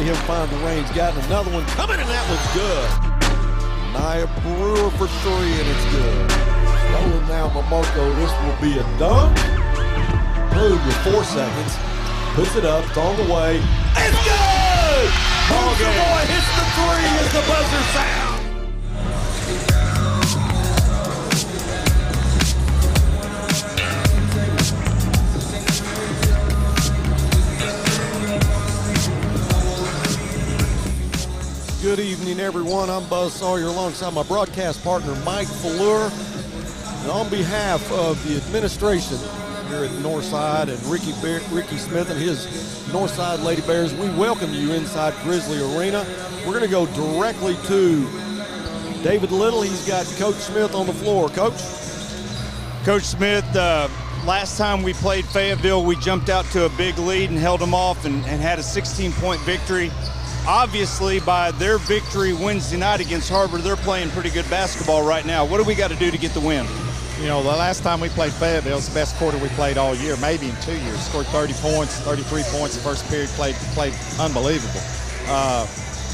see him find the range. Got another one coming, and that was good. Nia Brewer for three, and it's good. Stolen now by Marco. This will be a dunk. Boom with 4 seconds. Puts it up. It's on the way. It's good! Ball game. Boy hits the three as the buzzer sounds. Good evening, everyone. I'm Buzz Sawyer alongside my broadcast partner, Mike Fallure. And on behalf of the administration here at Northside and Ricky Smith and his Northside Lady Bears, we welcome you inside Grizzly Arena. We're going to go directly to David Little. He's got Coach Smith on the floor. Coach Smith, last time we played Fayetteville, we jumped out to a big lead and held them off and had a 16-point victory. Obviously, by their victory Wednesday night against har-ber, they're playing pretty good basketball right now. What do we got to do to get the win? You know, the last time we played Fayetteville was the best quarter we played all year, maybe in 2 years. Scored 30 points, 33 points the first period, played unbelievable.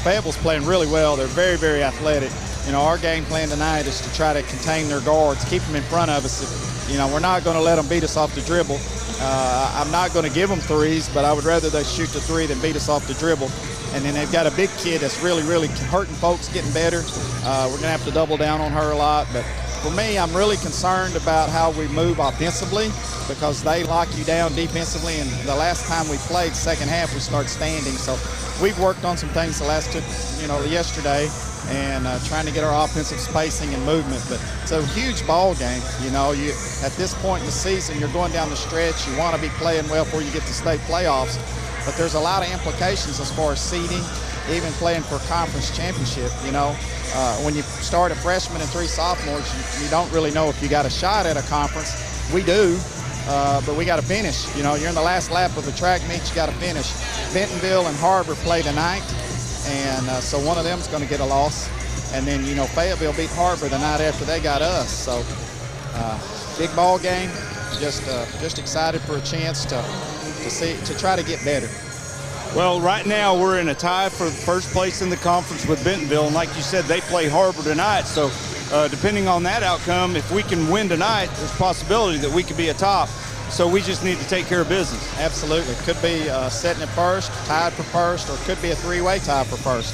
Fayetteville's playing really well. They're very, very athletic. You know, our game plan tonight is to try to contain their guards, keep them in front of us. You know, we're not going to let them beat us off the dribble. I'm not going to give them threes, but I would rather they shoot the three than beat us off the dribble. And then they've got a big kid that's really, really hurting folks, getting better. We're going to have to double down on her a lot. But for me, I'm really concerned about how we move offensively because they lock you down defensively. And the last time we played, second half, we start standing. So we've worked on some things yesterday and trying to get our offensive spacing and movement. But it's a huge ball game. You know, at this point in the season, you're going down the stretch. You want to be playing well before you get to state playoffs. But there's a lot of implications as far as seeding, even playing for conference championship. You know, when you start a freshman and 3 sophomores, you don't really know if you got a shot at a conference. We do, but we got to finish. You know, you're in the last lap of a track meet, you got to finish. Bentonville and har-ber play tonight, and so one of them's going to get a loss. And then, you know, Fayetteville beat har-ber the night after they got us. So big ball game. Just excited for a chance to try to get better. Well, right now we're in a tie for first place in the conference with Bentonville, and like you said, they play har-ber tonight. So depending on that outcome, if we can win tonight, there's a possibility that we could be atop. So we just need to take care of business. Absolutely. Could be sitting at first, tied for first, or it could be a 3-way tie for first.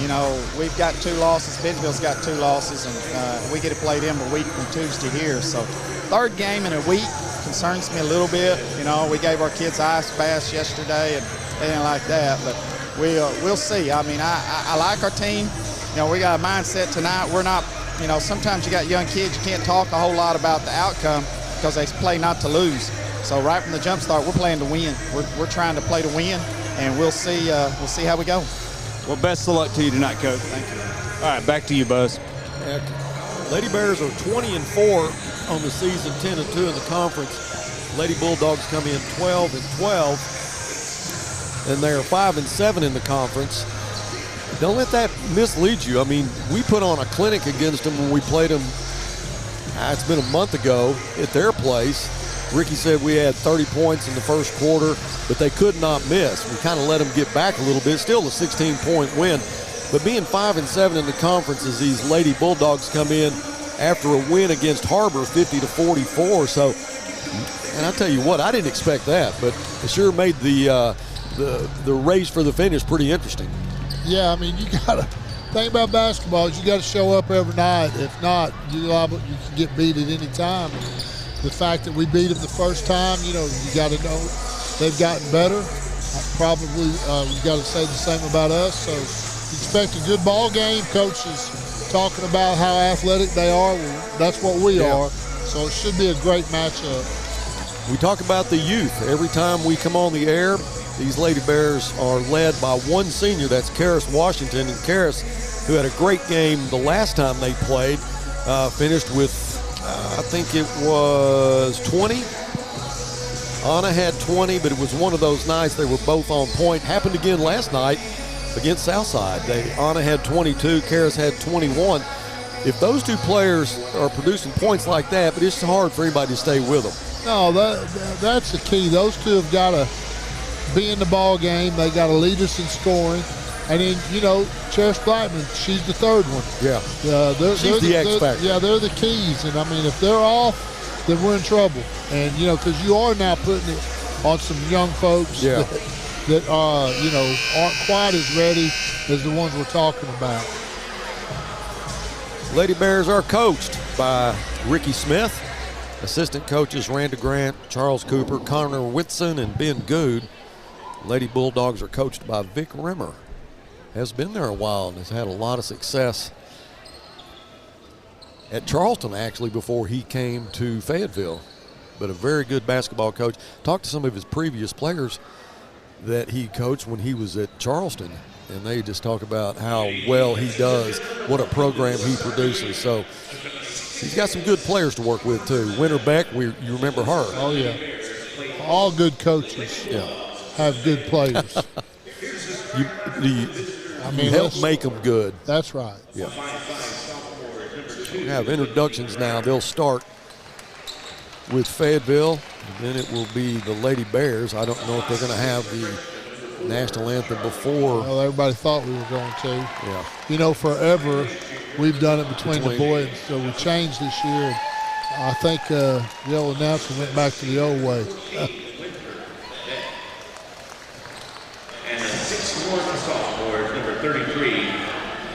You know, we've got 2 losses. Bentonville's got 2 losses, and we get to play them a week from Tuesday here. So third game in a week concerns me a little bit. You know, we gave our kids ice baths yesterday and anything like that, but we'll see. I mean, I like our team. You know, we got a mindset tonight. We're not, you know, sometimes you got young kids, you can't talk a whole lot about the outcome because they play not to lose. So right from the jump start, we're playing to win. We're trying to play to win, and we'll see how we go. Well, best of luck to you tonight, Coach. Thank you. All right, back to you, Buzz. Lady Bears are 20-4 on the season, 10-2 in the conference. Lady Bulldogs come in 12-12, and they are 5-7 in the conference. Don't let that mislead you. I mean, we put on a clinic against them when we played them. It's been a month ago at their place. Ricky said we had 30 points in the first quarter, but they could not miss. We kind of let them get back a little bit. Still a 16-point win. But being 5-7 in the conference as these Lady Bulldogs come in after a win against har-ber 50-44. So, and I tell you what, I didn't expect that, but it sure made the race for the finish pretty interesting. Yeah, I mean, you got to think about basketball is you got to show up every night. If not, you can get beat at any time. The fact that we beat them the first time, you know, you got to know they've gotten better. Probably we've got to say the same about us. So expect a good ball game. Coach is talking about how athletic they are. Well, that's what we are. So it should be a great matchup. We talk about the youth. Every time we come on the air, these Lady Bears are led by one senior. That's Karis Washington. And Karis, who had a great game the last time they played, finished with I think it was 20. Anna had 20, but it was one of those nights they were both on point. Happened again last night against Southside. Anna had 22, Karis had 21. If those two players are producing points like that, but it's hard for anybody to stay with them. No, that's the key. Those two have got to be in the ball game. They got to lead us in scoring. And then, you know, Cherish Blackman, she's the third one. Yeah. She's the X factor. Yeah, they're the keys. And, I mean, if they're off, then we're in trouble. And, you know, because you are now putting it on some young folks that you know, aren't quite as ready as the ones we're talking about. Lady Bears are coached by Ricky Smith. Assistant coaches Randa Grant, Charles Cooper, Connor Whitson, and Ben Good. Lady Bulldogs are coached by Vic Rimmer. Has been there a while and has had a lot of success at Charleston, actually, before he came to Fayetteville. But a very good basketball coach. Talked to some of his previous players that he coached when he was at Charleston, and they just talk about how well he does, what a program he produces. So he's got some good players to work with, too. Winter Beck, you remember her. Oh, yeah. All good coaches have good players. You help make them good. That's right. Yeah. We have introductions now. They'll start with Fayetteville, and then it will be the Lady Bears. I don't know if they're going to have the national anthem before. Well, everybody thought we were going to. Yeah. You know, forever we've done it between the boys, so we changed this year. I think the old announcer went back to the old way. And the 6'1" sophomore, number 33,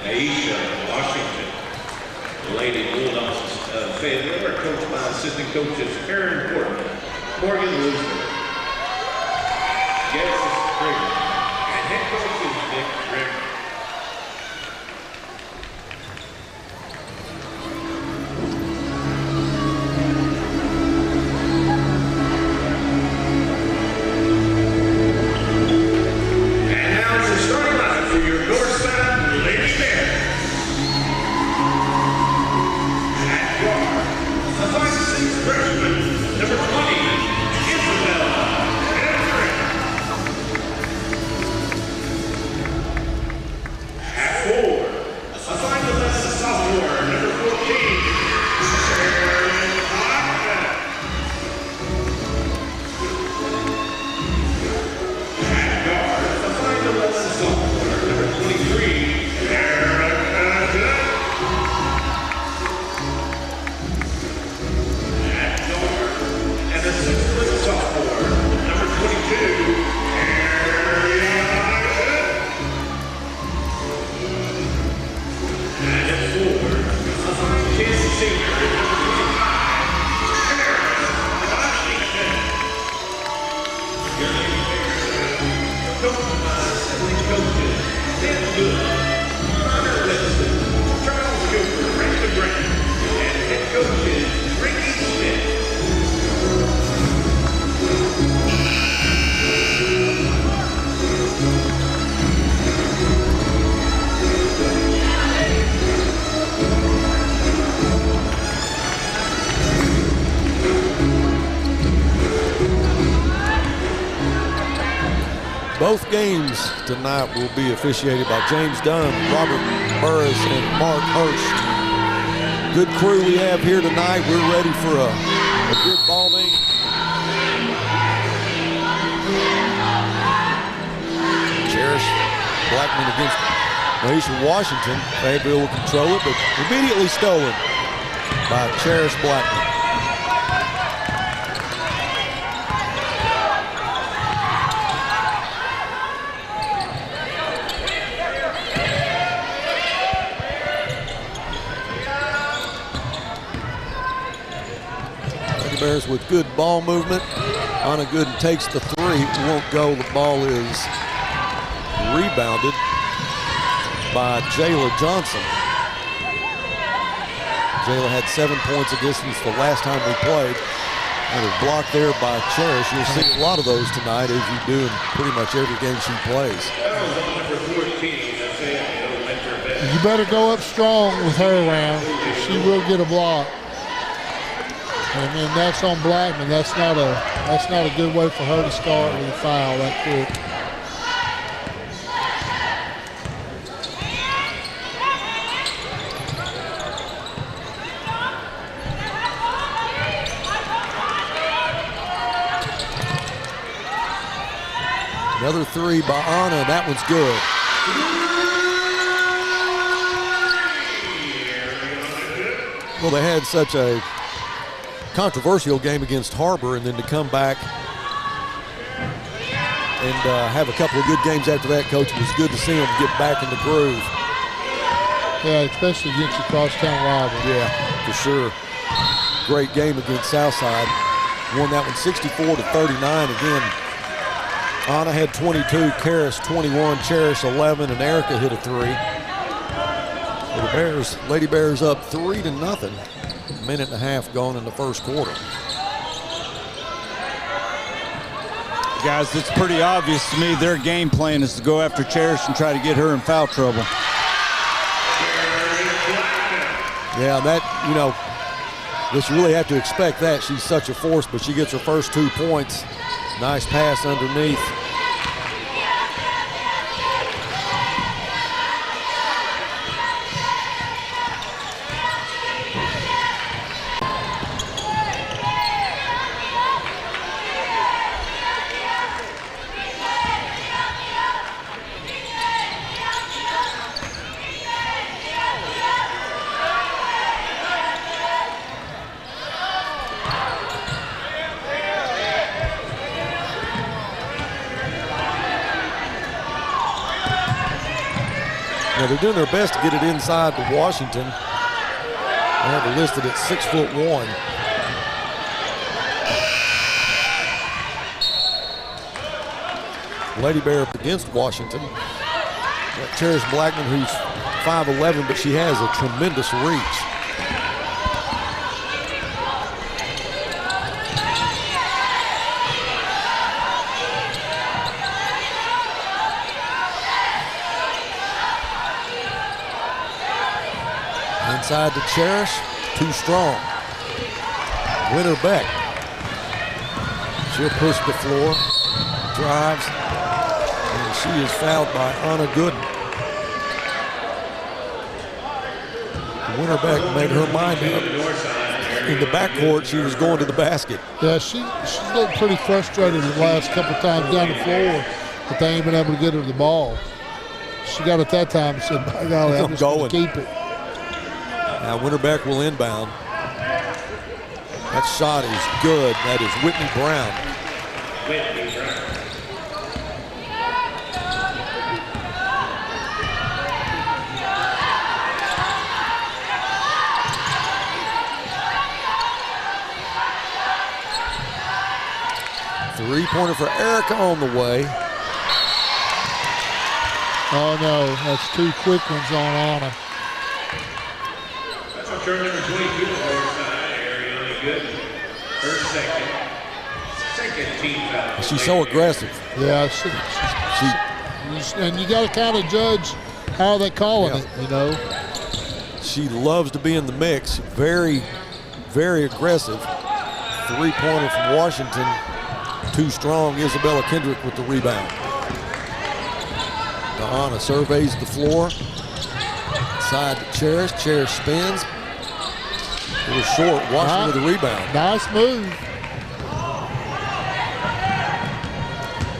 Aisha Washington. The Lady Bulldogs of Fayetteville are coached by assistant coaches Aaron Portman, Morgan Roosevelt, Genesis Trigger, and head coach is Nick Rick. And now it's the starting line for your Northside Lady Bears. At guard, a 5'6" freshman, number 20, Isabella Everett. At forward, a 5'11" sophomore, number 14, Sharon Blackman. At guard, a 5'11" sophomore, number 23, Erica Dunn. At guard, and a 6' sophomore, number 22, Ariana Good. And at forward, a 5'10" senior, number 25, Paris Washington. Your Lady Bears, coached by assistant coaches Ben Good, Connor Whitson, Charles Cooper, Randa Grant, and head coaches Ricky Smith. Both games tonight will be officiated by James Dunn, Robert Burris, and Mark Hurst. Good crew we have here tonight. We're ready for a good ball game. Cherish Blackman against Aisha Washington. Fayetteville will control it, but immediately stolen by Cherish Blackman. Bears with good ball movement. Anna Gooden takes the three. It won't go. The ball is rebounded by Jayla Johnson. Jayla had 7 points against us the last time we played. And a block there by Cherish. You'll see a lot of those tonight, as you do in pretty much every game she plays. You better go up strong with her around. She will get a block. And then that's on Blackman. That's not a good way for her to start with a foul that quick. Another three by Anna, and that one's good. Well, they had such a controversial game against har-ber, and then to come back and have a couple of good games after that, Coach, it was good to see them get back in the groove. Yeah, especially against your crosstown rival. Yeah, for sure. Great game against Southside. Won that one 64-39. Again, Anna had 22, Karis 21, Cherish 11, and Erica hit a three. So the Bears, Lady Bears up 3-0. A minute and a half gone in the first quarter. Guys, it's pretty obvious to me their game plan is to go after Cherish and try to get her in foul trouble. Yeah, that, you know, you really have to expect that. She's such a force, but she gets her first 2 points. Nice pass underneath. Now they're doing their best to get it inside to Washington. They have it listed at 6'1". Lady Bear up against Washington. Got Cherish Blackman, who's 5'11", but she has a tremendous reach. Inside to Cherish, too strong. Winner Beck. She'll push the floor, drives, and she is fouled by Anna Gooden. Winner Beck made her mind up. In the backcourt, she was going to the basket. Yeah, she looked pretty frustrated the last couple times down the floor, but they ain't been able to get her the ball. She got it that time and said, by golly, I'm just going to keep it. Now Winterbeck will inbound. That shot is good. That is Whitney Brown. Whitney Brown. Three-pointer for Erica on the way. Oh no, that's 2 quick ones on Anna. That's on turn number 22 on Northside, Ariana Good. Her second team foul. She's so aggressive. Yeah, and you got to kind of judge how they're calling it, you know. She loves to be in the mix. Very, very aggressive. Three-pointer from Washington. Too strong. Isabella Kendrick with the rebound. Now Anna surveys the floor. Side to Cherish. Cherish spins. It was short. Washington with the rebound. Nice move.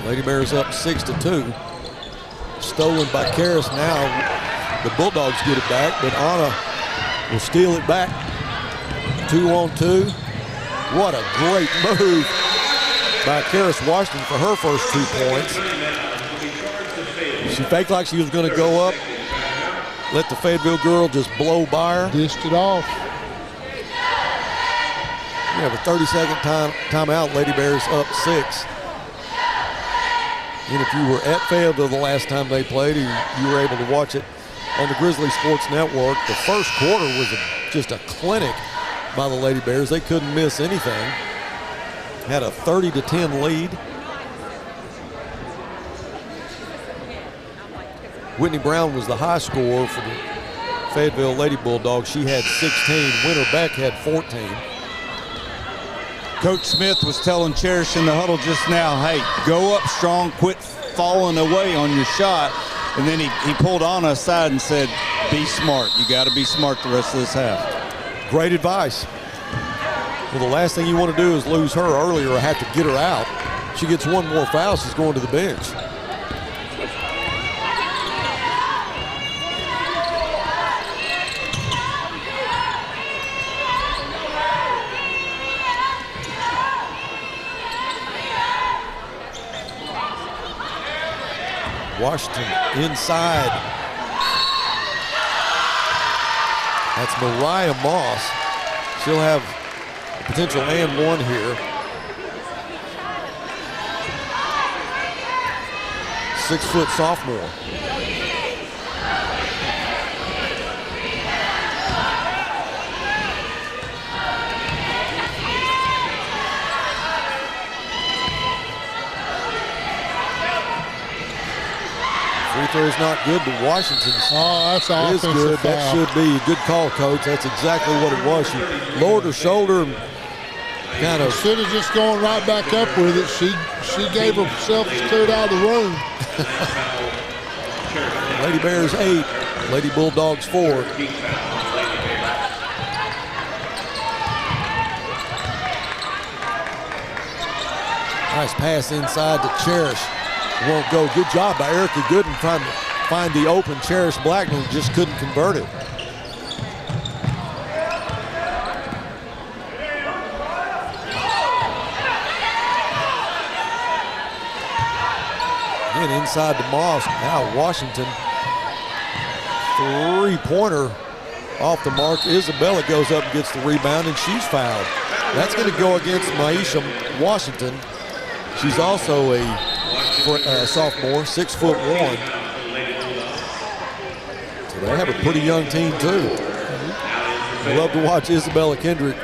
Lady Bears up 6-2. Stolen by Karis. Now the Bulldogs get it back, but Anna will steal it back. 2-on-2. What a great move by Karis Washington for her first 2 points. She faked like she was going to go up. Let the Fayetteville girl just blow by her. Dished it off. We have a 30-second timeout. Lady Bears up 6. And if you were at Fayetteville the last time they played, you were able to watch it on the Grizzly Sports Network. The first quarter was just a clinic by the Lady Bears. They couldn't miss anything. Had a 30-10 lead. Whitney Brown was the high scorer for the Fayetteville Lady Bulldogs. She had 16. Winter Beck had 14. Coach Smith was telling Cherish in the huddle just now, hey, go up strong, quit falling away on your shot. And then he pulled Anna aside and said, be smart. You got to be smart the rest of this half. Great advice. Well, the last thing you want to do is lose her early or have to get her out. She gets one more foul, she's going to the bench. Washington inside. That's Mariah Moss. She'll have a potential and one here. 6-foot sophomore. Free throw's not good, but Washington's that's an is offensive good. foul. That should be a good call, Coach. That's exactly what it was. She lowered her shoulder and kind of. Instead of just going right back up with it, she gave herself a cleared out of the room. Lady Bears 8, Lady Bulldogs 4. Nice pass inside to Cherish. Won't go. Good job by Erica Gooden trying to find the open Cherish Blackman, just couldn't convert it. Again inside to Moss. Now Washington. 3-pointer off the mark. Isabella goes up and gets the rebound, and she's fouled. That's going to go against Maisha Washington. She's also a sophomore, 6'1". So they have a pretty young team too. I love to watch Isabella Kendrick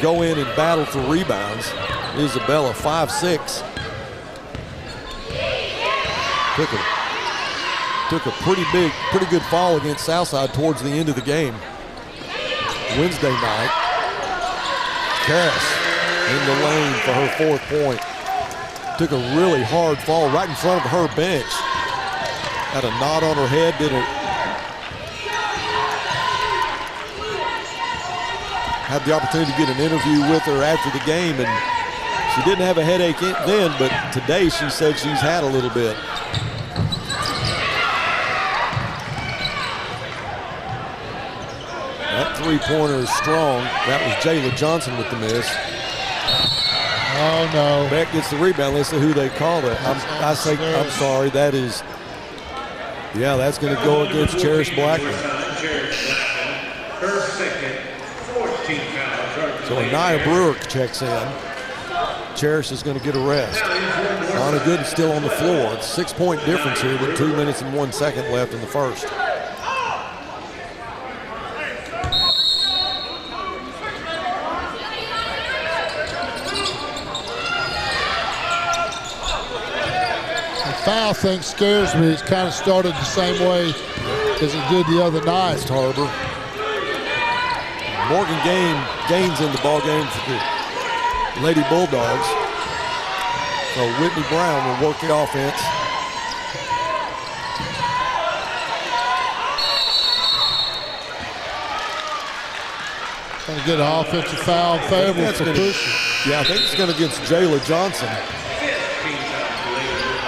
go in and battle for rebounds. Isabella 5'6". Took a pretty good fall against Southside towards the end of the game. Wednesday night. Karras in the lane for her 4th point. Took a really hard fall right in front of her bench. Had a knot on her head, had the opportunity to get an interview with her after the game, and she didn't have a headache then, but today she said she's had a little bit. That 3-pointer is strong. That was Jayla Johnson with the miss. Oh, no. Beck gets the rebound. Let's see who they called it. I'm sorry. That is, that's going to go against Cherish Blackman. Her second 14 foul. So Anaya Brewer checks in. Cherish is going to get a rest. Anna Gooden still on the floor. It's a 6-point difference here with 2 minutes and 1 second left in the first. Foul thing scares me. It's kind of started the same way as it did the other night. It's har-ber. Morgan Gaines in the ball game for the Lady Bulldogs. So Whitney Brown will work the offense. Going to get an offensive foul in Fayetteville for pushing. Yeah, I think it's going to against Jayla Johnson.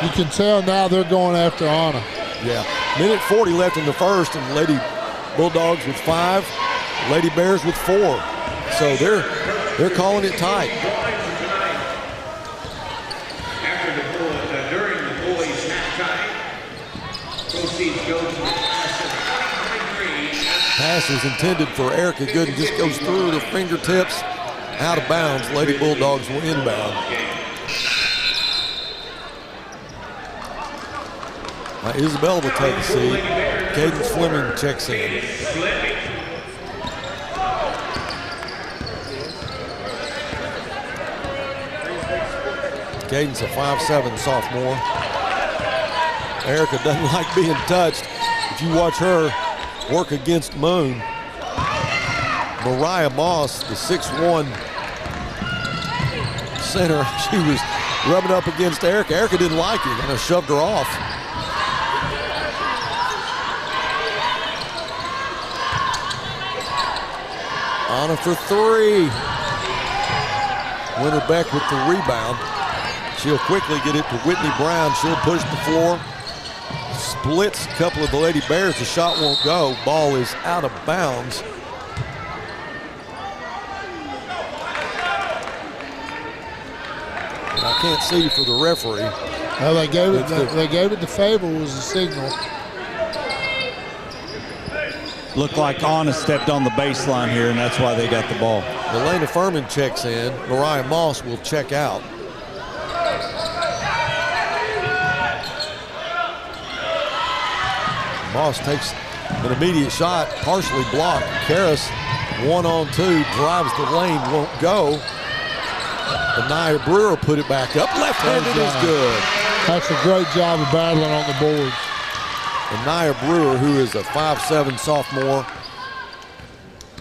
You can tell now they're going after Anna. Yeah, minute 40 left in the first, and Lady Bulldogs with 5, Lady Bears with 4. So they're calling it tight. During the boys' halftime, proceeds go to Pass was intended for Erica Gooden, just goes through her fingertips, out of bounds. Lady Bulldogs will inbound. Isabella will take a seat. Cadence Fleming checks in. Cadence a 5'7" sophomore. Erica doesn't like being touched. If you watch her work against Moon, Mariah Moss, the 6'1" center, she was rubbing up against Erica. Erica didn't like it, kind of shoved her off. Anna for 3. Winter Beck with the rebound. She'll quickly get it to Whitney Brown. She'll push the floor. Splits a couple of the Lady Bears. The shot won't go. Ball is out of bounds. And I can't see for the referee. Well, they gave it to Fayetteville was a signal. Looked like Anna stepped on the baseline here, and that's why they got the ball. Elena Furman checks in. Mariah Moss will check out. Moss takes an immediate shot, partially blocked. Karras, 1-on-2, drives the lane, won't go. Anaya Brewer put it back up. Left-handed is good. That's a great job of battling on the boards. Anaya Brewer, who is a 5'7" sophomore,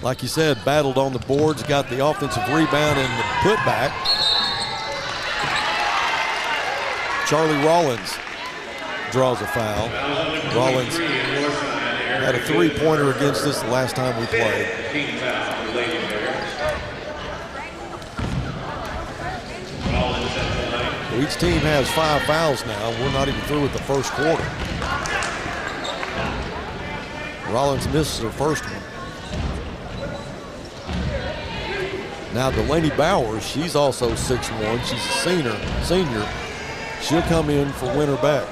like you said, battled on the boards, got the offensive rebound and the putback. Charlie Rollins draws a foul. Rollins had a three-pointer against us the last time we played. Each team has 5 fouls now. We're not even through with the first quarter. Rollins misses her first one. Now Delaney Bowers, she's also 6'1". She's a senior. She'll come in for Winter Beck.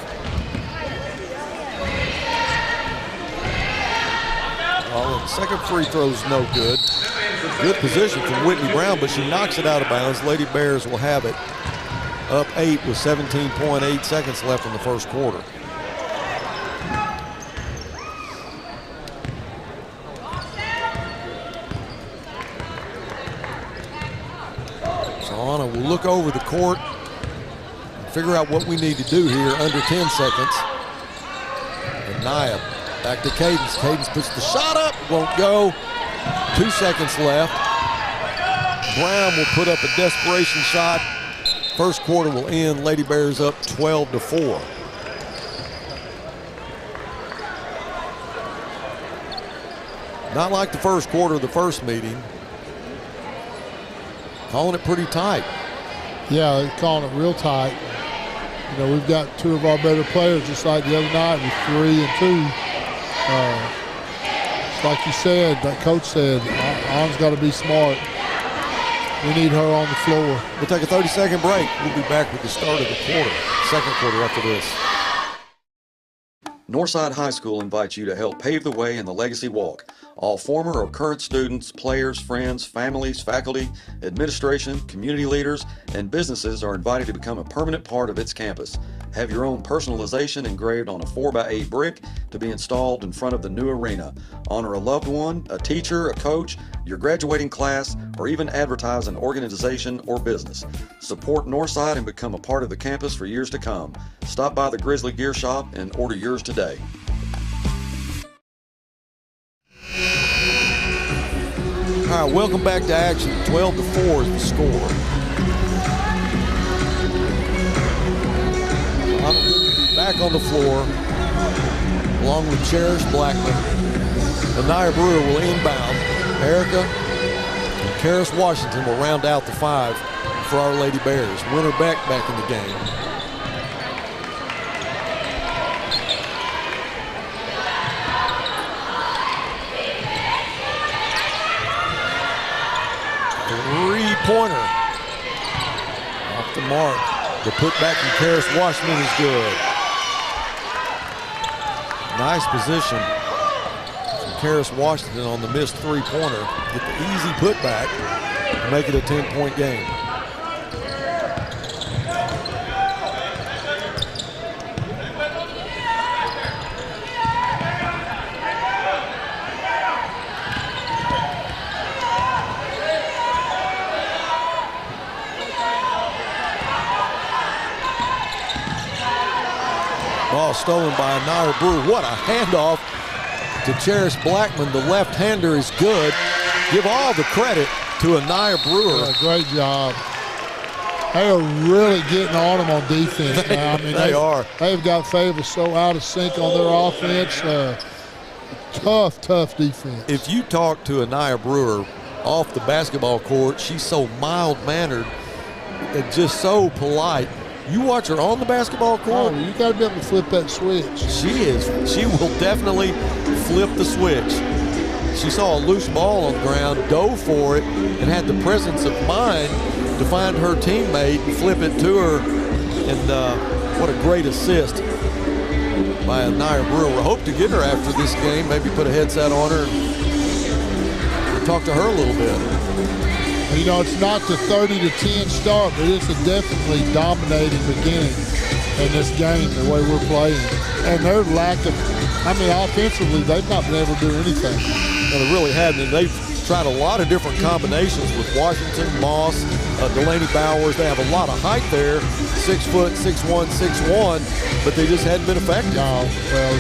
Rollins' second free throw's no good. Good position from Whitney Brown, but she knocks it out of bounds. Lady Bears will have it up 8 with 17.8 seconds left in the first quarter. So Anna will look over the court and figure out what we need to do here under 10 seconds. And Nia back to Cadence. Cadence puts the shot up, won't go. 2 seconds left. Brown will put up a desperation shot. First quarter will end. Lady Bears up 12-4. Not like the first quarter of the first meeting. Calling it pretty tight. Yeah, they're calling it real tight. You know, we've got 2 of our better players, just like the other night with 3 and 2. Like you said, that coach said, Anna's got to be smart. We need her on the floor. We'll take a 30-second break. We'll be back with the start of the second quarter after this. Northside High School invites you to help pave the way in the Legacy Walk. All former or current students, players, friends, families, faculty, administration, community leaders, and businesses are invited to become a permanent part of its campus. Have your own personalization engraved on a 4x8 brick to be installed in front of the new arena. Honor a loved one, a teacher, a coach, your graduating class, or even advertise an organization or business. Support Northside and become a part of the campus for years to come. Stop by the Grizzly Gear Shop and order yours today. All right, welcome back to action. 12-4 is the score. I'm going to be back on the floor along with Cherish Blackman. Anaya Brewer will inbound. Erica and Karis Washington will round out the 5 for our Lady Bears. Winter Beck back in the game. Three-pointer off the mark. The putback from Karis Washington is good. Nice position from Karis Washington on the missed three-pointer. Get the easy putback to make it a 10-point game. Ball stolen by Anaya Brewer. What a handoff to Cherish Blackman. The left-hander is good. Give all the credit to Anaya Brewer. Yeah, great job. They are really getting on them on defense now. I mean, they are. They've got Fayetteville so out of sync on their offense. Tough defense. If you talk to Anaya Brewer off the basketball court, she's so mild-mannered and just so polite. You watch her on the basketball court. Oh, you got to be able to flip that switch. She is. She will definitely flip the switch. She saw a loose ball on the ground, dove for it, and had the presence of mind to find her teammate and flip it to her. And What a great assist by Nia Brewer. I hope to get her after this game, maybe put a headset on her and talk to her a little bit. You know, it's not the 30-10 start, but it's a definitely dominating beginning in this game, the way we're playing. And their lack of, offensively, they've not been able to do anything. No, they really haven't, and they've tried a lot of different combinations with Washington, Moss, Delaney Bowers. They have a lot of height there, 6 foot, 6'1", 6'1", but they just hadn't been effective. No, well,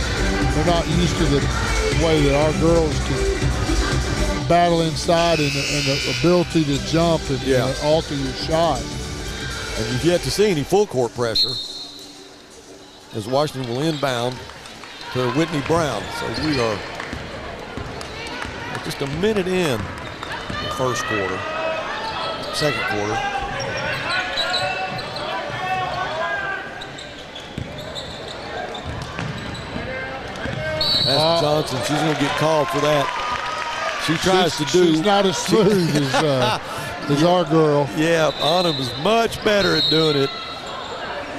they're not used to the way that our girls can battle inside and the ability to jump and alter your shot. And you've yet to see any full court pressure as Washington will inbound to Whitney Brown. So we are just a minute in the first quarter, second quarter. That's Johnson. She's going to get called for that. She tries to do. She's not as smooth as our girl. Yeah, Anna was much better at doing it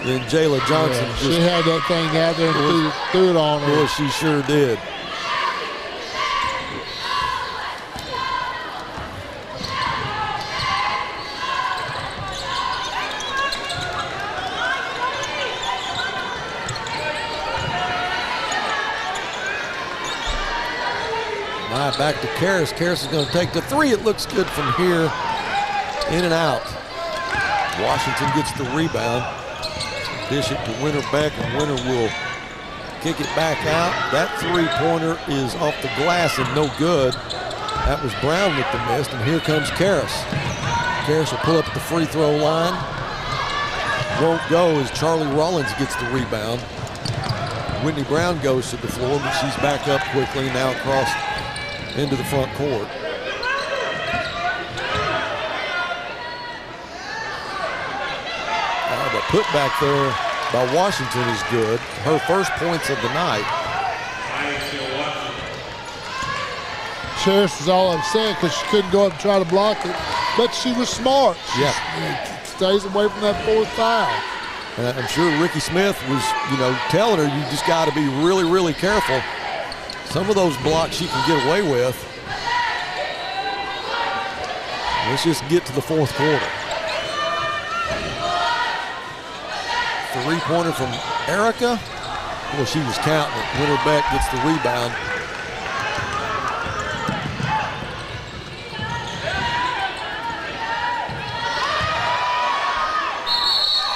than Jayla Johnson. Yeah, she had that thing out there and threw it on her. Well, she sure did. Back to Karras. Karras is going to take the three. It looks good from here. In and out. Washington gets the rebound. Dish it to Winter Beck, and Winter will kick it back out. That three-pointer is off the glass and no good. That was Brown with the miss, and here comes Karras. Karras will pull up at the free throw line. Won't go as Charlie Rollins gets the rebound. Whitney Brown goes to the floor, but she's back up quickly now across into the front court. The putback there by Washington is good. Her first points of the night. Cherish was all upset because she couldn't go up and try to block it, but she was smart. She stays away from that fourth foul. I'm sure Ricky Smith was, telling her you just got to be really, really careful. Some of those blocks she can get away with. Let's just get to the fourth quarter. Three-pointer from Erica. Well, she was counting it. Winter Beck gets the rebound.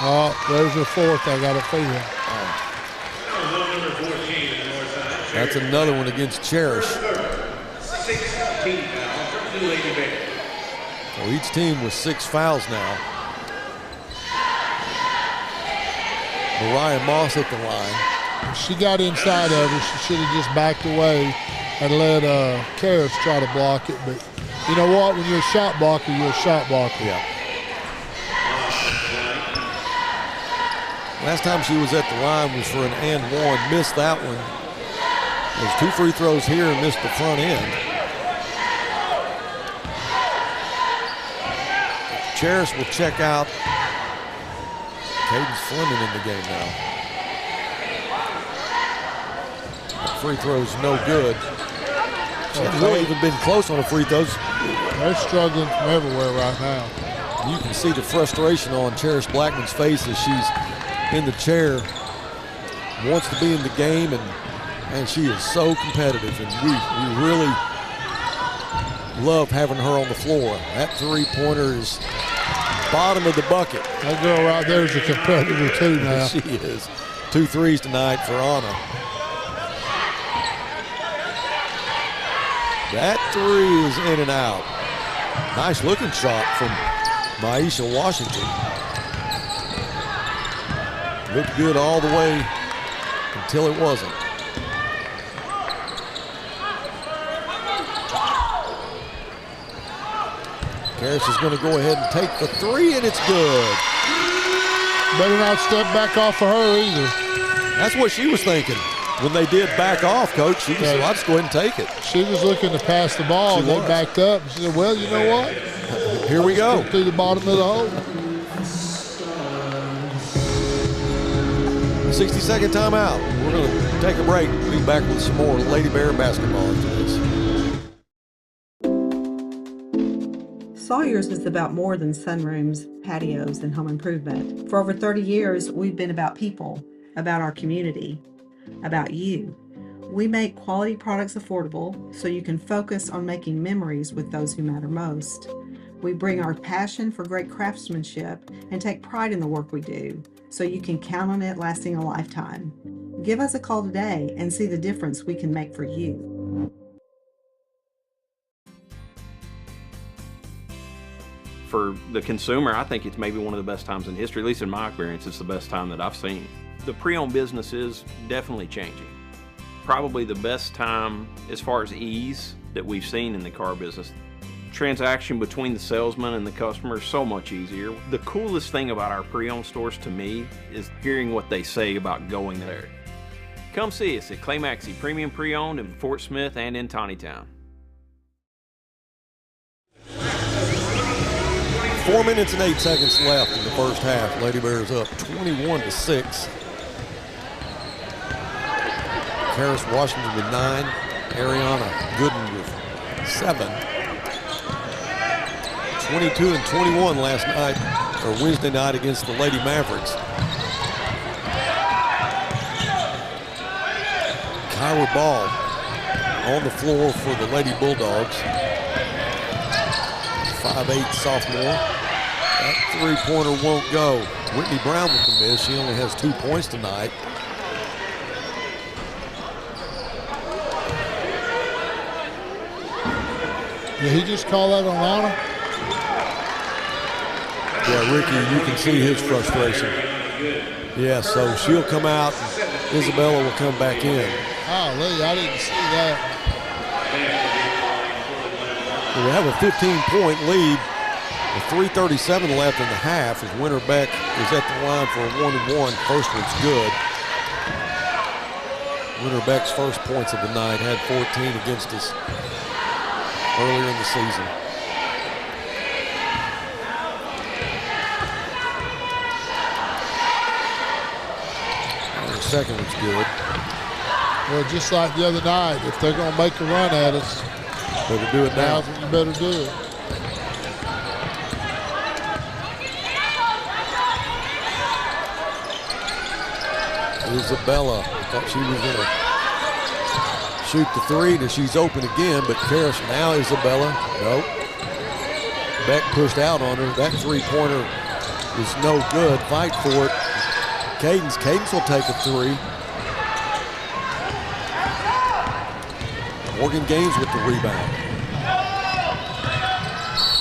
Oh, there's her fourth. I got a feeling. That's another one against Cherish. 16 foul for Lady Bear. So each team with 6 fouls now. Mariah Moss at the line. She got inside of her. She should have just backed away and let Karras try to block it. But you know what? When you're a shot blocker, you're a shot blocker. Yeah. Last time she was at the line was for an and one. Missed that one. There's 2 free throws here and missed the front end. Cherish will check out. Cadence Fleming in the game now. The free throw's no good. She hasn't really even been close on the free throws. They're struggling from everywhere right now. You can see the frustration on Cherish Blackman's face as she's in the chair. Wants to be in the game, and she is so competitive, and we really love having her on the floor. That three-pointer is bottom of the bucket. That girl right there is a competitor too now. She is. 2 threes tonight for Anna. That three is in and out. Nice looking shot from Maisha Washington. Looked good all the way until it wasn't. Karras is going to go ahead and take the three, and it's good. Better not step back off of her either. That's what she was thinking. When they did back off, Coach, she said, I'll just go ahead and take it. She was looking to pass the ball. They backed up. She said, well, you know what? Here we go. Through the bottom of the hole. 60-second timeout. We're going to take a break. Be back with some more Lady Bear basketball after this. Sawyer's is about more than sunrooms, patios, and home improvement. For over 30 years, we've been about people, about our community, about you. We make quality products affordable so you can focus on making memories with those who matter most. We bring our passion for great craftsmanship and take pride in the work we do so you can count on it lasting a lifetime. Give us a call today and see the difference we can make for you. For the consumer, I think it's maybe one of the best times in history, at least in my experience, it's the best time that I've seen. The pre-owned business is definitely changing. Probably the best time as far as ease that we've seen in the car business. Transaction between the salesman and the customer is so much easier. The coolest thing about our pre-owned stores to me is hearing what they say about going there. Come see us at Clay Maxey Premium Pre-Owned in Fort Smith and in Tawnytown. 4 minutes and 8 seconds left in the first half. Lady Bears up 21-6. Harris Washington with 9. Ariana Gooden with 7. 22-21 last night, or Wednesday night, against the Lady Mavericks. Kyra Ball on the floor for the Lady Bulldogs. 5'8" sophomore. That three-pointer won't go. Whitney Brown with the miss. She only has 2 points tonight. Did he just call that on Anna? Yeah, Ricky, you can see his frustration. Yeah, so she'll come out and Isabella will come back in. Oh, Lee, I didn't see that. We have a 15-point lead with 3:37 left in the half as Winterbeck is at the line for a 1-and-1. First one's good. Winterbeck's first points of the night, had 14 against us earlier in the season. And the second one's good. Well, just like the other night, if they're going to make a run at us, better do it now. Now's when you better do it. Isabella thought she was going to shoot the three, and she's open again, but Karras now, Isabella, nope. Beck pushed out on her. That three-pointer is no good. Fight for it. Cadence will take a three. Morgan Gaines with the rebound.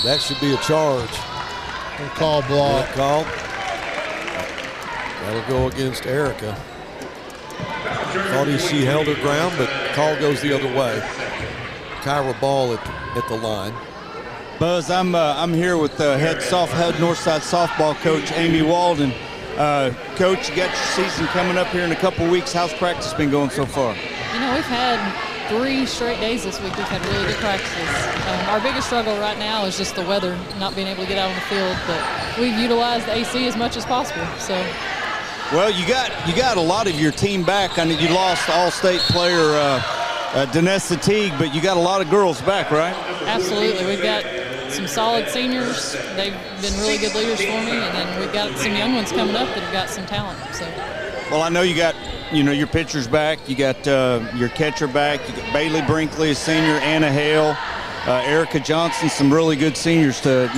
That should be a charge. We'll call block. Called. That'll go against Erica. Thought she held her ground, but call goes the other way. Kyra Ball at the line. Buzz, I'm here with head Northside softball coach Amy Walden. Coach, you got your season coming up here in a couple weeks. How's practice been going so far? You know, we've had 3 straight days this week. We've had really good practices. Our biggest struggle right now is just the weather, not being able to get out on the field. But we've utilized the AC as much as possible. So. Well, you got a lot of your team back. I mean, you lost All-State player Danessa Teague, but you got a lot of girls back, right? Absolutely. We've got some solid seniors. They've been really good leaders for me, and then we've got some young ones coming up that have got some talent. So. Well, I know you got, your pitchers back. You got your catcher back. You got Bailey Brinkley, a senior, Anna Hale, Erica Johnson, some really good seniors to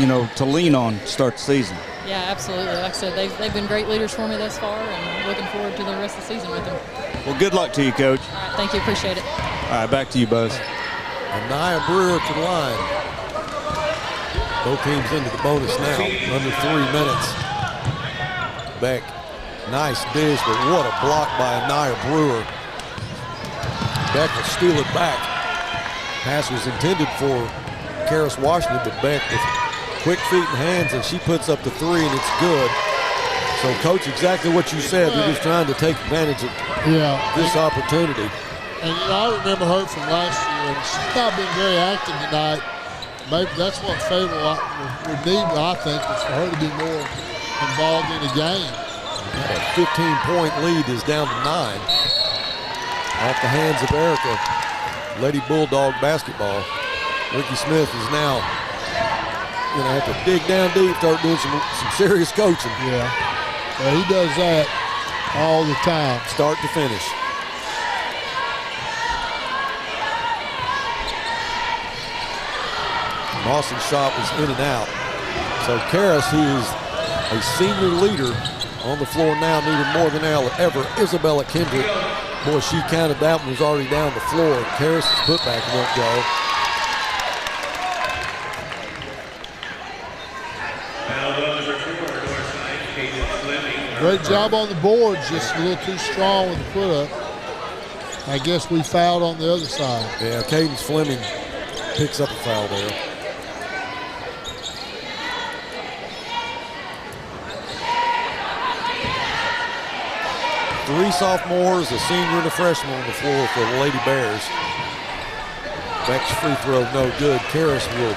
lean on to start the season. Yeah, absolutely. Like I said, they've been great leaders for me thus far, and looking forward to the rest of the season with them. Well, good luck to you, Coach. All right, thank you. Appreciate it. All right, back to you, Buzz. Anaya Brewer to the line. Both teams into the bonus now, under 3 minutes. Beck, nice dish, but what a block by Anaya Brewer. Beck will steal it back. Pass was intended for Karras Washington, but Beck with quick feet and hands, and she puts up the three, and it's good. So, Coach, exactly what you said. They're just trying to take advantage of this opportunity. And I remember her from last year, and she's not been very active tonight. Maybe that's what Fayetteville would need, I think, is for her to be more involved in the game. A 15-point lead is down to 9. Off the hands of Erica. Lady Bulldog basketball. Ricky Smith is now going to have to dig down deep, start doing some serious coaching. Yeah. He does that all the time. Start to finish. Mawson's shot was in and out. So Karras, who is a senior leader on the floor now, needed more than ever. Isabella Kendrick, boy, she counted that one, was already down the floor. Karras' putback won't go. Great job on the boards, just a little too strong with the put up. I guess we fouled on the other side. Yeah, Cadence Fleming picks up a foul there. Three sophomores, a senior and a freshman on the floor for the Lady Bears. Beck's free throw no good. Karras will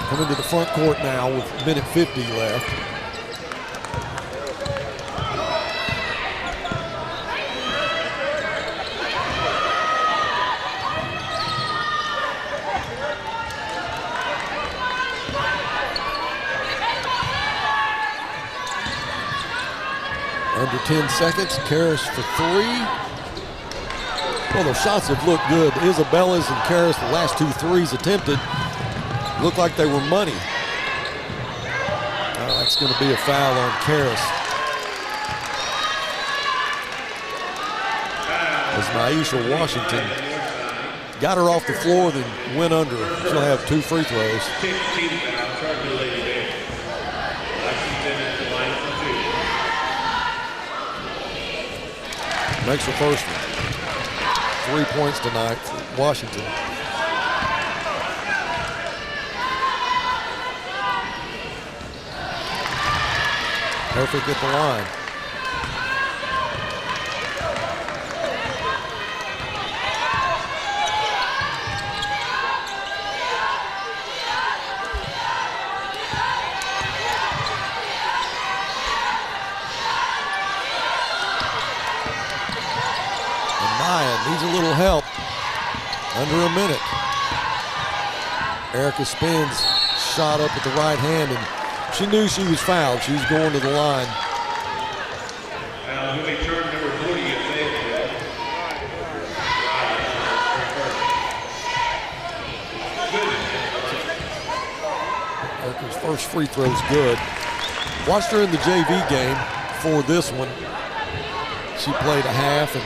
come into the front court now with a minute 50 left. Under 10 seconds, Karras for 3. Well, those shots have looked good. Isabella's and Karras, the last 2 threes attempted, looked like they were money. That's going to be a foul on Karras. As Naisha Washington got her off the floor, then went under. She'll have 2 free throws. Makes her first one. 3 points tonight for Washington. Perfect at the line. Needs a little help. Under a minute. Erica spins, shot up at the right hand, and she knew she was fouled. She was going to the line. Who may turn number 40 at Fayetteville. Erica's first free throw is good. Watched her in the JV game for this one. She played a half and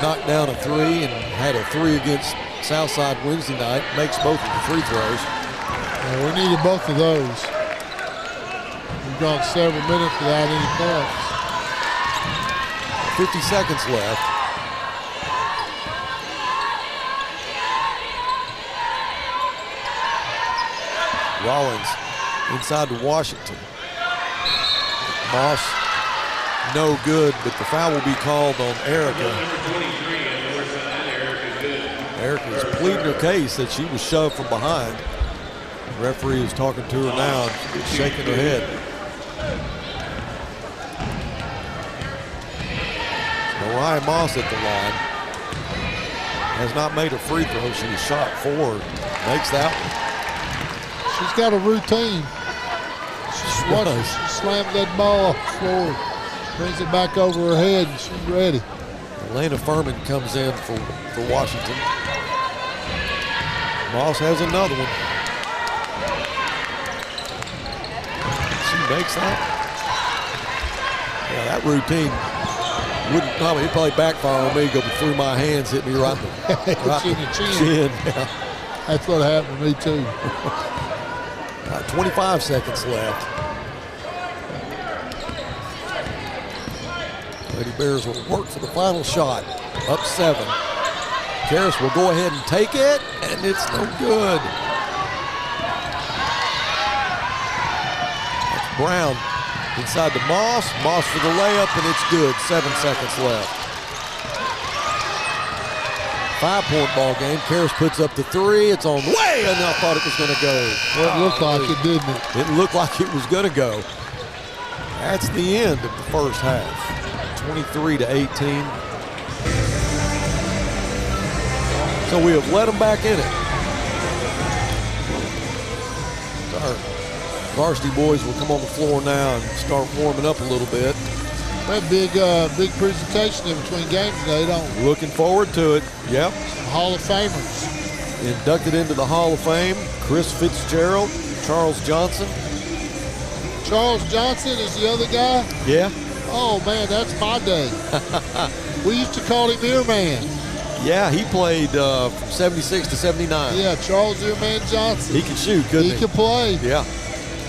knocked down a 3 and had a 3 against Southside Wednesday night. Makes both of the free throws. Well, we needed both of those. We've gone several minutes without any points. 50 seconds left. Rollins inside to Washington. Moss, no good, but the foul will be called on Erica. Erica's pleading her case that she was shoved from behind. The referee is talking to her now and shaking her head. Mariah Moss at the line. Has not made a free throw. She was shot forward. Makes that one. She's got a routine. She slams that ball off the floor, brings it back over her head, and she's ready. Elena Furman comes in for Washington. Moss has another one. She makes that. Yeah, that routine wouldn't probably backfire on me, go through my hands, hit me right in the chin. Yeah. That's what happened to me too. 25 seconds left. Lady Bears will work for the final shot. Up 7. Karras will go ahead and take it, and it's no good. That's Brown inside to Moss. Moss for the layup, and it's good. 7 seconds left. 5-point ball game. Karras puts up the 3. It's on the way, and I thought it was going to go. Well, it looked like it, didn't it? It looked like it was going to go. That's the end of the first half, 23-18. So we have let them back in it. Our varsity boys will come on the floor now and start warming up a little bit. That big presentation in between games today, don't we? Looking forward to it. Yep. Some Hall of Famers. Inducted into the Hall of Fame, Chris Fitzgerald, Charles Johnson. Charles Johnson is the other guy? Yeah. Oh, man, that's my day. We used to call him Earman. Yeah, he played from 76 to 79. Yeah, Charles Earman Johnson. He can shoot, couldn't he? He can play. Yeah.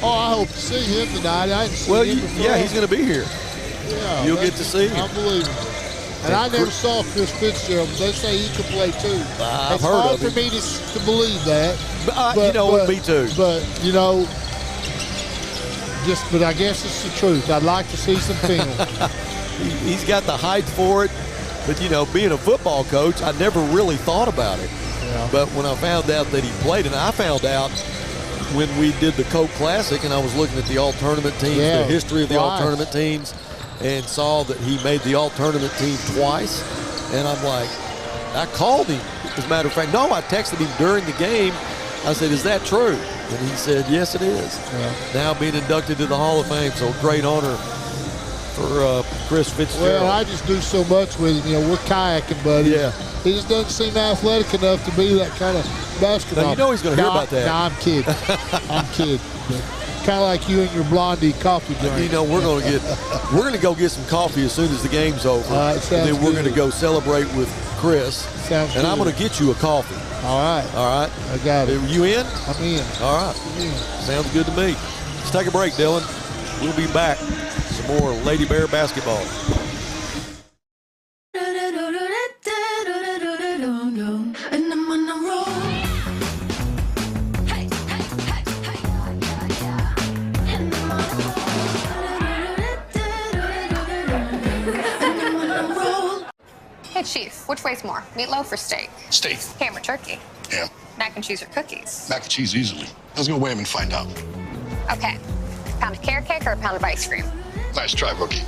Oh, I hope to see him tonight. I didn't see him before. Yeah, he's going to be here. Yeah, you'll get to see him. Unbelievable. And I never saw Chris Fitzgerald, but they say he can play too. I've heard of him. It's hard for me to believe that. Me too. But, you know, but I guess it's the truth. I'd like to see some film. He's got the height for it. But, you know, being a football coach, I never really thought about it. Yeah. But when I found out that he played, and I found out when we did the Coke Classic and I was looking at the all-tournament teams, the history of the all-tournament teams, and saw that he made the all-tournament team twice. And I'm like, I called him. As a matter of fact, no, I texted him during the game. I said, is that true? And he said, yes, it is. Yeah. Now being inducted to the Hall of Fame, so great honor for Chris Fitzgerald. Well, I just do so much with him. You know, we're kayaking buddies. Yeah. He just doesn't seem athletic enough to be that kind of basketball. Now, you know he's going to hear about that. No, I'm kidding. I'm kidding. Kind of like you and your Blondie coffee drink. You know, we're going to go get some coffee as soon as the game's over. And then we're going to go celebrate with Chris. Sounds good. And I'm going to get you a coffee. All right. All right. I got it. Are you in? I'm in. All right. Sounds good to me. Let's take a break, Dylan. We'll be back. Some more Lady Bear basketball. Hey, Chief, which weighs more, meatloaf or steak? Steak. Ham or turkey? Ham. Mac and cheese or cookies? Mac and cheese easily. Let's go weigh them and find out. Okay. A pound of carrot cake or a pound of ice cream? Nice try, rookie.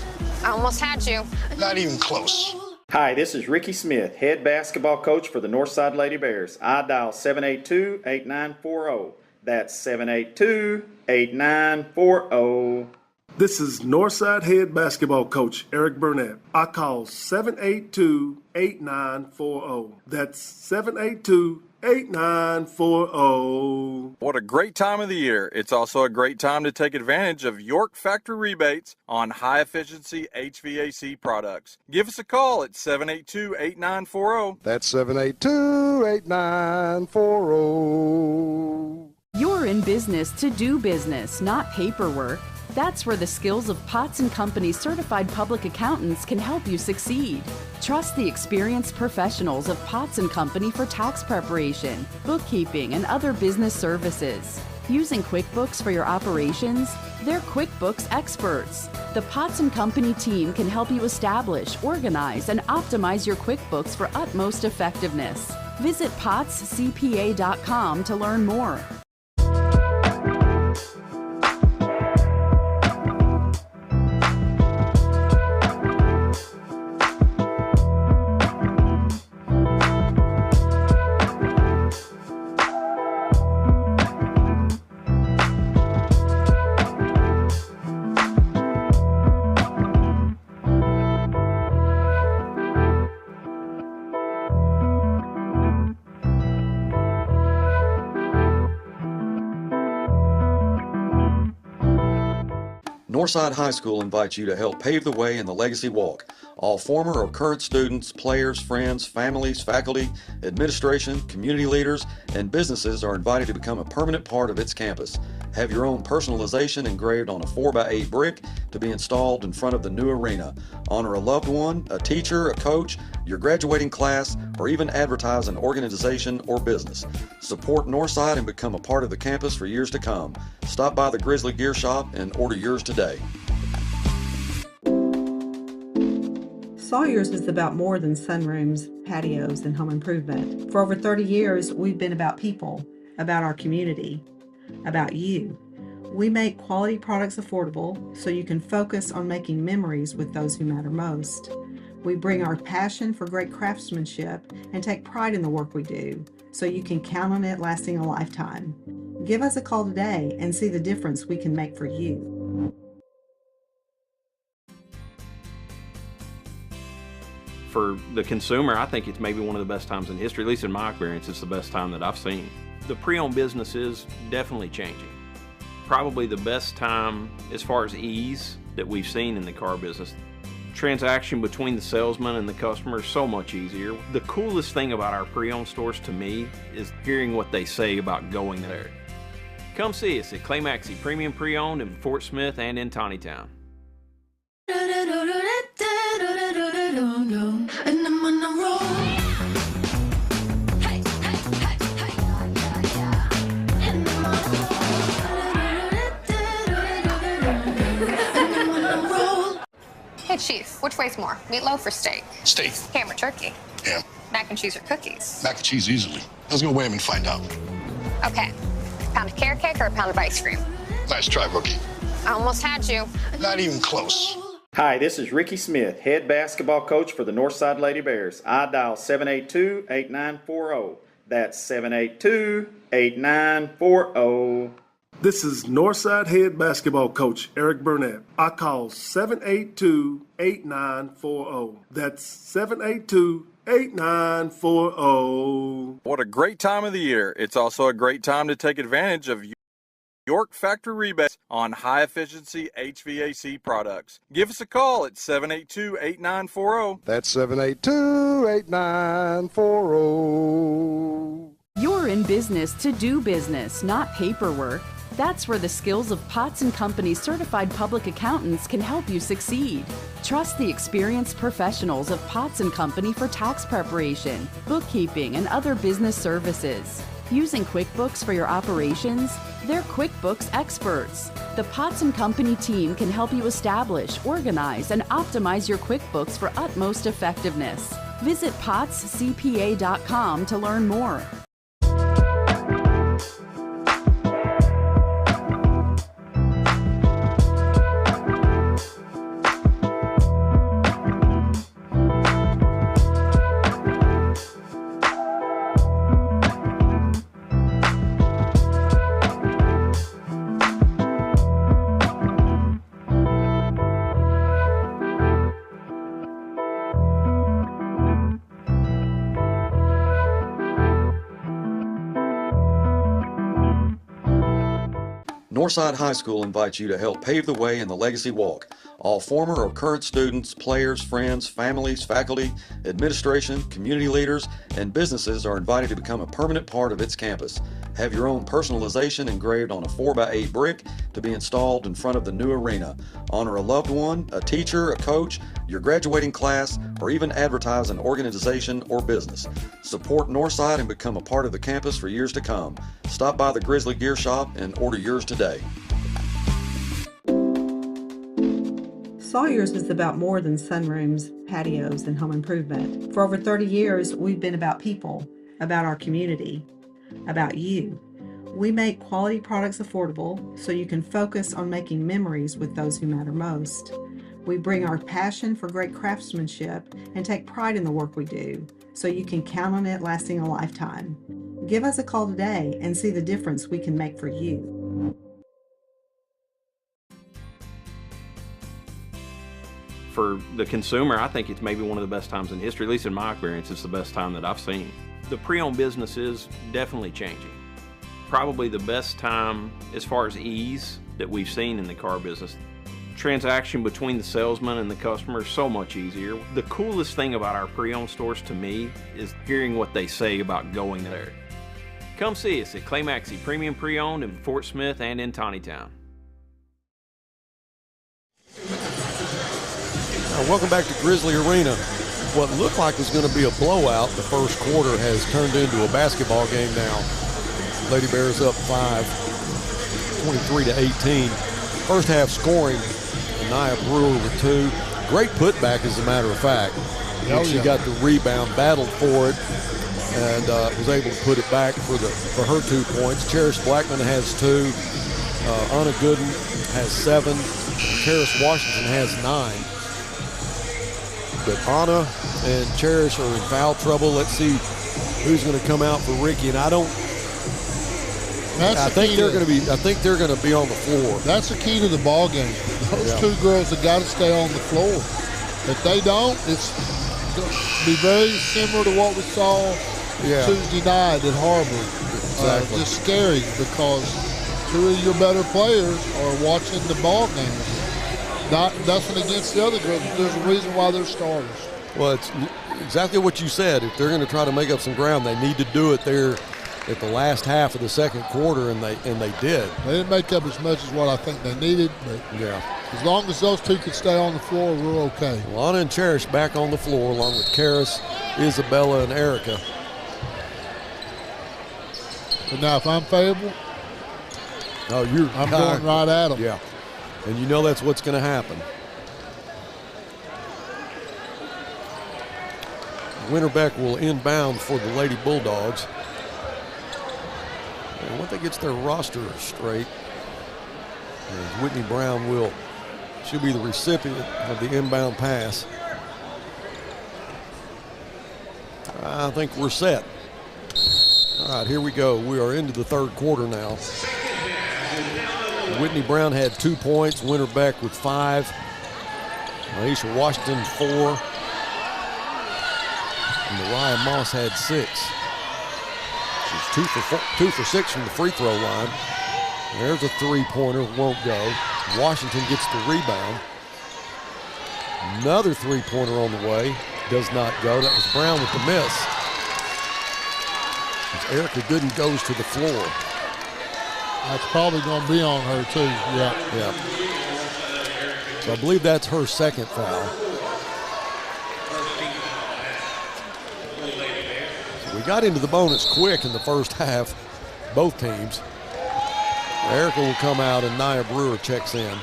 I almost had you. Not even close. Hi, this is Ricky Smith, head basketball coach for the Northside Lady Bears. I dial 782-8940. That's 782-8940. This is Northside head basketball coach Eric Burnett. I call 782-8940. That's 782-8940. What a great time of the year. It's also a great time to take advantage of York Factory rebates on high-efficiency HVAC products. Give us a call at 782-8940. That's 782-8940. You're in business to do business, not paperwork. That's where the skills of Potts & Company certified public accountants can help you succeed. Trust the experienced professionals of Potts & Company for tax preparation, bookkeeping, and other business services. Using QuickBooks for your operations? They're QuickBooks experts. The Potts & Company team can help you establish, organize, and optimize your QuickBooks for utmost effectiveness. Visit pottscpa.com to learn more. Northside High School invites you to help pave the way in the Legacy Walk. All former or current students, players, friends, families, faculty, administration, community leaders, and businesses are invited to become a permanent part of its campus. Have your own personalization engraved on a 4x8 brick to be installed in front of the new arena. Honor a loved one, a teacher, a coach, your graduating class, or even advertise an organization or business. Support Northside and become a part of the campus for years to come. Stop by the Grizzly Gear Shop and order yours today. Sawyer's is about more than sunrooms, patios, and home improvement. For over 30 years, we've been about people, about our community, about you. We make quality products affordable so you can focus on making memories with those who matter most. We bring our passion for great craftsmanship and take pride in the work we do so you can count on it lasting a lifetime. Give us a call today and see the difference we can make for you. For the consumer, I think it's maybe one of the best times in history, at least in my experience, it's the best time that I've seen. The pre-owned business is definitely changing. Probably the best time as far as ease that we've seen in the car business. Transaction between the salesman and the customer is so much easier. The coolest thing about our pre-owned stores to me is hearing what they say about going there. Come see us at Clay Maxey Premium Pre-Owned in Fort Smith and in Tawnytown. Hey, Chief, which weighs more, meatloaf or steak? Steak. Ham or turkey? Ham. Mac and cheese or cookies? Mac and cheese easily. Let's go weigh them and find out. Okay. A pound of carrot cake or a pound of ice cream? Nice try, rookie. I almost had you. Not even close. Hi, this is Ricky Smith, head basketball coach for the Northside Lady Bears. I dial 782-8940. That's 782-8940. This is Northside head basketball coach Eric Burnett. I call 782-8940. That's 782-8940. What a great time of the year. It's also a great time to take advantage of York factory rebates on high-efficiency HVAC products. Give us a call at 782-8940. That's 782-8940. You're in business to do business, not paperwork. That's where the skills of Potts & Company certified public accountants can help you succeed. Trust the experienced professionals of Potts & Company for tax preparation, bookkeeping, and other business services. Using QuickBooks for your operations? They're QuickBooks experts. The Potts & Company team can help you establish, organize, and optimize your QuickBooks for utmost effectiveness. Visit pottscpa.com to learn more. Northside High School invites you to help pave the way in the Legacy Walk. All former or current students, players, friends, families, faculty, administration, community leaders, and businesses are invited to become a permanent part of its campus. Have your own personalization engraved on a 4x8 brick to be installed in front of the new arena. Honor a loved one, a teacher, a coach, your graduating class, or even advertise an organization or business. Support Northside and become a part of the campus for years to come. Stop by the Grizzly Gear Shop and order yours today. Sawyer's is about more than sunrooms, patios, and home improvement. For over 30 years, we've been about people, about our community, about you. We make quality products affordable so you can focus on making memories with those who matter most. We bring our passion for great craftsmanship and take pride in the work we do so you can count on it lasting a lifetime. Give us a call today and see the difference we can make for you. For the consumer, I think it's maybe one of the best times in history, at least in my experience, it's the best time that I've seen. The pre-owned business is definitely changing. Probably the best time as far as ease that we've seen in the car business. Transaction between the salesman and the customer is so much easier. The coolest thing about our pre-owned stores to me is hearing what they say about going there. Come see us at Clay Maxey Premium Pre-Owned in Fort Smith and in Tawnytown. Welcome back to Grizzly Arena. What looked like was going to be a blowout the first quarter has turned into a basketball game now. Lady Bears up 5, 23-18. First half scoring, Anaya Brewer with 2. Great putback, as a matter of fact. She got the rebound, battled for it, and was able to put it back for her 2 points. Cherish Blackman has 2. Anna Gooden has 7. Karis Washington has 9. But Anna and Cherish are in foul trouble. Let's see who's going to come out for Ricky. And I think they're going to be on the floor. That's the key to the ball game. Those two girls have got to stay on the floor. If they don't, it's going to be very similar to what we saw Tuesday night at har-ber. Exactly. Just scary because 2 of your better players are watching the ball game. Nothing against the other girls, but there's a reason why they're starters. Well, it's exactly what you said. If they're going to try to make up some ground, they need to do it there at the last half of the second quarter, and they did. They didn't make up as much as what I think they needed, but as long as those two can stay on the floor, we're okay. Lana and Cherish back on the floor along with Karis, Isabella, and Erica. But now if I'm Fayetteville, I'm going right at them. Yeah, and you know that's what's going to happen. Winterbeck will inbound for the Lady Bulldogs. And once they gets their roster straight, Whitney Brown she'll be the recipient of the inbound pass. I think we're set. All right, here we go. We are into the third quarter now. Whitney Brown had 2 points, Winterbeck with 5. Aisha Washington 4. And Mariah Moss had 6. She's 2 for 6 from the free throw line. There's a 3-pointer, won't go. Washington gets the rebound. Another 3-pointer on the way, does not go. That was Brown with the miss. As Erica Gooden goes to the floor. That's probably going to be on her too, yeah. So I believe that's her second foul. So we got into the bonus quick in the first half, both teams. Erica will come out and Nia Brewer checks in.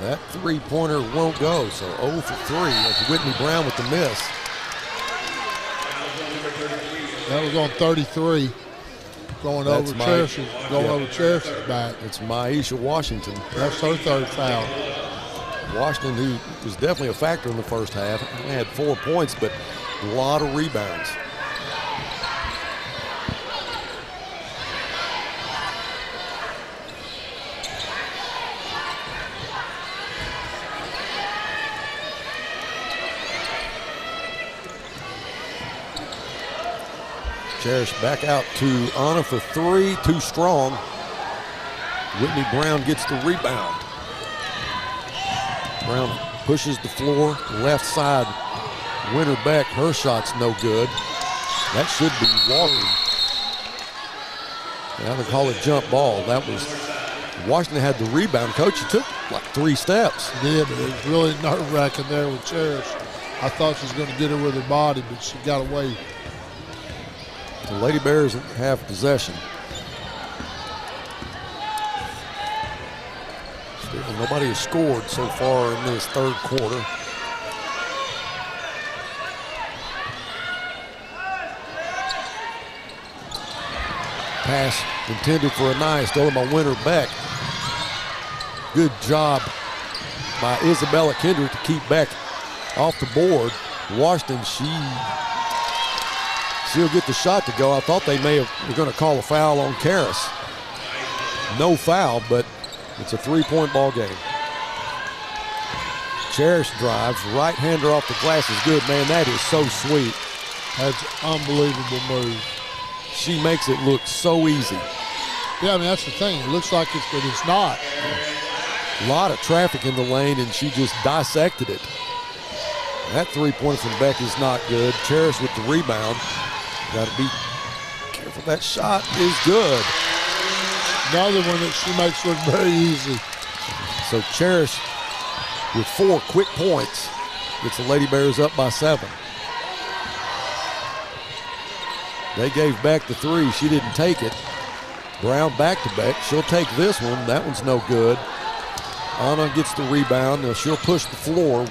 That 3-pointer won't go, so 0 for 3. That's Whitney Brown with the miss. That was on 33. Going over Cherish's back. It's Maisha Washington. That's her third foul. Washington, who was definitely a factor in the first half, only had 4 points, but a lot of rebounds. Cherish back out to Anna for 3, too strong. Whitney Brown gets the rebound. Brown pushes the floor, left side. Winterbeck, her shot's no good. That should be walking. Now they call it jump ball. That was, Washington had the rebound. Coach, it took like 3 steps. It did, but it was really nerve-wracking there with Cherish. I thought she was going to get her with her body, but she got away. The Lady Bears have possession. Still, nobody has scored so far in this third quarter. Pass intended for Anaya, stolen by Winterbeck. Good job by Isabella Kendrick to keep Beck off the board. Washington, she'll get the shot to go. I thought they were going to call a foul on Karis. No foul, but it's a 3-point ball game. Cherish drives, right-hander off the glass is good. Man, that is so sweet. That's an unbelievable move. She makes it look so easy. Yeah, I mean, that's the thing. It looks like it's, but it's not. A lot of traffic in the lane, and she just dissected it. That 3-pointer from Beck is not good. Cherish with the rebound. Got to be careful. That shot is good. Another one that she makes look very easy. So Cherish with 4 quick points gets the Lady Bears up by 7. They gave Beck the 3. She didn't take it. Brown back to Beck. She'll take this one. That one's no good. Anna gets the rebound. Now she'll push the floor.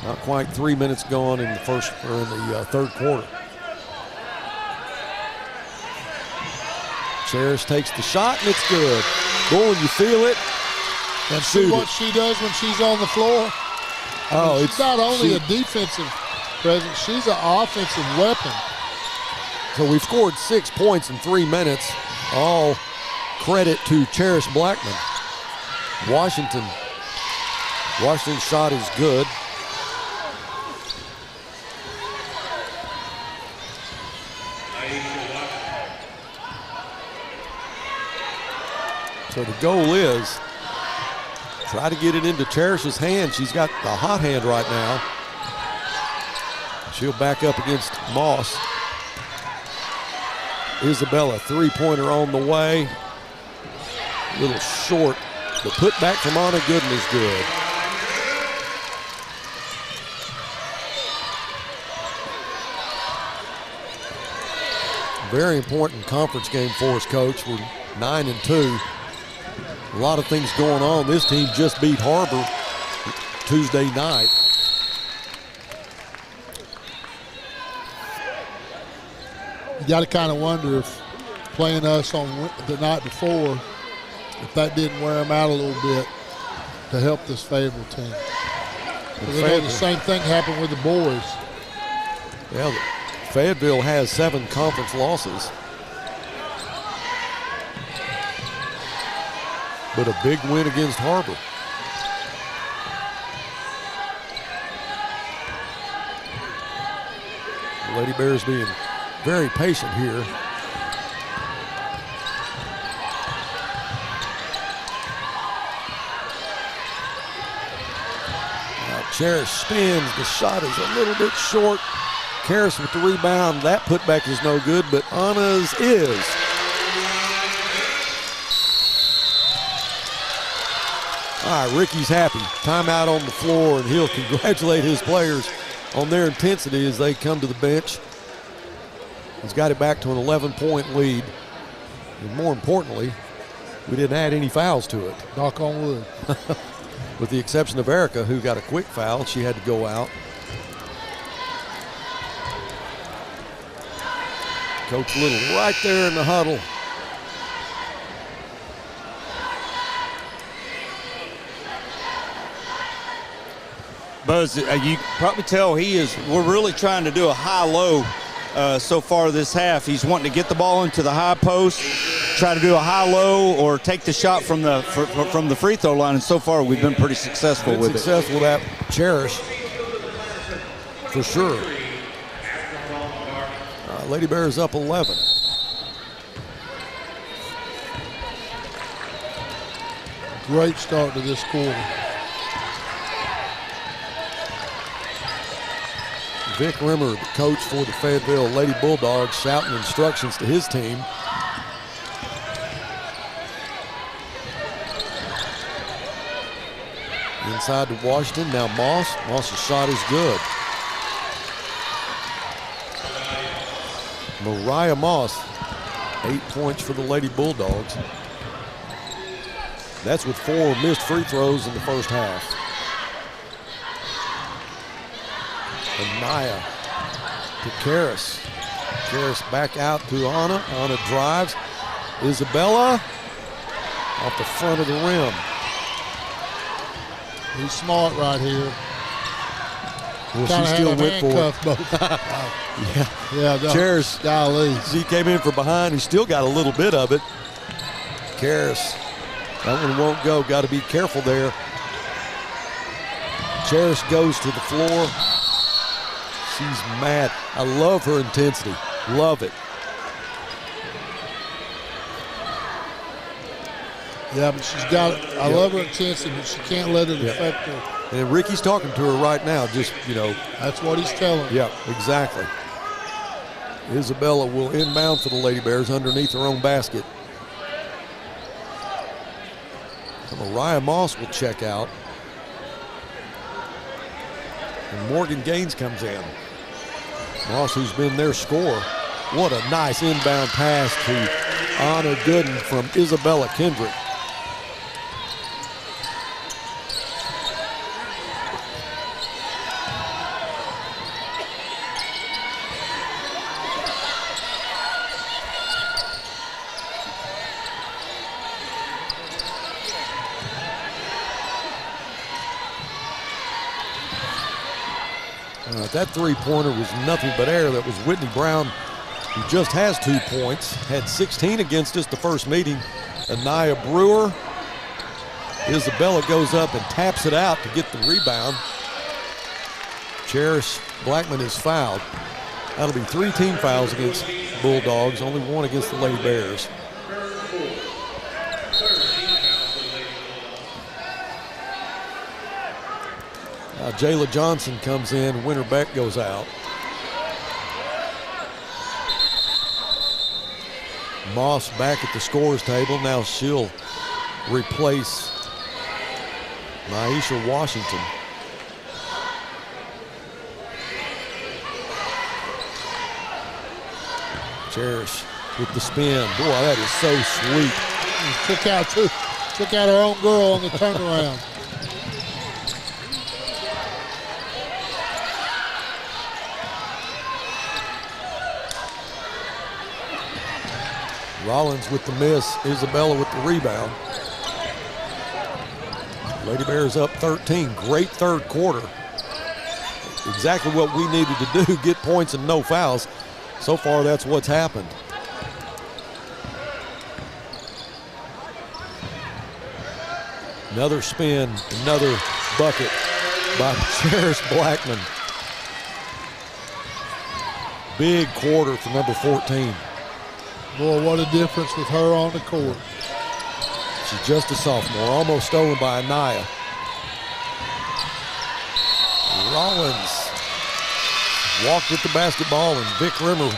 Not quite 3 minutes gone in the third quarter. Cherish takes the shot, and it's good. Boy, you feel it. And see what she does when she's on the floor. She's not only a defensive presence, she's an offensive weapon. So we've scored 6 points in 3 minutes. All credit to Cherish Blackman. Washington's shot is good. So the goal is try to get it into Cherish's hand. She's got the hot hand right now. She'll back up against Moss. Isabella, three-pointer on the way. A little short. The putback from Anna Gooden is good. Very important conference game for us, Coach. We're 9-2. A lot of things going on. This team just beat har-ber Tuesday night. You got to kind of wonder if playing us on the night before, if that didn't wear them out a little bit to help this Fayetteville team. Because the same thing happened with the boys. Yeah, Fayetteville has 7 conference losses. But a big win against har-ber. The Lady Bears being very patient here. Now Cherish spins. The shot is a little bit short. Karras with the rebound. That putback is no good, but Anna's is. All right, Ricky's happy. Timeout on the floor, and he'll congratulate his players on their intensity as they come to the bench. He's got it back to an 11-point lead. And more importantly, we didn't add any fouls to it. Knock on wood. With the exception of Erica, who got a quick foul. She had to go out. Coach Little right there in the huddle. Buzz, you probably tell we're really trying to do a high-low so far this half. He's wanting to get the ball into the high post, try to do a high-low or take the shot from the free throw line, and so far we've been pretty successful with it. Successful at Cherish, for sure. Lady Bears up 11. Great start to this quarter. Vic Rimmer, the coach for the Fayetteville Lady Bulldogs, shouting instructions to his team. Inside to Washington, now Moss. Moss's shot is good. Mariah Moss, 8 points for the Lady Bulldogs. That's with 4 missed free throws in the first half. And Naya to Karras. Karras back out to Anna. Anna drives. Isabella off the front of the rim. He's smart right here. Well, she still went for it. Yeah. Cherish, golly. She came in from behind. He still got a little bit of it. Karras, that one won't go. Got to be careful there. Cherish goes to the floor. She's mad. I love her intensity. Love it. Yeah, but she's got it. I love her intensity, but she can't let it affect her. And Ricky's talking to her right now, just, That's what he's telling her. Yeah, exactly. Isabella will inbound for the Lady Bears underneath her own basket. So Mariah Moss will check out. And Morgan Gaines comes in. Moss, who's been their scorer. What a nice inbound pass to Anna Gooden from Isabella Kendrick. That three-pointer was nothing but air. That was Whitney Brown, who just has 2 points, had 16 against us the first meeting. Anaya Brewer. Isabella goes up and taps it out to get the rebound. Cherish Blackman is fouled. That'll be 3 team fouls against Bulldogs, only 1 against the Lady Bears. Now Jayla Johnson comes in, Winter Beck goes out. Moss back at the scorer's table. Now she'll replace Maisha Washington. Cherish with the spin. Boy, that is so sweet. Took out her own girl on the turnaround. Rollins with the miss. Isabella with the rebound. Lady Bears up 13. Great third quarter. Exactly what we needed to do, get points and no fouls. So far, that's what's happened. Another spin, another bucket by Cherish Blackman. Big quarter for number 14. Boy, what a difference with her on the court. She's just a sophomore, almost stolen by Anaya. Rollins walked with the basketball, and Vic Rimmer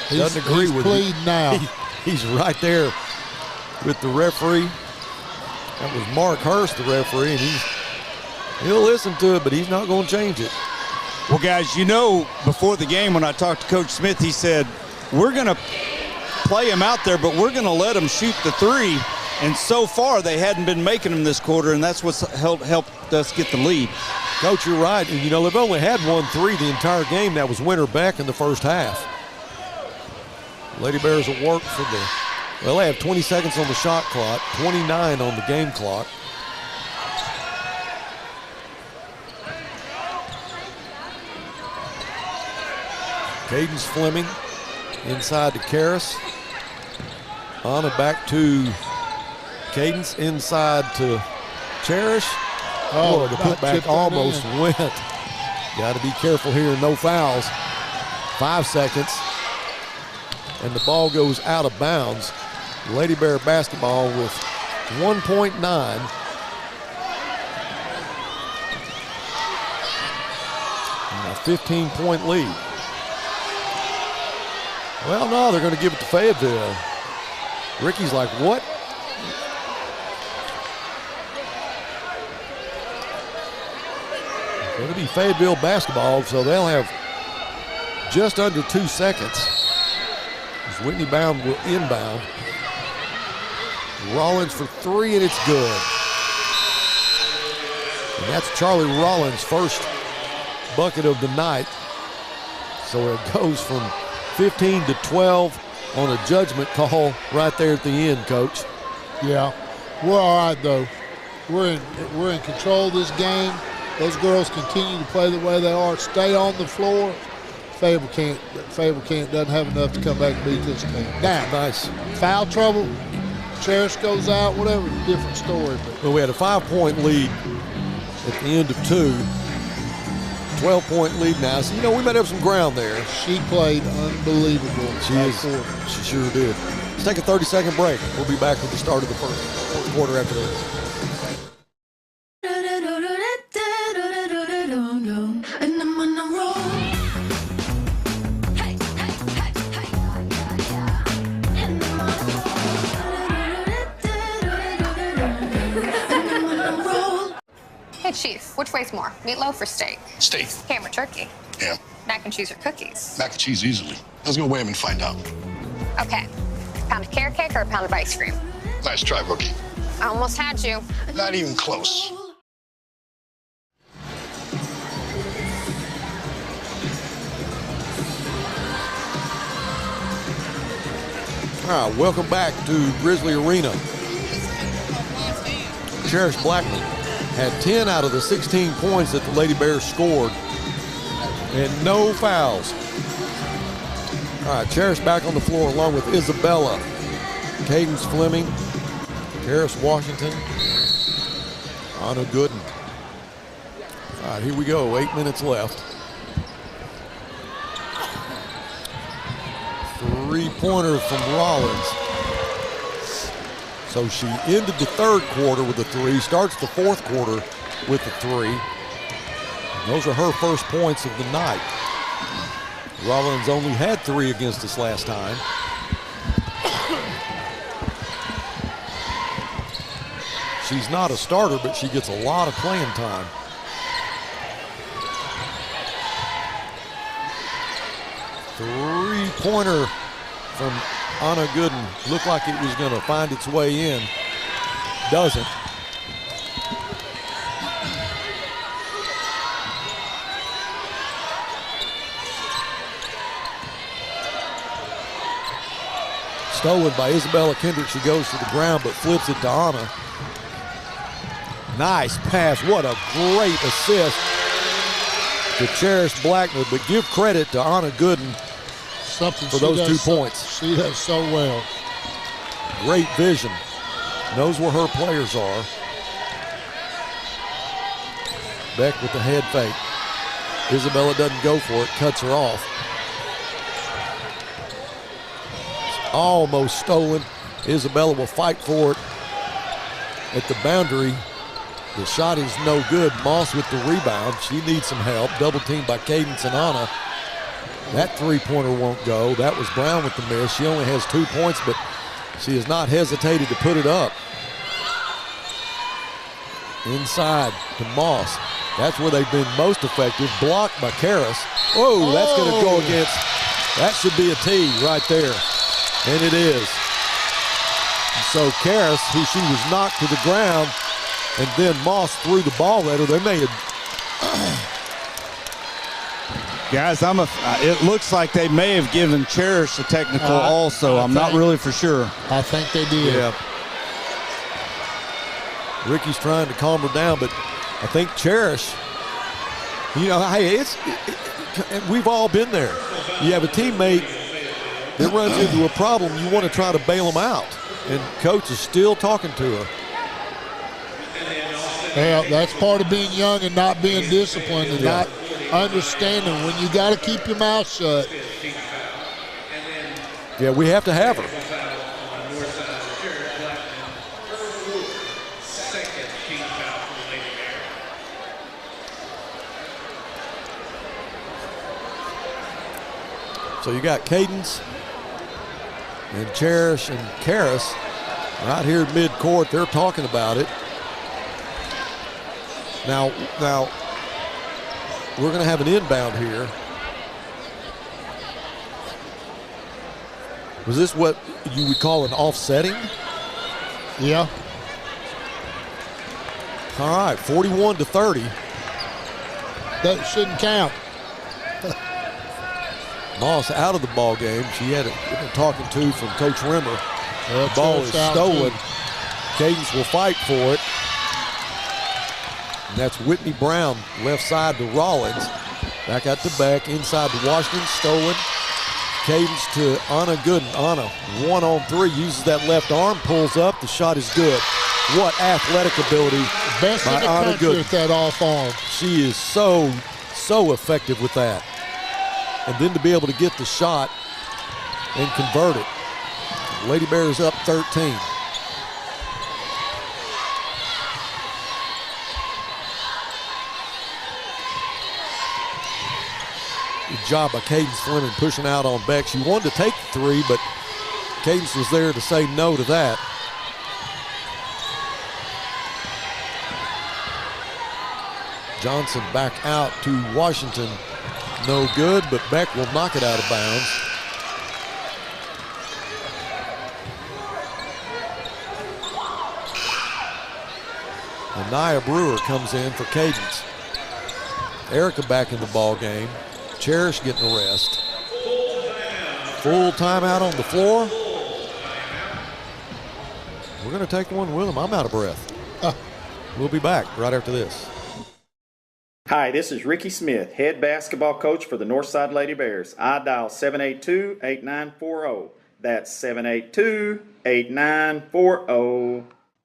doesn't agree with it. Now. He's right there with the referee. That was Mark Hurst, the referee, and he'll listen to it, but he's not going to change it. Well, guys, you know, before the game when I talked to Coach Smith, he said, we're going to play him out there, but we're going to let him shoot the three. And so far, they hadn't been making them this quarter, and that's what's helped us get the lead. Coach, you're right. And, you know, they've only had 1 3 the entire game. That was Winter Beck in the first half. Lady Bears will work for the, well, they have 20 seconds on the shot clock, 29 on the game clock. Cadence Fleming inside to Karras. Anna back to Cadence, inside to Cherish. Oh, the putback almost went. Got to be careful here, no fouls. 5 seconds, and the ball goes out of bounds. Lady Bear basketball with 1.9. And a 15-point lead. Well, no, they're going to give it to Fayetteville. Ricky's like, what? It's going to be Fayetteville basketball, so they'll have just under 2 seconds. As Whitney Bound will inbound. Rollins for 3, and it's good. And that's Charlie Rollins' first bucket of the night. So it goes from 15 to 12 on a judgment call right there at the end, Coach. Yeah, we're all right though. We're in control of this game. Those girls continue to play the way they are. Stay on the floor. Fayetteville can't doesn't have enough to come back and beat this team. Now, nice foul trouble. Cherish goes out. Whatever, different story. But well, we had a 5-point lead at the end of 2. 12-point lead now. So, you know, we might have some ground there. She played unbelievable. She sure did. Let's take a 30-second break. We'll be back with the start of the fourth quarter after this. Hey, Chief, which weighs more, meatloaf or steak? Steak. Ham or turkey? Ham. Mac and cheese or cookies? Mac and cheese easily. Let's go weigh them and find out. Okay. A pound of carrot cake or a pound of ice cream? Nice try, rookie. I almost had you. Not even close. All right, welcome back to Grizzly Arena. Cherish Blackman had 10 out of the 16 points that the Lady Bears scored And no fouls. All right, Cherish back on the floor along with Isabella. Cadence Fleming, Harris Washington, Anna Gooden. All right, here we go, 8 minutes left. Three-pointer from Rollins. So she ended the third quarter with a three, starts the fourth quarter with a three. And those are her first points of the night. Rollins only had three against us last time. She's not a starter, but she gets a lot of playing time. Three-pointer from Anna Gooden. Looked like it was going to find its way in. Doesn't. Stolen by Isabella Kendrick. She goes to the ground but flips it to Anna. Nice pass. What a great assist to Cherish Blackman, but give credit to Anna Gooden for those 2 points. She does so well. Great vision. Knows where her players are. Beck with the head fake. Isabella doesn't go for it, cuts her off. It's almost stolen. Isabella will fight for it at the boundary. The shot is no good. Moss with the rebound. She needs some help. Double teamed by Cadence and Anna. That three-pointer won't go. That was Brown with the miss. She only has 2 points, but she has not hesitated to put it up. Inside to Moss. That's where they've been most effective. Blocked by Karras. Oh, that's going to go against. That should be a tee right there. And it is. And so Karras, who she was knocked to the ground, and then Moss threw the ball at her. They may have. Guys, it looks like they may have given Cherish a technical also. I'm not really for sure. I think they did. Yeah. Ricky's trying to calm her down, but I think Cherish, hey, we've all been there. You have a teammate that runs into a problem, you want to try to bail them out, and coach is still talking to her. Yeah, that's part of being young and not being disciplined and not understanding when you got to keep your mouth shut. Yeah, we have to have her. So you got Cadence and Cherish and Karras right here at midcourt. They're talking about it. Now we're going to have an inbound here. Was this what you would call an offsetting? Yeah. All right, 41-30. That shouldn't count. Moss out of the ball game. She had a talking to from Coach Rimmer. The ball is stolen. Cadence will fight for it. And that's Whitney Brown, left side to Rollins. Back out to Beck, inside to Washington, stolen. Cadence to Anna Gooden. Anna, 1-on-3, uses that left arm, pulls up. The shot is good. What athletic ability Best by in the Anna country Gooden. with that off arm. She is so effective with that. And then to be able to get the shot and convert it. Lady Bears up 13. Good job by Cadence Fleming pushing out on Beck. She wanted to take the three, but Cadence was there to say no to that. Johnson back out to Washington. No good, but Beck will knock it out of bounds. And Nia Brewer comes in for Cadence. Erica back in the ball game. Cherish getting a rest. Full timeout on the floor. We're going to take one with them. I'm out of breath. We'll be back right after this. Hi, this is Ricky Smith, head basketball coach for the Northside Lady Bears. I dial 782-8940. That's 782-8940.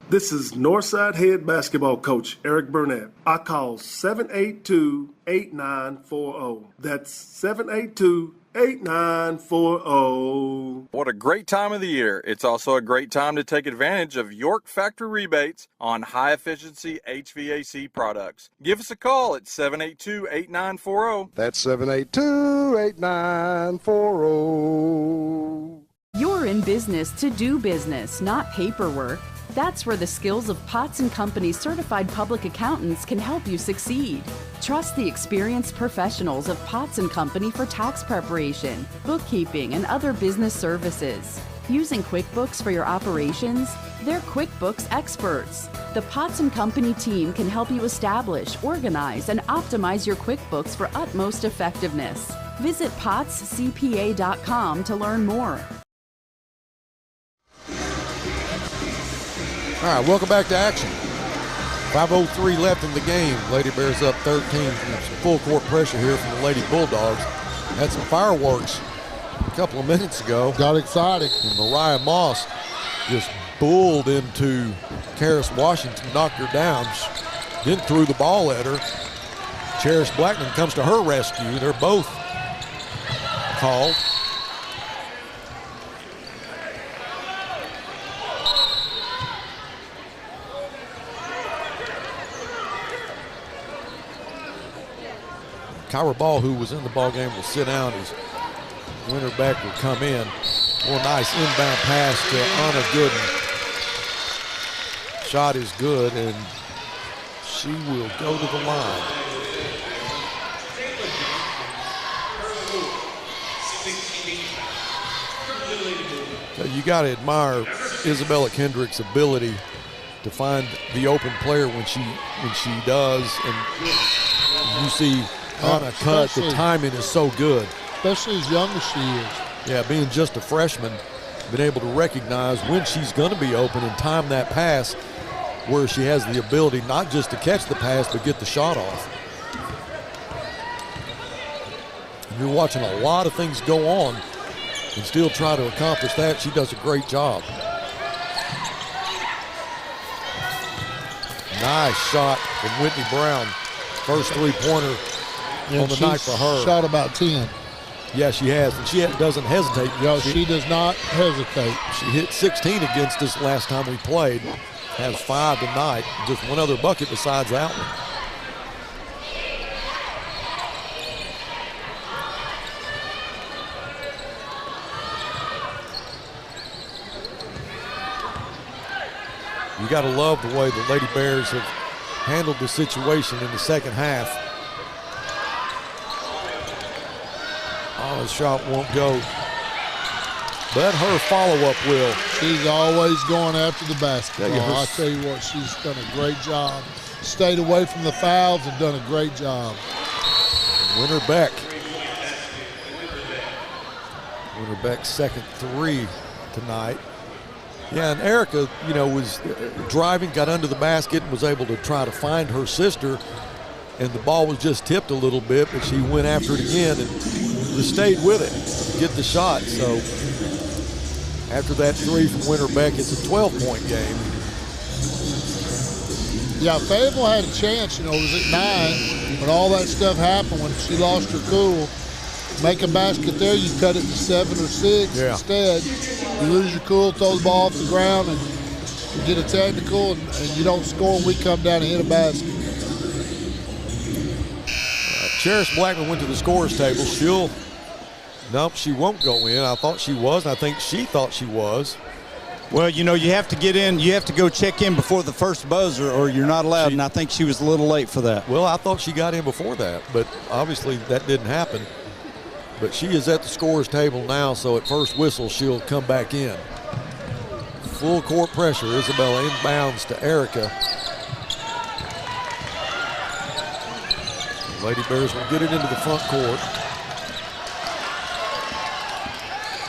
This is Northside head basketball coach Eric Burnett. I call 782-8940. That's 782-8940. What a great time of the year. It's also a great time to take advantage of York factory rebates on high-efficiency HVAC products. Give us a call at 782-8940. That's 782-8940. You're in business to do business, not paperwork. That's where the skills of Potts & Company certified public accountants can help you succeed. Trust the experienced professionals of Potts & Company for tax preparation, bookkeeping, and other business services. Using QuickBooks for your operations? They're QuickBooks experts. The Potts & Company team can help you establish, organize, and optimize your QuickBooks for utmost effectiveness. Visit pottscpa.com to learn more. All right, welcome back to action. 5:03 left in the game. Lady Bears up 13. Some full court pressure here from the Lady Bulldogs. Had some fireworks a couple of minutes ago. Got excited. And Mariah Moss just bulled into Karis Washington, knocked her down, then threw the ball at her. Cherish Blackman comes to her rescue. They're both called. Kyra Ball, who was in the ball game, will sit down as Winterbeck will come in. Oh, nice inbound pass to Anna Gooden. Shot is good, and she will go to the line. So you got to admire Isabella Kendrick's ability to find the open player when she does, and you see Anna cut. The timing is so good. Especially as young as she is. Yeah, being just a freshman, been able to recognize when she's going to be open and time that pass where she has the ability not just to catch the pass but get the shot off. You're watching a lot of things go on and still try to accomplish that. She does a great job. Nice shot from Whitney Brown. First three-pointer on the night for her. Shot about 10. Yeah, she has, and she doesn't hesitate. She does not hesitate. She hit 16 against us last time we played. Has 5 tonight. Just one other bucket besides that one. You got to love the way the Lady Bears have handled the situation in the second half. Oh, the shot won't go, but her follow-up will. She's always going after the basketball. Yeah, I tell you what, she's done a great job. Stayed away from the fouls and done a great job. Winterbeck's second three tonight. Yeah, and Erica, was driving, got under the basket, and was able to try to find her sister, and the ball was just tipped a little bit, but she went after it again and just stayed with it, get the shot. So after that three from Winterbeck, it's a 12-point game. Yeah, Fayetteville had a chance, it was at 9, but all that stuff happened when she lost her cool. Make a basket there, you cut it to 7 or 6 instead. You lose your cool, throw the ball off the ground, and you get a technical, and you don't score, and we come down and hit a basket. Cherish Blackman went to the scorer's table. Nope, she won't go in. I thought she was, and I think she thought she was. Well, you have to get in. You have to go check in before the first buzzer, or you're not allowed, and I think she was a little late for that. Well, I thought she got in before that, but obviously that didn't happen. But she is at the scorer's table now, so at first whistle, she'll come back in. Full court pressure. Isabella inbounds to Erica. Lady Bears will get it into the front court.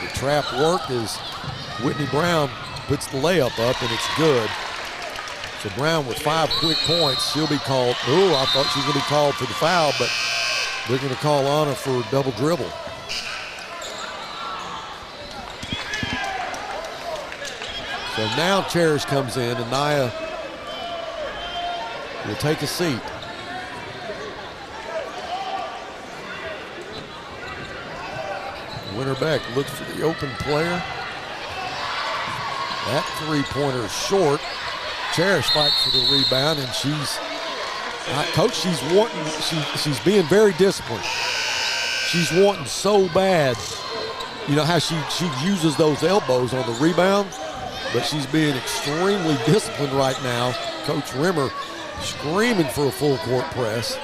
The trap worked as Whitney Brown puts the layup up, and it's good. So Brown with 5 quick points. She'll be called. Oh, I thought she was going to be called for the foul, but they're going to call on her for a double dribble. So now Cherish comes in, and Naya will take a seat. Winterbeck looks for the open player. That three-pointer is short. Cherish fights for the rebound, and Coach, she's being very disciplined. She's wanting so bad. You know how she uses those elbows on the rebound, but she's being extremely disciplined right now. Coach Rimmer screaming for a full court press.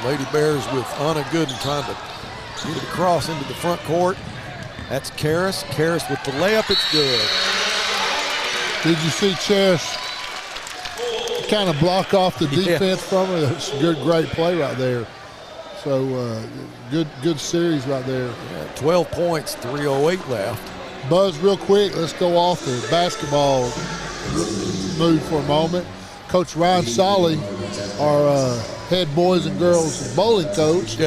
The Lady Bears with Anna Gooden trying to get it across into the front court. That's Karras. Karras with the layup. It's good. Did you see Cherish kind of block off the defense from her? That's a great play right there. So good series right there. Yeah, 12 points, 3:08 left. Buzz, real quick, let's go off the basketball mood for a moment. Coach Ryan Solly, our head boys and girls bowling coach,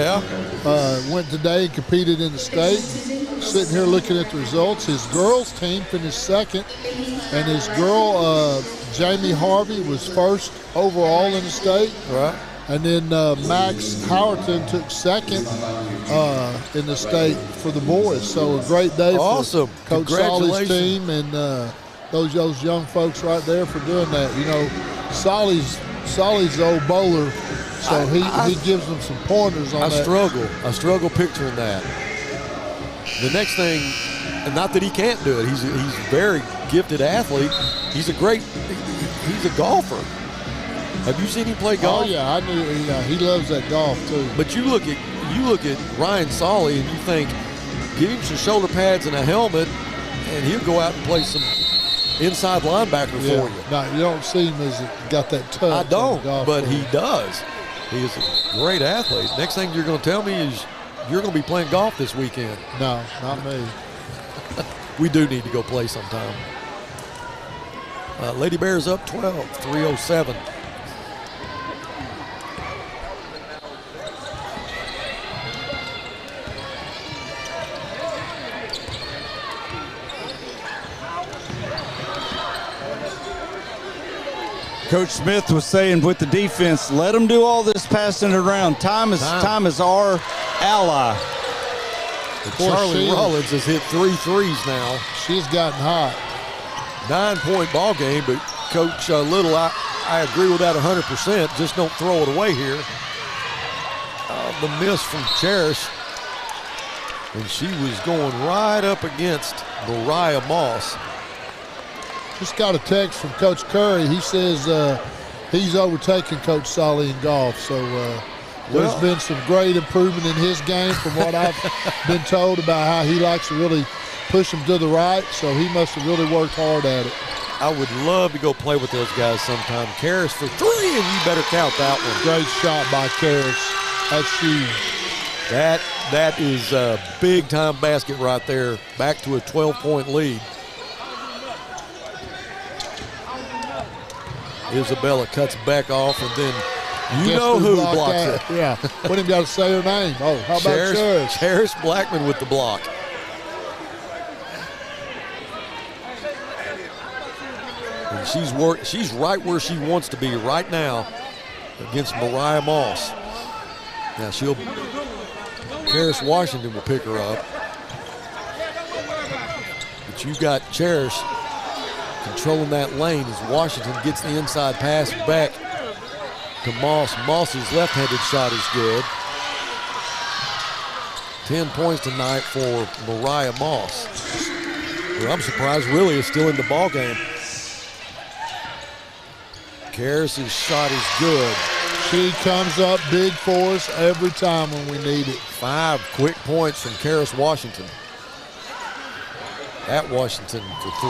went today and competed in the state. Sitting here looking at the results, his girls team finished second, and his girl Jamie Harvey was first overall in the state. Right. And then Max Howerton took second in the state for the boys. So a great day for Coach Solly's team and those young folks right there for doing that. You know, Solly's the old bowler, so he gives them some pointers on that. I struggle picturing that. The next thing, and not that he can't do it, he's a very gifted athlete. He's a golfer. Have you seen him play golf? Oh yeah, I knew. He loves that golf too. But you look at Ryan Solly and you think, give him some shoulder pads and a helmet, and he'll go out and play some inside linebacker for you. No, you don't see him as got that touch. I don't, but he does. He is a great athlete. Next thing you're going to tell me is you're going to be playing golf this weekend. No, not me. We do need to go play sometime. Lady Bears up 12, 3:07. Coach Smith was saying with the defense, let them do all this passing it around. Time is our ally. Charlie Rollins has hit 3 threes now. She's gotten hot. 9-point ball game, but Coach Little, I agree with that 100%. Just don't throw it away here. The miss from Cherish. And she was going right up against Mariah Moss. Just got a text from Coach Curry. He says he's overtaken Coach Solly in golf. So there's been some great improvement in his game from what I've been told about how he likes to really push him to the right. So he must have really worked hard at it. I would love to go play with those guys sometime. Karras for 3, and you better count that one. Great shot by Karras. That's huge. That is a big-time basket right there. Back to a 12-point lead. Isabella cuts back off, and then you know who blocks it. Yeah, we didn't got to say her name. Oh, how about Cherish? Cherish Blackman with the block. And she's right where she wants to be right now against Mariah Moss. Now Karras Washington will pick her up. But you've got Cherish controlling that lane as Washington gets the inside pass back to Moss. Moss's left-handed shot is good. 10 points tonight for Mariah Moss. Well, I'm surprised Willie is still in the ball game. Karras' shot is good. She comes up big for us every time when we need it. 5 quick points from Karras Washington. At Washington for 3.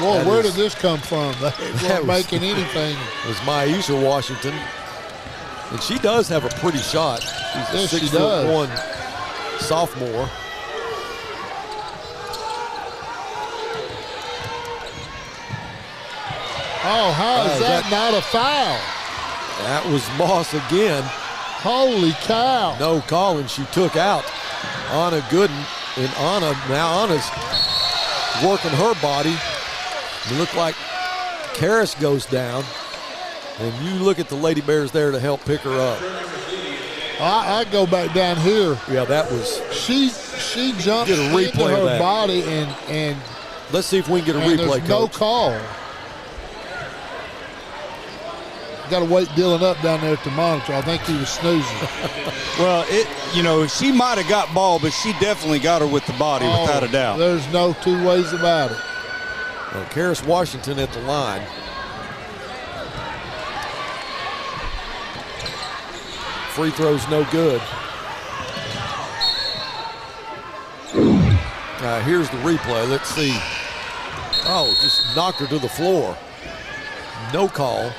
Boy, where did this come from? They weren't making anything. It was Maisha Washington. And she does have a pretty shot. She's a 6'1" sophomore. Oh, how is that not a foul? That was Moss again. Holy cow. No call, and she took out Anna Gooden. And Anna's working her body. It looked like Karras goes down. And you look at the Lady Bears there to help pick her up. I go back down here. Yeah, that was. She jumped get a replay into her of that. body and let's see if we can get a replay. There's no call. Got to wake Dylan up down there at the monitor. I think he was snoozing. Well, she might have got ball, but she definitely got her with the body, without a doubt. There's no two ways about it. Well, Karras Washington at the line. Free throw's no good. Here's the replay. Let's see. Oh, just knocked her to the floor. No call.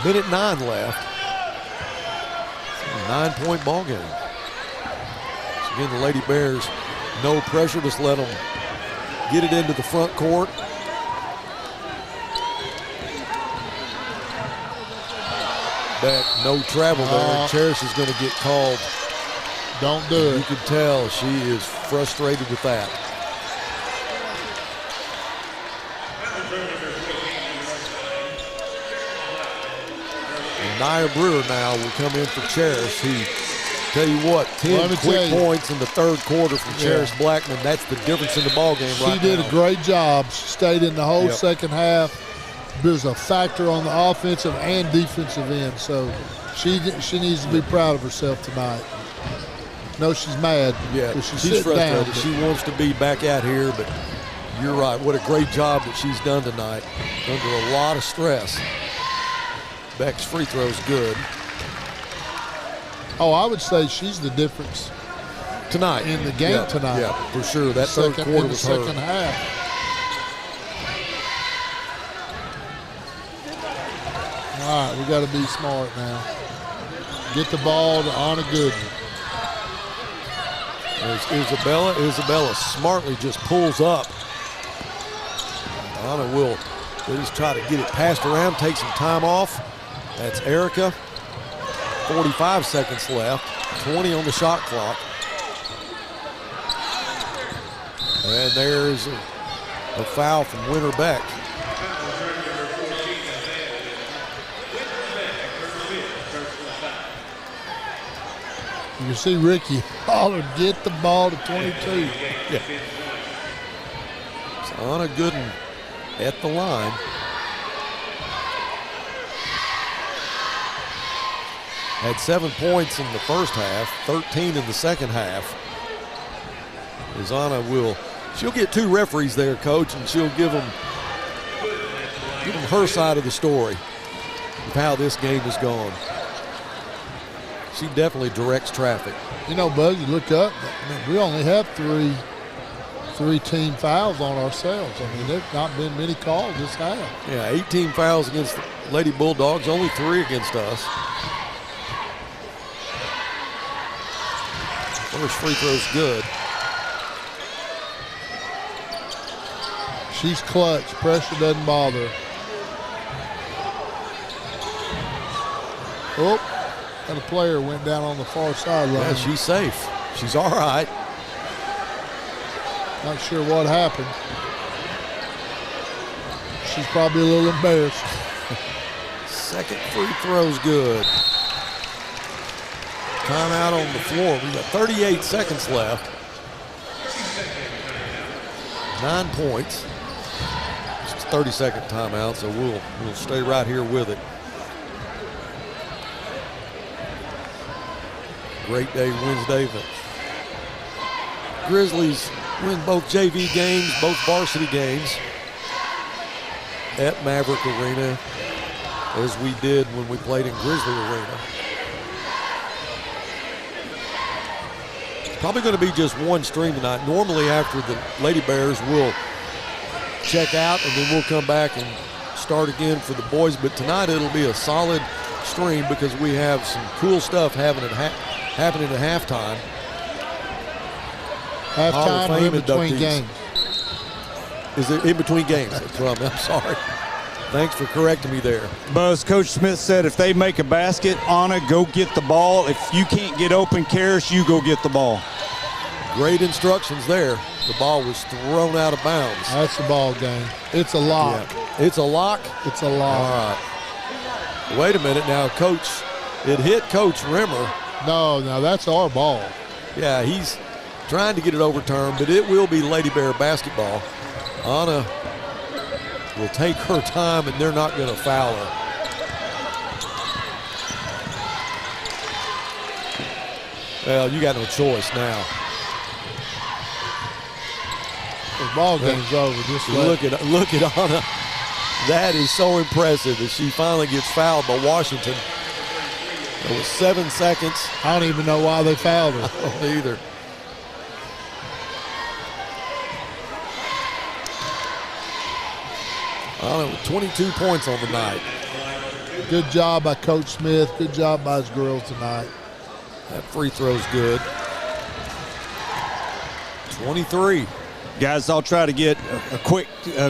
Minute 9 left. 9-point ball game. So again, the Lady Bears, no pressure. Just let them get it into the front court. Beck, no travel there. Cherish is going to get called. Don't do it. You can tell she is frustrated with that. And Nia Brewer now will come in for Cherish. He, tell you what, 10 quick points in the third quarter from Cherish Blackman. That's the difference in the ball game right now. She did a great job. She stayed in the whole second half. There's a factor on the offensive and defensive end, so she needs to be proud of herself tonight. No, she's mad. Yeah, she's frustrated. Down, she wants to be back out here, but you're right. What a great job that she's done tonight under a lot of stress. Beck's free throw's good. Oh, I would say she's the difference tonight in the game tonight. Yeah, for sure. That third quarter was her. Second half. All right, we got to be smart now. Get the ball to Anna Gooden. There's Isabella. Isabella smartly just pulls up. Anna will just try to get it passed around, take some time off. That's Erica. 45 seconds left. 20 on the shot clock. And there's a foul from Winter Beck. You can see Ricky holler, get the ball to 22. Yeah. So Anna Gooden at the line. Had 7 points in the first half, 13 in the second half. As Anna she'll get 2 referees there, Coach, and she'll give them her side of the story of how this game has gone. She definitely directs traffic. You know, Bud, you look up, we only have three team fouls on ourselves. I mean, there's not been many calls this half. Yeah, 18 fouls against the Lady Bulldogs, only 3 against us. First free throw's good. She's clutch. Pressure doesn't bother. Oh. And a player went down on the far sideline. Yeah, she's safe. She's all right. Not sure what happened. She's probably a little embarrassed. Second free throw's good. Timeout on the floor. We got 38 seconds left. 9 points. It's a 30-second timeout, so we'll stay right here with it. Great day Wednesday. The Grizzlies win both JV games, both varsity games at Maverick Arena, as we did when we played in Grizzly Arena. It's probably going to be just one stream tonight. Normally after the Lady Bears, we'll check out and then we'll come back and start again for the boys. But tonight it'll be a solid stream because we have some cool stuff happening at halftime. Halftime or in between games? Is it in between games? That's what I'm sorry. Thanks for correcting me there. Buzz, Coach Smith said if they make a basket, Anna, go get the ball. If you can't get open, Karis, you go get the ball. Great instructions there. The ball was thrown out of bounds. That's the ball game. It's a lock. Yeah. It's a lock? It's a lock. All right. Wait a minute now, Coach. It hit Coach Rimmer. No, that's our ball. Yeah, he's trying to get it overturned, but it will be Lady Bear basketball. Anna will take her time, and they're not going to foul her. Well, you got no choice now. The ball game's over. Just look at Anna. That is so impressive as she finally gets fouled by Washington. It was 7 seconds. I don't even know why they fouled her. I don't either. Anna with 22 points on the night. Good job by Coach Smith. Good job by his girls tonight. That free throw's good. 23. Guys, I'll try to get a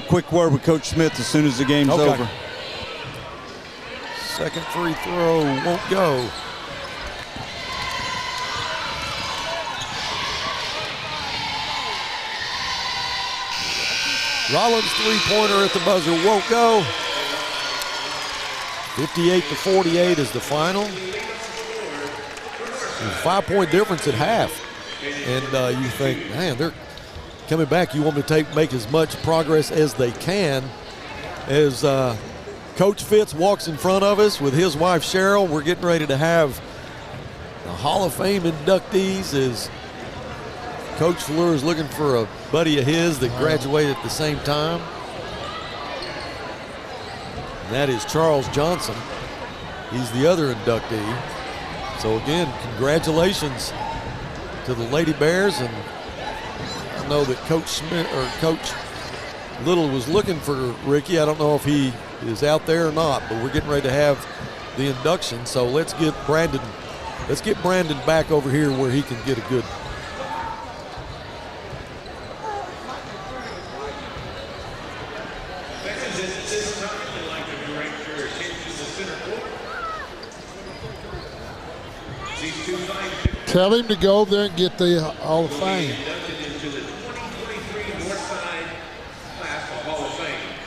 quick word with Coach Smith as soon as the game's over. Second free throw won't go. Rollins' three-pointer at the buzzer won't go. 58-48 is the final. There's a 5-point difference at half. And you think, man, they're coming back. You want them to make as much progress as they can. As Coach Fitz walks in front of us with his wife Cheryl, we're getting ready to have the Hall of Fame inductees as Coach Fleur is looking for a buddy of his that graduated at the same time. And that is Charles Johnson. He's the other inductee. So again, congratulations to the Lady Bears, and I know that Coach Smith or Coach Little was looking for Ricky. I don't know if he is out there or not, but we're getting ready to have the induction. So let's get Brandon back over here where he can get a good. Tell him to go over there and get the Hall of Fame. Inducted into the 2023 Northside class of Hall of Fame.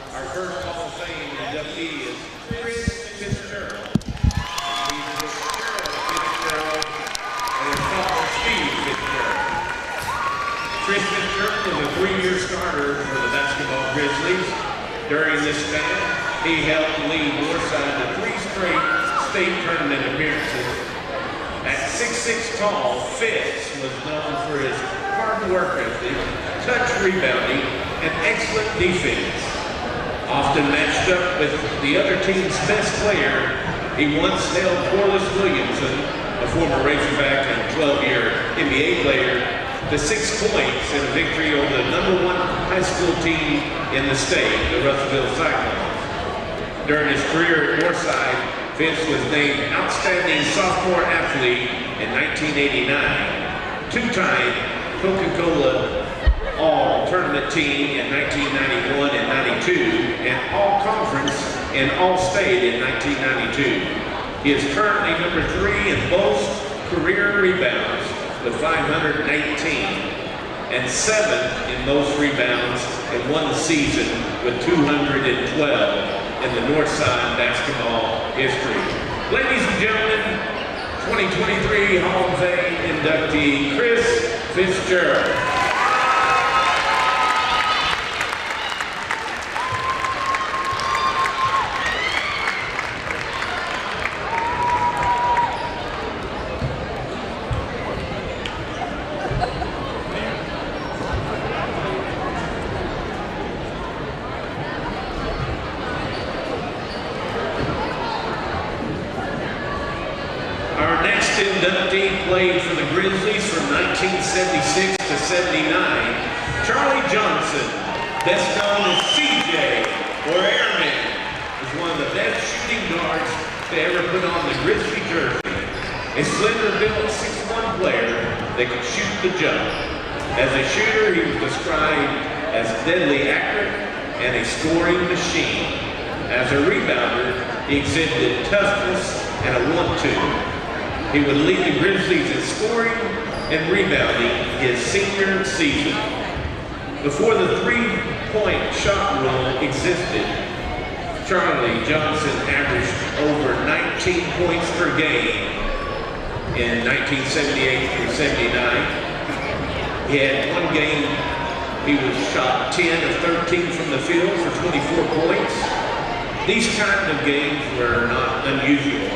Our first Hall of Fame inductee is Chris Fitzgerald. He's with Cheryl Fitzgerald and his father Steve Fitzgerald. Chris Fitzgerald was a 3-year starter for the basketball Grizzlies. During this span, he helped lead Northside to 3 straight state tournament appearances. At 6'6" tall, Fitz was known for his hard work ethic, touch rebounding, and excellent defense. Often matched up with the other team's best player, he once held Corliss Williamson, a former Razorback and 12-year NBA player, to 6 points in a victory over the #1 high school team in the state, the Russellville Cyclones. During his career at Northside, Fitz was named Outstanding Sophomore Athlete in 1989, 2-time Coca-Cola All-Tournament Team in 1991 and 92, and All-Conference and All-State in 1992. He is currently number 3 in both career rebounds with 518, and 7th in most rebounds in one season with 212 in the Northside basketball history. Ladies and gentlemen, 2023 Hall of Fame inductee Chris Fitzgerald. Inductee played for the Grizzlies from 1976 to 79. Charlie Johnson, best known as CJ or Airman, is one of the best shooting guards to ever put on the Grizzly jersey. A slender-built 6'1" player that could shoot the jump. As a shooter, he was described as deadly accurate and a scoring machine. As a rebounder, he exhibited toughness and a 1-2. He would lead the Grizzlies in scoring and rebounding his senior season. Before the three-point shot rule existed, Charlie Johnson averaged over 19 points per game in 1978 through 79. He had one game, he was shot 10 of 13 from the field for 24 points. These kind of games were not unusual.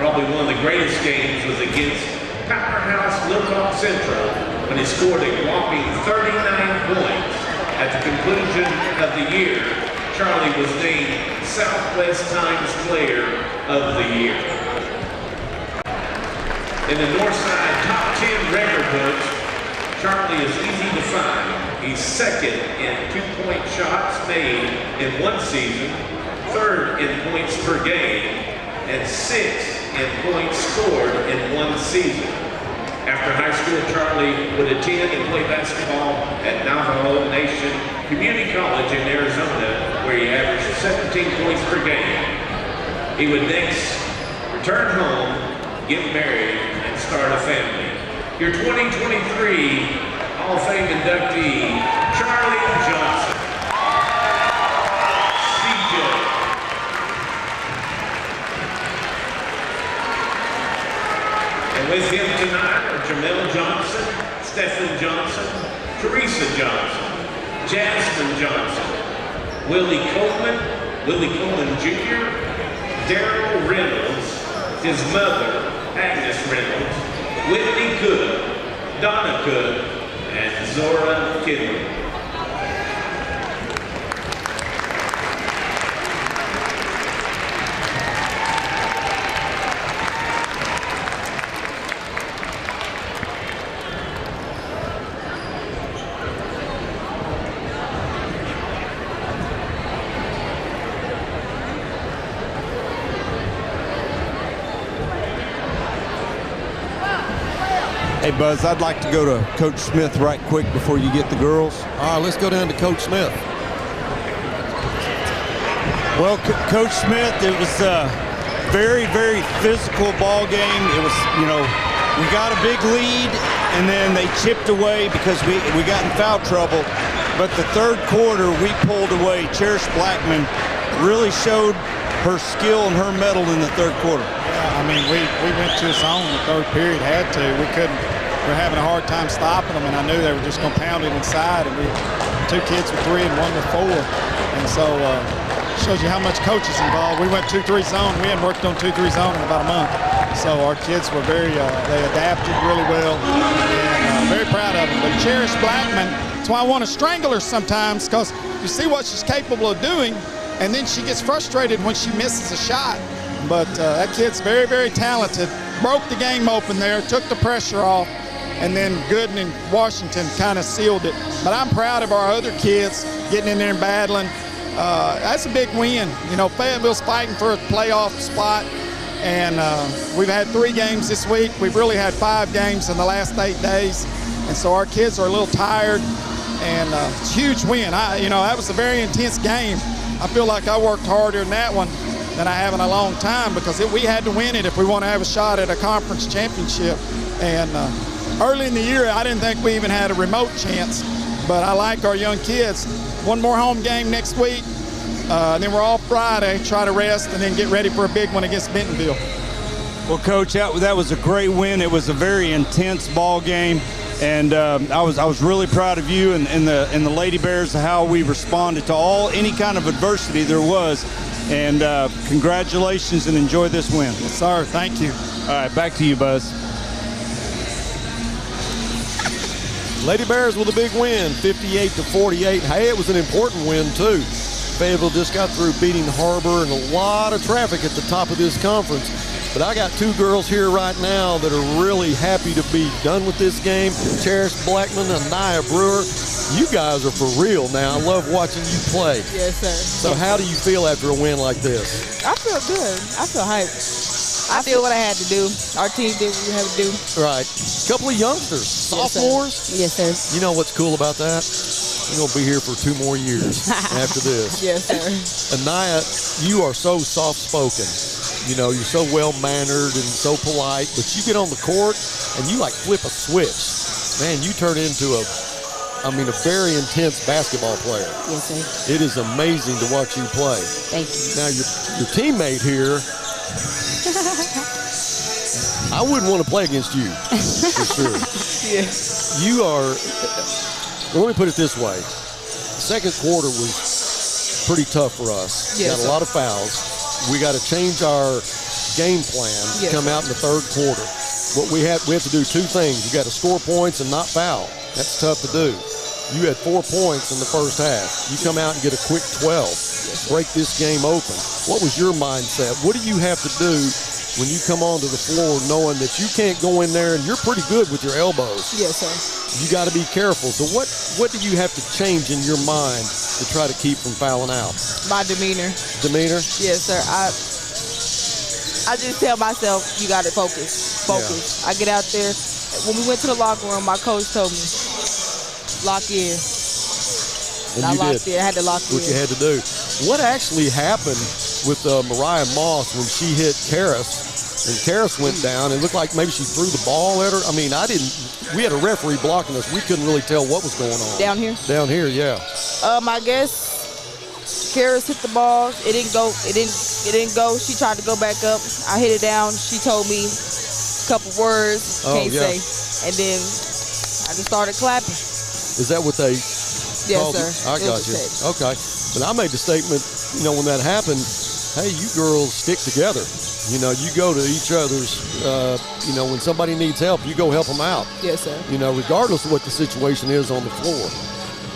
Probably one of the greatest games was against Powerhouse Little Central when he scored a whopping 39 points. At the conclusion of the year, Charlie was named Southwest Times Player of the Year. In the Northside top 10 record books, Charlie is easy to find. He's second in two-point shots made in one season, third in points per game, and sixth in points scored in one season. After high school, Charlie would attend and play basketball at Navajo Nation Community College in Arizona, where he averaged 17 points per game. He would next return home, get married, and start a family. Your 2023 Hall of Fame inductee, Charlie Johnson. CJ. And with him tonight are Jamel Johnson, Stephen Johnson, Teresa Johnson, Jasmine Johnson, Willie Coleman Jr., Daryl Reynolds, his mother, Agnes Reynolds, Whitney Cook, Donna Cook, and Zora Kidman. Hey, Buzz, I'd like to go to Coach Smith right quick before you get the girls. All right, let's go down to Coach Smith. Well, Coach Smith, it was a very, very physical ball game. It was, we got a big lead, and then they chipped away because we got in foul trouble. But the third quarter, we pulled away. Cherish Blackman really showed her skill and her mettle in the third quarter. Yeah, I mean, we went to zone in the third period, had to. We couldn't. We were having a hard time stopping them, and I knew they were just going to pound it inside. And two kids with 3 and one with 4. And so shows you how much coaches involved. We went 2-3 zone. We hadn't worked on 2-3 zone in about a month. So our kids were they adapted really well. And very proud of them. But Cherish Blackman, that's why I want to strangle her sometimes, because you see what she's capable of doing, and then she gets frustrated when she misses a shot. But that kid's very, very talented. Broke the game open there, took the pressure off, and then Gooden and Washington kind of sealed it. But I'm proud of our other kids getting in there and battling. That's a big win. Fayetteville's fighting for a playoff spot, and we've had 3 games this week. We've really had 5 games in the last 8 days, and so our kids are a little tired, and it's a huge win. That was a very intense game. I feel like I worked harder than that one than I have in a long time, because we had to win it if we want to have a shot at a conference championship. And early in the year, I didn't think we even had a remote chance, but I like our young kids. One more home game next week, then we're off Friday, try to rest, and then get ready for a big one against Bentonville. Well, Coach, that was a great win. It was a very intense ball game, and I was really proud of you and the Lady Bears, how we responded to any kind of adversity there was. And congratulations, and enjoy this win. Yes, sir. Thank you. All right, back to you, Buzz. Lady Bears with a big win, 58-48. Hey, it was an important win, too. Fayetteville just got through beating har-ber and a lot of traffic at the top of this conference. But I got 2 girls here right now that are really happy to be done with this game. Cherish Blackman and Nia Brewer. You guys are for real now. I love watching you play. Yes, sir. So how do you feel after a win like this? I feel good. I feel hyped. I feel what I had to do. Our team did what we had to do. Right. A couple of youngsters, sophomores. Yes, sir. You know what's cool about that? You're going to be here for 2 more years after this. Yes, sir. Anaya, you are so soft-spoken. You know, you're so well-mannered and so polite, but you get on the court and you like flip a switch. Man, you turn into a very intense basketball player. Yes, sir. It is amazing to watch you play. Thank you. Now, your teammate here, I wouldn't want to play against you, for sure. Yeah. You are, well, let me put it this way. The second quarter was pretty tough for us. Yes, Got a lot of fouls. We got to change our game plan to come out in the third quarter. What we have to do 2 things. You got to score points and not foul. That's tough to do. You had 4 points in the first half. You come out and get a quick 12. Break this game open. What was your mindset? What do you have to do when you come onto the floor knowing that you can't go in there and you're pretty good with your elbows? Yes, sir. You got to be careful. So what do you have to change in your mind to try to keep from fouling out? My demeanor. Demeanor? Yes, sir. I just tell myself, you got to focus. Focus. Yeah. I get out there. When we went to the locker room, my coach told me, lock in. And I you locked did. in. I had to lock in. What you had to do. What actually happened with Mariah Moss when she hit Karis? And Karis went down. It looked like maybe she threw the ball at her. I mean, we had a referee blocking us. We couldn't really tell what was going on. Down here? Down here, yeah. I guess Karis hit the ball. It didn't go. It didn't go. She tried to go back up. I hit it down. She told me a couple words. Can't say. And then I just started clapping. Is that what they called sir. I got you. Okay. But I made the statement, when that happened, hey, you girls stick together. You go to each other's, when somebody needs help, you go help them out. Yes, sir. Regardless of what the situation is on the floor.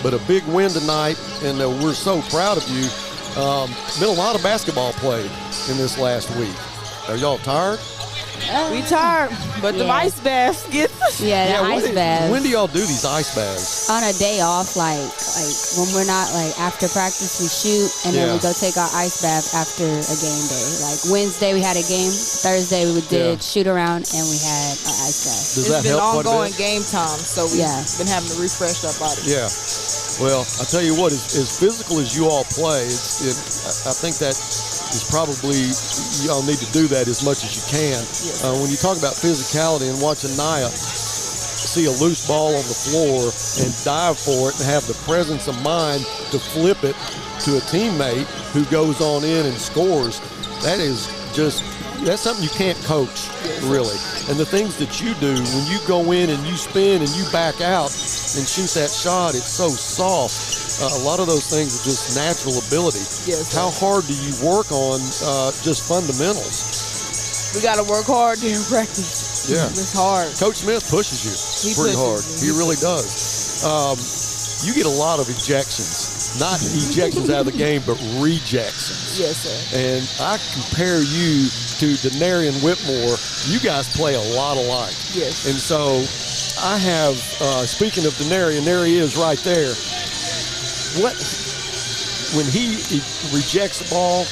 But a big win tonight, and we're so proud of you. Been a lot of basketball played in this last week. Are y'all tired? We tired, but the ice baths get us. Yeah, the ice baths. When do y'all do these ice baths? On a day off, like when we're not, after practice we shoot, and then we go take our ice bath after a game day. Like Wednesday we had a game, Thursday we did shoot around, and we had an ice bath. Does that help quite a bit? It's been ongoing game time, so we've been having to refresh our bodies. Yeah. Well, I tell you what, as physical as you all play, I think that is probably, y'all need to do that as much as you can. Yes. When you talk about physicality and watching Naya see a loose ball on the floor and dive for it and have the presence of mind to flip it to a teammate who goes on in and scores, that's something you can't coach, really. And the things that you do, when you go in and you spin and you back out and shoot that shot, it's so soft. A lot of those things are just natural ability. Yes, how hard do you work on just fundamentals? We got to work hard during practice. Yeah. It's hard. Coach Smith pushes you pretty hard. He really does. You get a lot of ejections. Not ejections out of the game, but rejections. Yes, sir. And I compare you to Denarian Whitmore. You guys play a lot alike. Yes. And so I have, speaking of Denarian, there he is right there. When he rejects the ball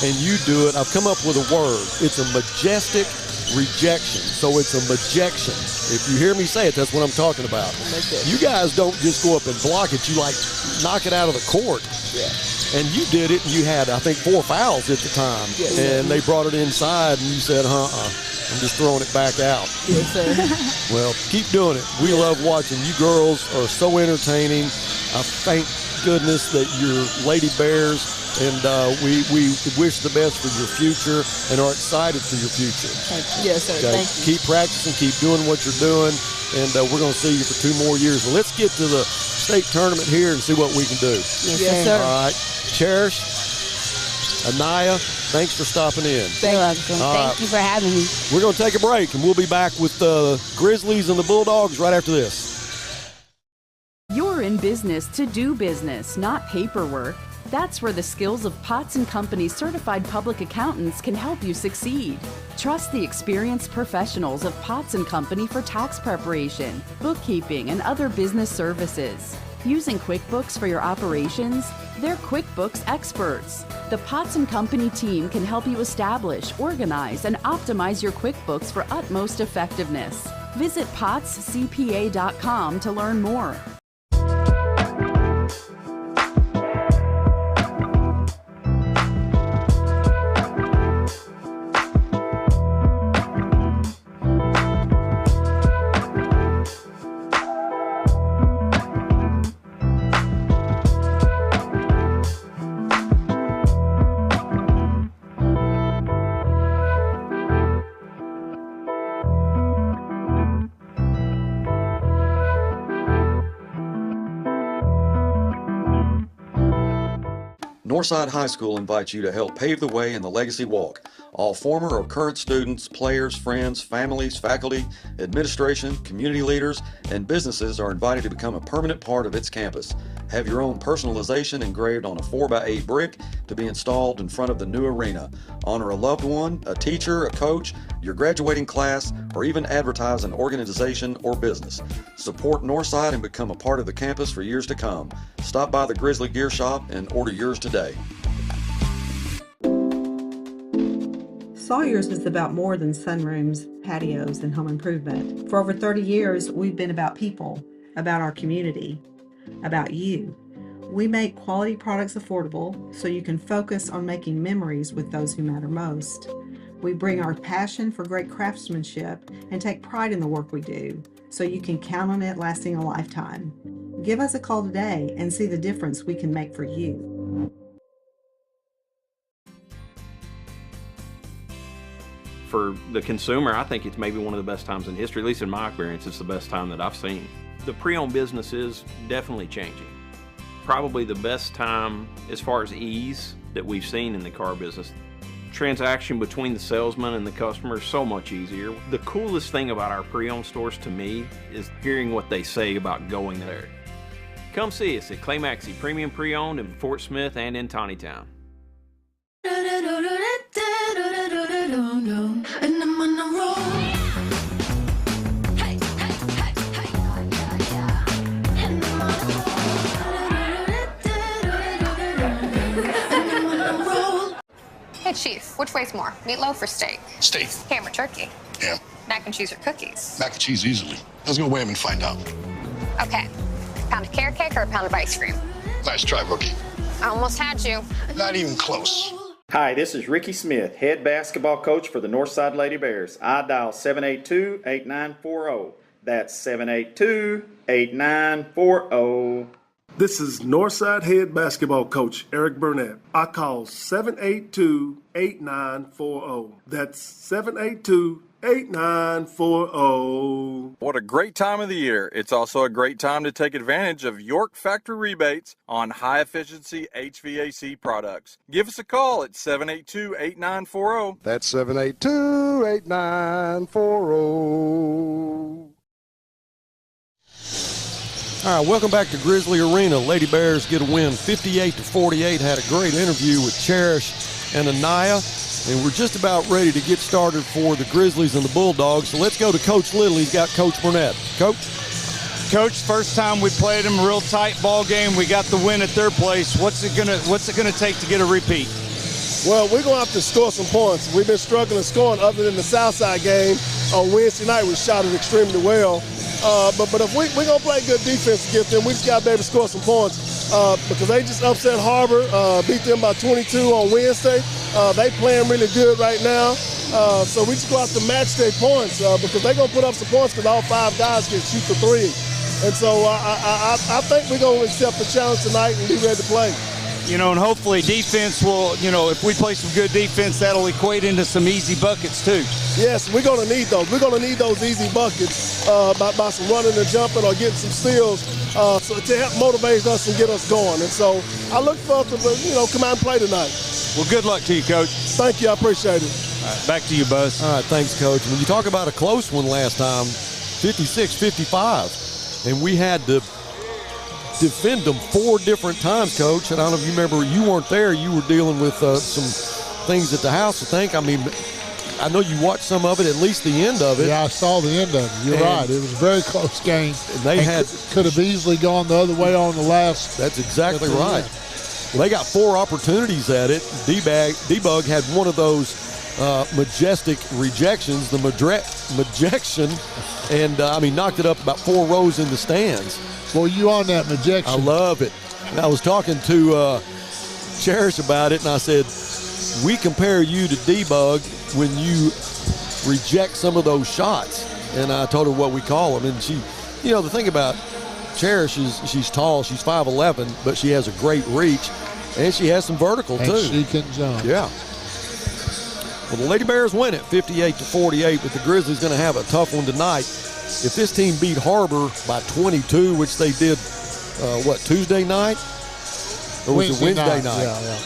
and you do it, I've come up with a word. It's a majestic rejection. So it's a majection. If you hear me say it, that's what I'm talking about. You guys don't just go up and block it. You knock it out of the court. Yeah. And you did it, and you had, I think, 4 fouls at the time. Yes, and they brought it inside, and you said, I'm just throwing it back out. Yes, sir. Well, keep doing it. We love watching. You girls are so entertaining. I thank goodness that you're Lady Bears, and we wish the best for your future and are excited for your future. Yes, sir. Okay? Thank you. Keep practicing, keep doing what you're doing, and we're going to see you for 2 more years. Well, let's get to the state tournament here and see what we can do. Yes, sir. All right. Cherish, Anaya, thanks for stopping in. You're welcome. Thank you for having me. We're going to take a break, and we'll be back with the Grizzlies and the Bulldogs right after this. You're in business to do business, not paperwork. That's where the skills of Potts & Company certified public accountants can help you succeed. Trust the experienced professionals of Potts & Company for tax preparation, bookkeeping, and other business services. Using QuickBooks for your operations? They're QuickBooks experts. The Potts & Company team can help you establish, organize, and optimize your QuickBooks for utmost effectiveness. Visit pottscpa.com to learn more. Northside High School invites you to help pave the way in the Legacy Walk. All former or current students, players, friends, families, faculty, administration, community leaders, and businesses are invited to become a permanent part of its campus. Have your own personalization engraved on a 4x8 brick to be installed in front of the new arena. Honor a loved one, a teacher, a coach, your graduating class, or even advertise an organization or business. Support Northside and become a part of the campus for years to come. Stop by the Grizzly Gear Shop and order yours today. Sawyers is about more than sunrooms, patios, and home improvement. For over 30 years, we've been about people, about our community, about you. We make quality products affordable so you can focus on making memories with those who matter most. We bring our passion for great craftsmanship and take pride in the work we do so you can count on it lasting a lifetime. Give us a call today and see the difference we can make for you. For the consumer, I think it's maybe one of the best times in history, at least in my experience, it's the best time that I've seen. The pre-owned business is definitely changing. Probably the best time as far as ease that we've seen in the car business. Transaction between the salesman and the customer is so much easier. The coolest thing about our pre-owned stores to me is hearing what they say about going there. Come see us at Clay Maxey Premium Pre-Owned in Fort Smith and in Tawnytown. And I'm on a roll. Hey, hey, hey, hey, yeah. And I'm on a roll. Hey, Chief, which weighs more, meatloaf or steak? Steak. Ham or turkey? Yeah. Mac and cheese or cookies? Mac and cheese easily. Let's go weigh them and find out. Okay. Pound of carrot cake or a pound of ice cream? Nice try, rookie. I almost had you. Not even close. Hi, this is Ricky Smith, head basketball coach for the Northside Lady Bears. I dial 782-8940. That's 782-8940. This is Northside head basketball coach Eric Burnett. I call 782-8940. That's 782-8940. What a great time of the year. It's also a great time to take advantage of York factory rebates on high-efficiency HVAC products. Give us a call at 782-8940. That's 782-8940. All right, welcome back to Grizzly Arena. Lady Bears get a win 58-48. Had a great interview with Cherish and Anaya. And we're just about ready to get started for the Grizzlies and the Bulldogs. So let's go to Coach Little. He's got Coach Burnett. Coach? Coach, first time we played them, real tight ball game. We got the win at their place. What's it gonna take to get a repeat? Well, we're going to have to score some points. We've been struggling scoring other than the Southside game. On Wednesday night, we shot it extremely well. But if we're going to play good defense against them, we just got to be able to score some points because they just upset har-ber, beat them by 22 on Wednesday. They playing really good right now. So we just go out to match their points because they're going to put up some points because all five guys can shoot the three. And so I think we're going to accept the challenge tonight and be ready to play. You know, and hopefully defense will, if we play some good defense, that'll equate into some easy buckets too. Yes, we're going to need those. We're going to need those easy buckets by some running and jumping or getting some steals so to help motivate us and get us going. And so I look forward to, come out and play tonight. Well, good luck to you, Coach. Thank you. I appreciate it. All right, back to you, Buzz. All right, thanks, Coach. When you talk about a close one last time, 56-55, and we had to defend them 4 different times, Coach. And I don't know if you remember, you weren't there. You were dealing with some things at the house, I think. I mean, I know you watched some of it, at least the end of it. Yeah, I saw the end of it. You're right. It was a very close game. And they could have easily gone the other way on the last. That's exactly right. Well, they got 4 opportunities at it. D-Bug had one of those majestic rejections, the majection, and knocked it up about 4 rows in the stands. Well, you on that majection. I love it. And I was talking to Cherish about it, and I said, we compare you to D-Bug when you reject some of those shots. And I told her what we call them. And she, the thing about Cherish is she's tall, she's 5'11", but she has a great reach, and she has some vertical, and too. She can jump. Yeah. Well, the Lady Bears win it 58-48, but the Grizzlies going to have a tough one tonight. If this team beat har-ber by 22, which they did, Tuesday night? It was a Wednesday night. Yeah.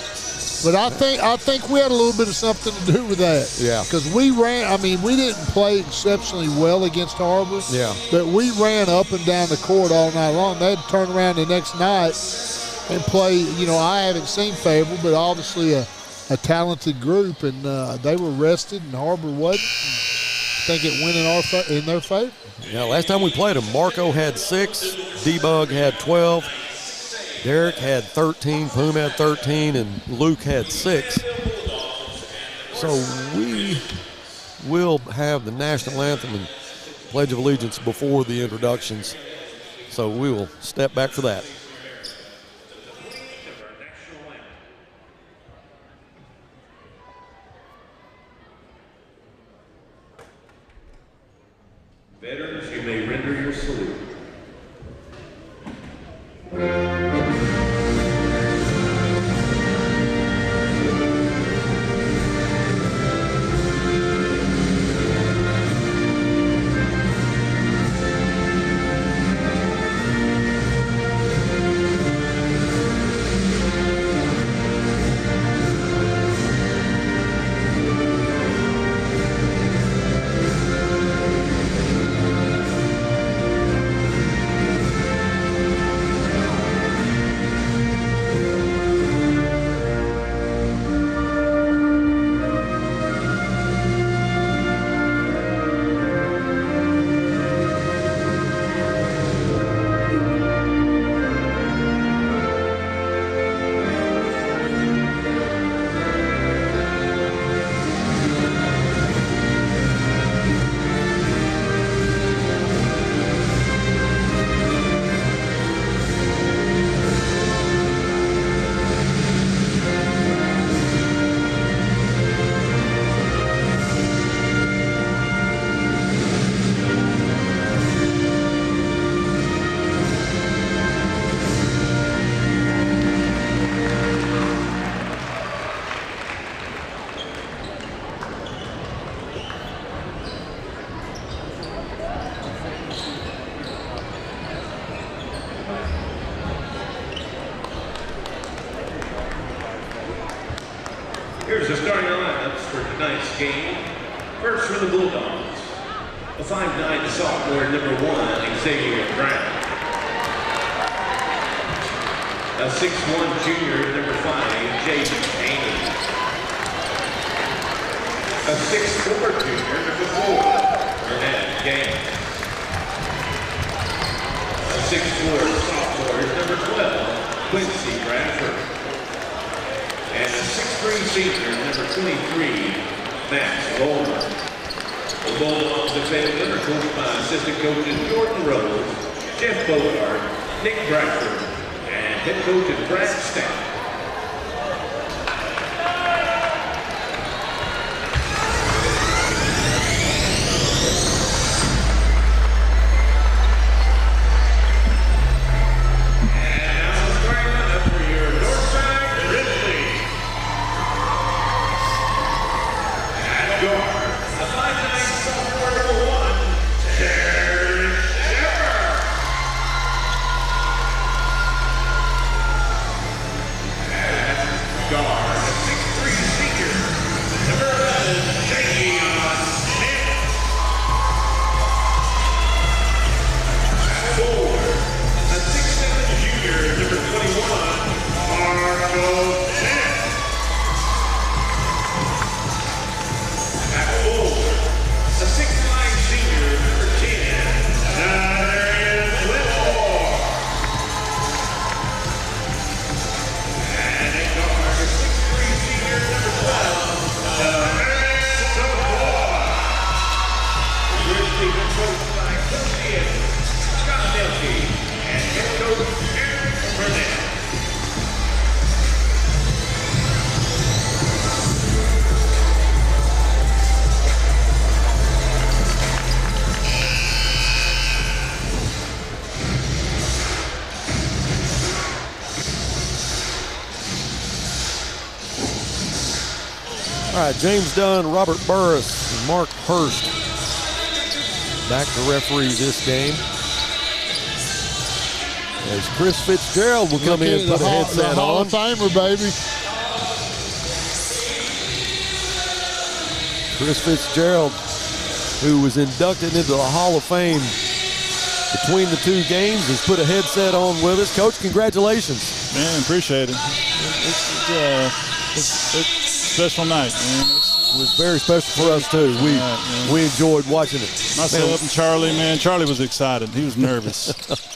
But I think we had a little bit of something to do with that. Yeah. Because we ran. I mean, we didn't play exceptionally well against har-ber. Yeah. But we ran up and down the court all night long. They had to turn around the next night and play. You know, I haven't seen Fayetteville, but obviously a talented group, and they were rested, and har-ber wasn't. I think it went in their favor. Yeah, last time we played them, Marco had 6, D-Bug had 12, Derek had 13, Poom had 13, and Luke had 6. So we will have the national anthem and Pledge of Allegiance before the introductions. So we will step back for that. Veterans, you may render your salute. Here's the starting lineups for tonight's game. First for the Bulldogs, a 5'9" sophomore, number 1, Xavier Brown. A 6'1" junior, number 5, Jaden Haney. A 6'4" junior, number 4, Bernard Gaines. A 6'4" sophomore, number 12, Quincy Bradford. And a 6'3" senior, number 23, Max Goldman. The Bulldogs of Fayetteville are coached by assistant coaches Jordan Rose, Jeff Bogart, Nick Bradford, and head coach Brad Stack. And now the starting lineup for your Northside Grizzlies. At guard, a 5'9" sophomore, number 1, Terrence Shepard. At guard, a 6'3" senior, number 11, Jayon Smith. At forward, a 6'7" junior, number 21, Marco Bennett. At forward, a 6'9" senior, number 10, Darius Whitmore. And at guard, a 6'3" senior, number 12, Aaron Savoy. The Grizzlies are coached by Coach Ian, Scott Nelke, and head coach Eric Burnett. All right, James Dunn, Robert Burris, and Mark Hurst back to referee this game. As Chris Fitzgerald will come in and put a headset the Hall on. of Famer, baby. Chris Fitzgerald, who was inducted into the Hall of Fame between the two games, has put a headset on with us. Coach, congratulations. Man, appreciate it. It's a special night, man. It was very special for us, too. We enjoyed watching it. Myself and Charlie, man. Charlie was excited. He was nervous.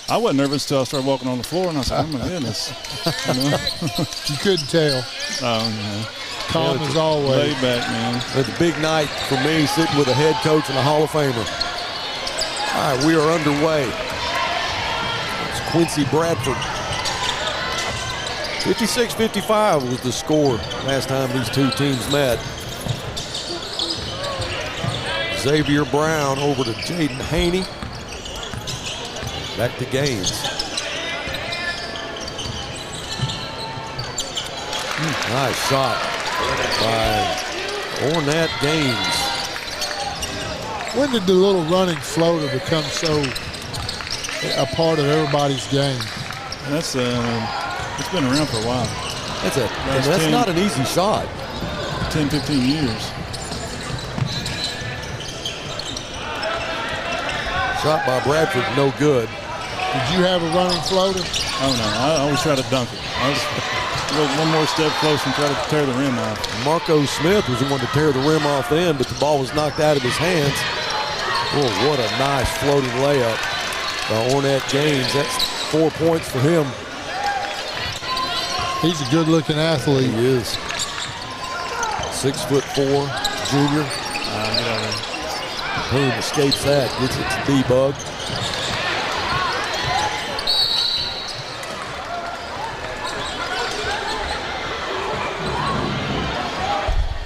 I wasn't nervous until I started walking on the floor, and I said, oh, my goodness. You couldn't tell. Oh, yeah. Calm as always. Laid back, man. It's a big night for me, sitting with a head coach and a Hall of Famer. All right, we are underway. It's Quincy Bradford. 56-55 was the score last time these two teams met. Xavier Brown over to Jaden Haney. Back to Gaines. Nice shot by Ornette Gaines. When did the little running floater become so a part of everybody's game? That's it's been around for a while. That's not an easy shot. 10, 15 years. Shot by Bradford, no good. Did you have a running floater? Oh, no. I always try to dunk it. I was one more step closer and try to tear the rim off. Marco Smith was the one to tear the rim off then, but the ball was knocked out of his hands. Oh, what a nice floating layup by Ornette Gaines. That's 4 points for him. He's a good-looking athlete. He is. 6'4", junior. Boom, escapes that, gets it to D-Bug.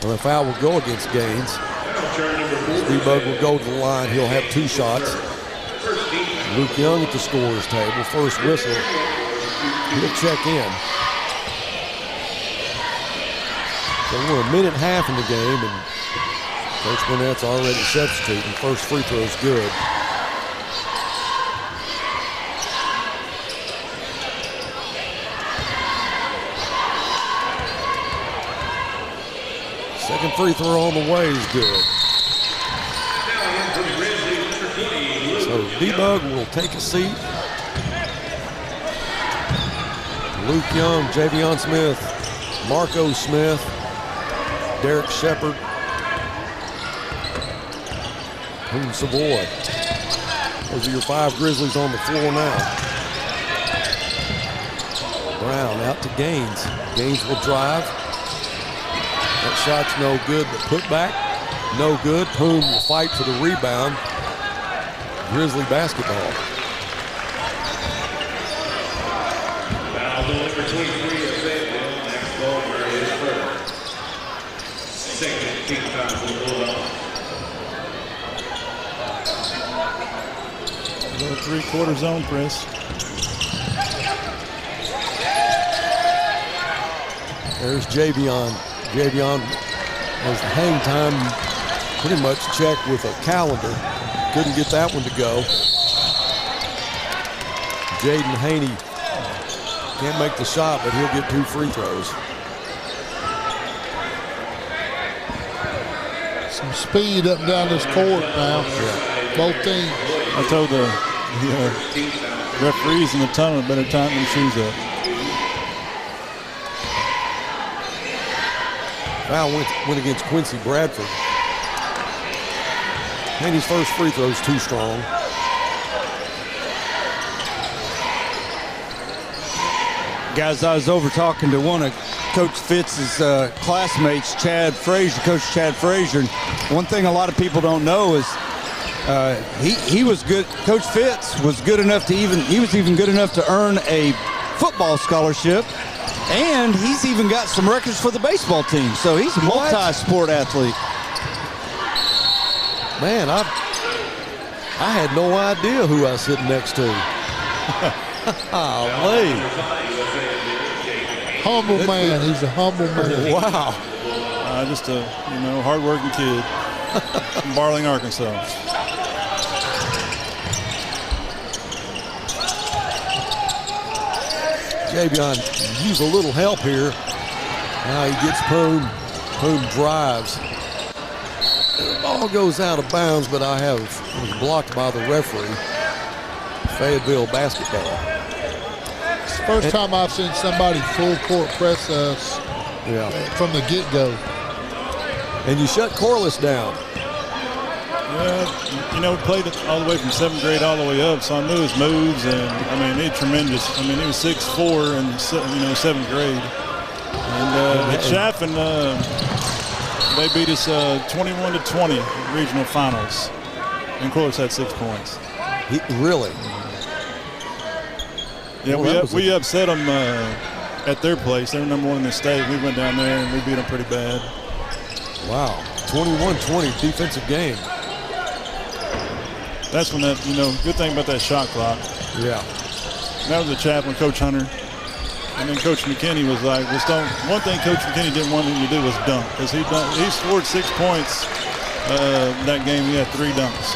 And the foul will go against Gaines. D-Bug will go to the line. He'll have 2 shots. Luke Young at the scorer's table. First whistle. He'll check in. So we're a minute and a half in the game, and Coach Burnett's already substituting. First free throw is good. Second free throw on the way is good. So D-Bug will take a seat. Luke Young, Javion Smith, Marco Smith, Derek Shepard, Boone Savoy. Those are your 5 Grizzlies on the floor now. Brown out to Gaines. Gaines will drive. That shot's no good, but put back, no good. Poom will fight for the rebound. Grizzly basketball. Foul number 23 of Fayetteville. Next ball is first. Second team foul for the Bulldogs. Little 3/4 zone press. There's Javion. Javion has the hang time pretty much checked with a calendar. Couldn't get that one to go. Jaden Haney can't make the shot, but he'll get 2 free throws. Some speed up and down this court now. Yeah. Both teams. I told the referees in the tunnel better tighten their shoes up. Foul went against Quincy Bradford. Haney's first free throw is too strong. Guys, I was over talking to one of Coach Fitz's classmates, Coach Chad Frazier. And one thing a lot of people don't know is he was good. Coach Fitz was good enough to even good enough to earn a football scholarship. And he's even got some records for the baseball team. So he's a multi-sport athlete. Man, I had no idea who I was sitting next to. Humble man. He's a humble man. Wow. Just a hard-working kid from Barling, Arkansas. Javion use a little help here. Now he gets Poon. Poon drives. The ball goes out of bounds, but it was blocked by the referee. Fayetteville basketball. It's the first time I've seen somebody full court press us from the get-go. And you shut Corliss down. Yeah, you know, we played it all the way from 7th grade all the way up, so I knew his moves, and I mean, he tremendous. I mean, he was 6'4" in 7th grade. And at Chaffin, they beat us 21-20 regional finals, and Corliss had 6 points. Really? Yeah, we upset them at their place. They were number 1 in the state. We went down there and we beat them pretty bad. Wow, 21-20 defensive game. That's when that, good thing about that shot clock. Yeah. That was the chaplain, Coach Hunter. And then Coach McKinney was like, one thing Coach McKinney didn't want him to do was dunk, because he scored 6 points that game. He had 3 dunks.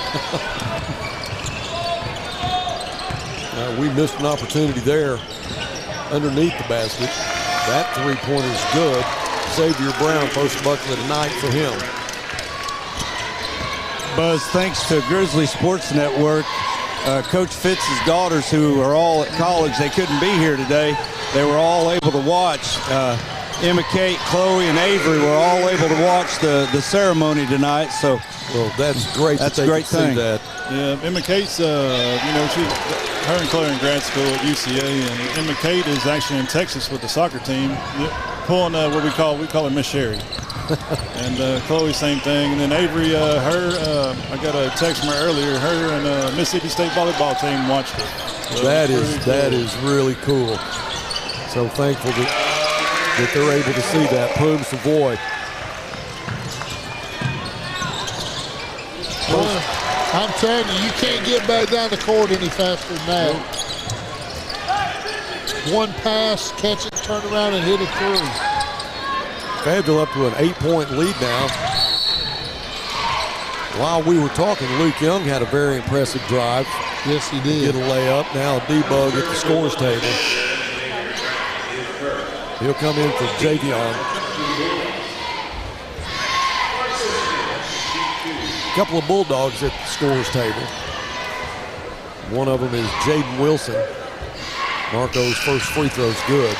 We missed an opportunity there underneath the basket. That three-pointer is good. Xavier Brown, first bucket of the night for him. Buzz, thanks to Grizzly Sports Network, Coach Fitz's daughters, who are all at college, they couldn't be here today. They were all able to watch. Emma, Kate, Chloe, and Avery were all able to watch the ceremony tonight. So, well, that's great. That's a great thing. That. Yeah, Emma Kate's, her and Chloe are in grad school at UCA, and Emma Kate is actually in Texas with the soccer team, pulling what we call her Miss Sherry. And Chloe, same thing. And then Avery, I got a text from her earlier. Her and Mississippi State volleyball team watched it. So that is really cool. So thankful that they're able to see that. Poon Savoy. I'm telling you can't get back down the court any faster than that. One pass, catch it, turn around, and hit it through. Fayetteville up to an 8-point lead now. While we were talking, Luke Young had a very impressive drive. Yes, he did. Get a layup. Now a debug at the scores table. He'll come in for Javion. A couple of Bulldogs at the scores table. One of them is Jaden Wilson. Marco's first free throw is good.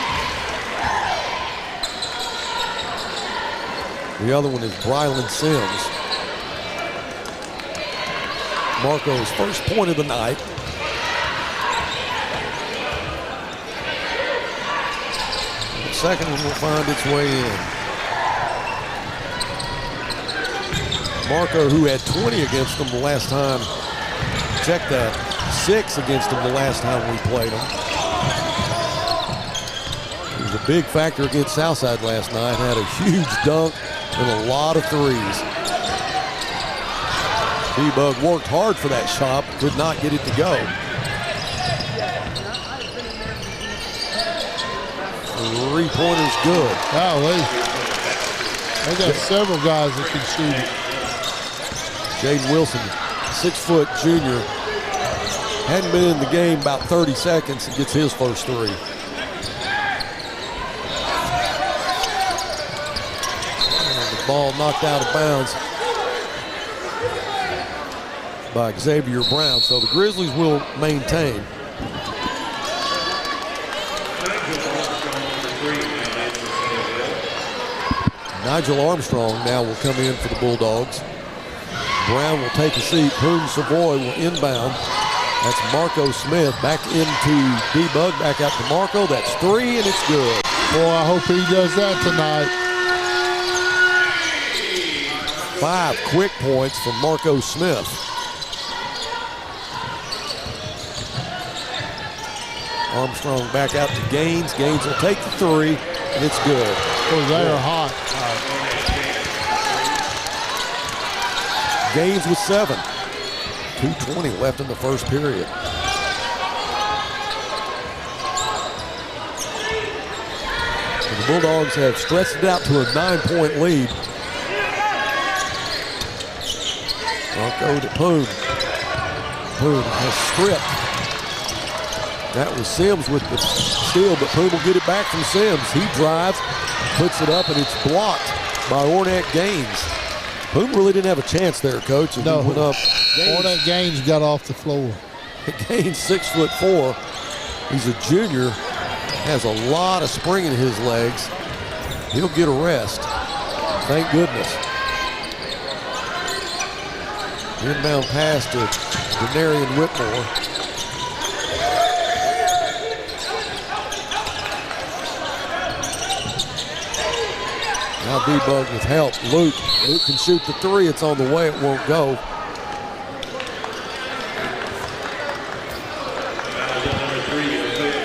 The other one is Brylan Sims. Marco's first point of the night. The second one will find its way in. Marco, who had 20 against them the last time, check that, 6 against them the last time we played them. He was a big factor against Southside last night, had a huge dunk and a lot of threes. D-Bug worked hard for that shot, could not get it to go. Three-pointer's good. Golly. They got several guys that can shoot it. Jaden Wilson, 6-foot junior, hadn't been in the game about 30 seconds and gets his first three. And the ball knocked out of bounds by Xavier Brown, so the Grizzlies will maintain. Nigel Armstrong now will come in for the Bulldogs. Brown will take a seat. Poon Savoy will inbound. That's Marco Smith back into D-Bug, back out to Marco. That's 3, and it's good. Boy, I hope he does that tonight. 5 quick points from Marco Smith. Armstrong back out to Gaines. Gaines will take the 3, and it's good. Boy, they are hot. Gaines with 7. 2:20 left in the first period. And the Bulldogs have stretched it out to a 9-point lead. Marco to Poon. Poon has stripped. That was Sims with the steal, but Poom will get it back from Sims. He drives, puts it up, and it's blocked by Ornette Gaines. Poom really didn't have a chance there, Coach. And No, he went up. Ornette Gaines got off the floor. Gaines 6'4". He's a junior, has a lot of spring in his legs. He'll get a rest. Thank goodness. Inbound pass to Denarian Whitmore. Now D-Bug with help. Luke can shoot the three. It's on the way. It won't go.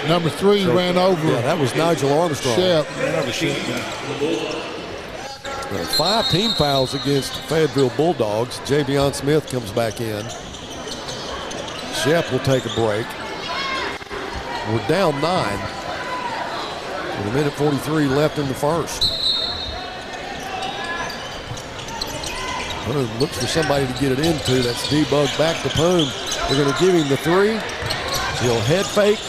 Number 3 ran over. Yeah, that was Nigel Armstrong. Shep. 5 team fouls against Fayetteville Bulldogs. Javion Smith comes back in. Shep will take a break. We're down 9. With a minute 43 left in the first. Looks for somebody to get it into. That's D-Bug back to Poom. They're going to give him the 3. He'll head fake.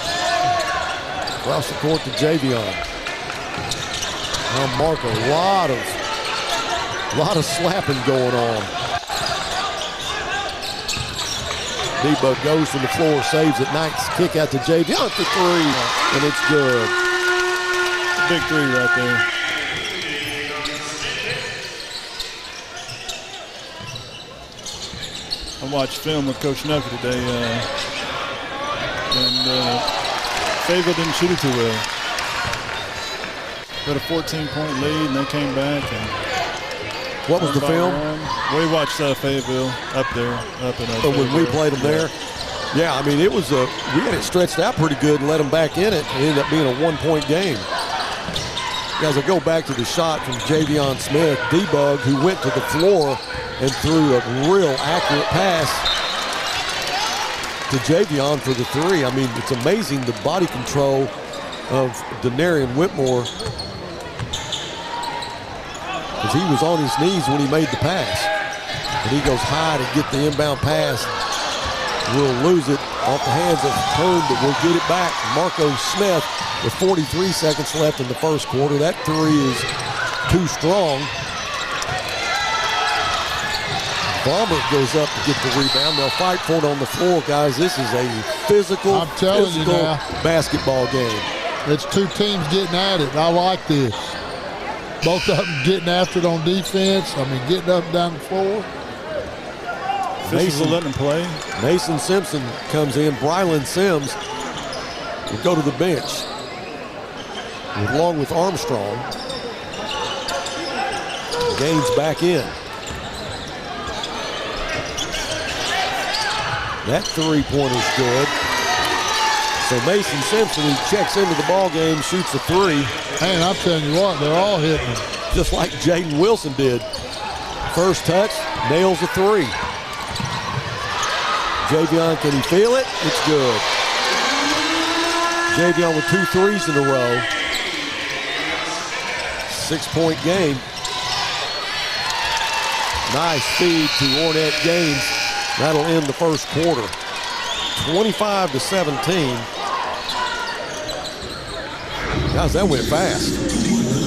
Across the court to Javion. Now Mark, a lot of slapping going on. D-Bug goes to the floor, saves it. Nice kick out to Javion for 3, and it's good. Big 3 right there. I watched film with Coach Nucky today, and Fayetteville didn't shoot it too well. Got a 14-point lead, and they came back. And what was the film? We watched Fayetteville up there. So when we played them there? Yeah, I mean, it was we had it stretched out pretty good and let them back in it. It ended up being a 1-point game. Guys, I go back to the shot from Javion Smith. D-Bug, who went to the floor and threw a real accurate pass to Javion for the 3. I mean, it's amazing the body control of Denarian Whitmore, because he was on his knees when he made the pass. And he goes high to get the inbound pass. We'll lose it off the hands of Poom, but we'll get it back. Marco Smith with 43 seconds left in the first quarter. That 3 is too strong. Bomber goes up to get the rebound. They'll fight for it on the floor, guys. This is a physical basketball game. It's 2 teams getting at it. I like this. Both of them getting after it on defense. I mean, getting up and down the floor. Mason letting him play. Mason Simpson comes in. Brylan Sims will go to the bench along with Armstrong. Gaines back in. That 3-pointer's good. So Mason Simpson, who checks into the ball game, shoots a 3. Man, I'm telling you what, they're all hitting them. Just like Jaden Wilson did. First touch, nails a 3. Javion, can he feel it? It's good. Javion with 2 threes in a row. 6-point game. Nice feed to Ornette Gaines. That'll end the first quarter. 25-17. Guys, that went fast.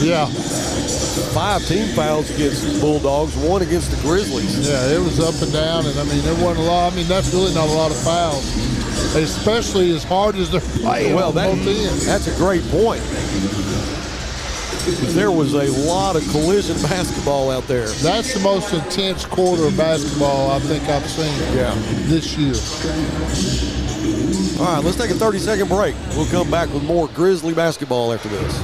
Yeah. 5 team fouls against the Bulldogs, 1 against the Grizzlies. Yeah, it was up and down, and I mean, there wasn't a lot. I mean, that's really not a lot of fouls, especially as hard as they're playing. Well, on both ends. That's a great point. There was a lot of collision basketball out there. That's the most intense quarter of basketball I think I've seen this year. All right, let's take a 30-second break. We'll come back with more Grizzly basketball after this.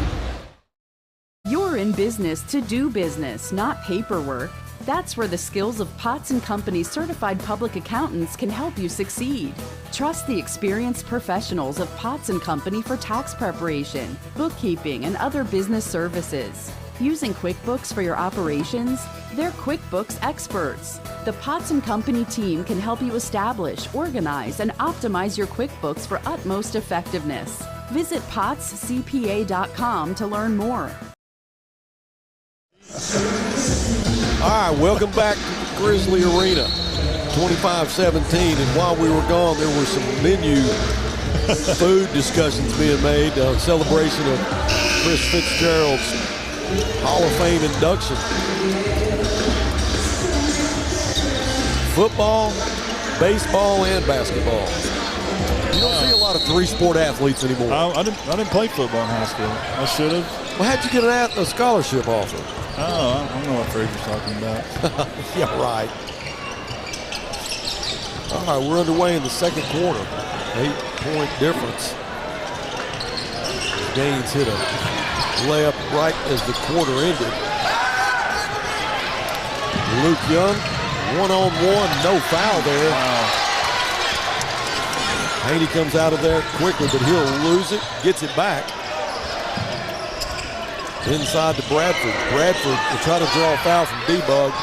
You're in business to do business, not paperwork. That's where the skills of Potts & Company certified public accountants can help you succeed. Trust the experienced professionals of Potts & Company for tax preparation, bookkeeping, and other business services. Using QuickBooks for your operations? They're QuickBooks experts. The Potts & Company team can help you establish, organize, and optimize your QuickBooks for utmost effectiveness. Visit pottscpa.com to learn more. All right, welcome back to the Grizzly Arena. 25-17, and while we were gone, there were some menu Food discussions being made. Celebration of Chris Fitzgerald's Hall of Fame induction. Football, baseball, and basketball. You don't see a lot of three-sport athletes anymore. I didn't play football in high school. I should have. Well, how'd you get a scholarship offer? Oh, I don't know what Fraser's talking about. Yeah, right. All right, we're underway in the second quarter. 8-point difference. Gaines hit a layup right as the quarter ended. Luke Young, one-on-one, no foul there. Wow. Haney comes out of there quickly, but he'll lose it, gets it back. Inside to Bradford. Bradford will try to draw a foul from D-Bug.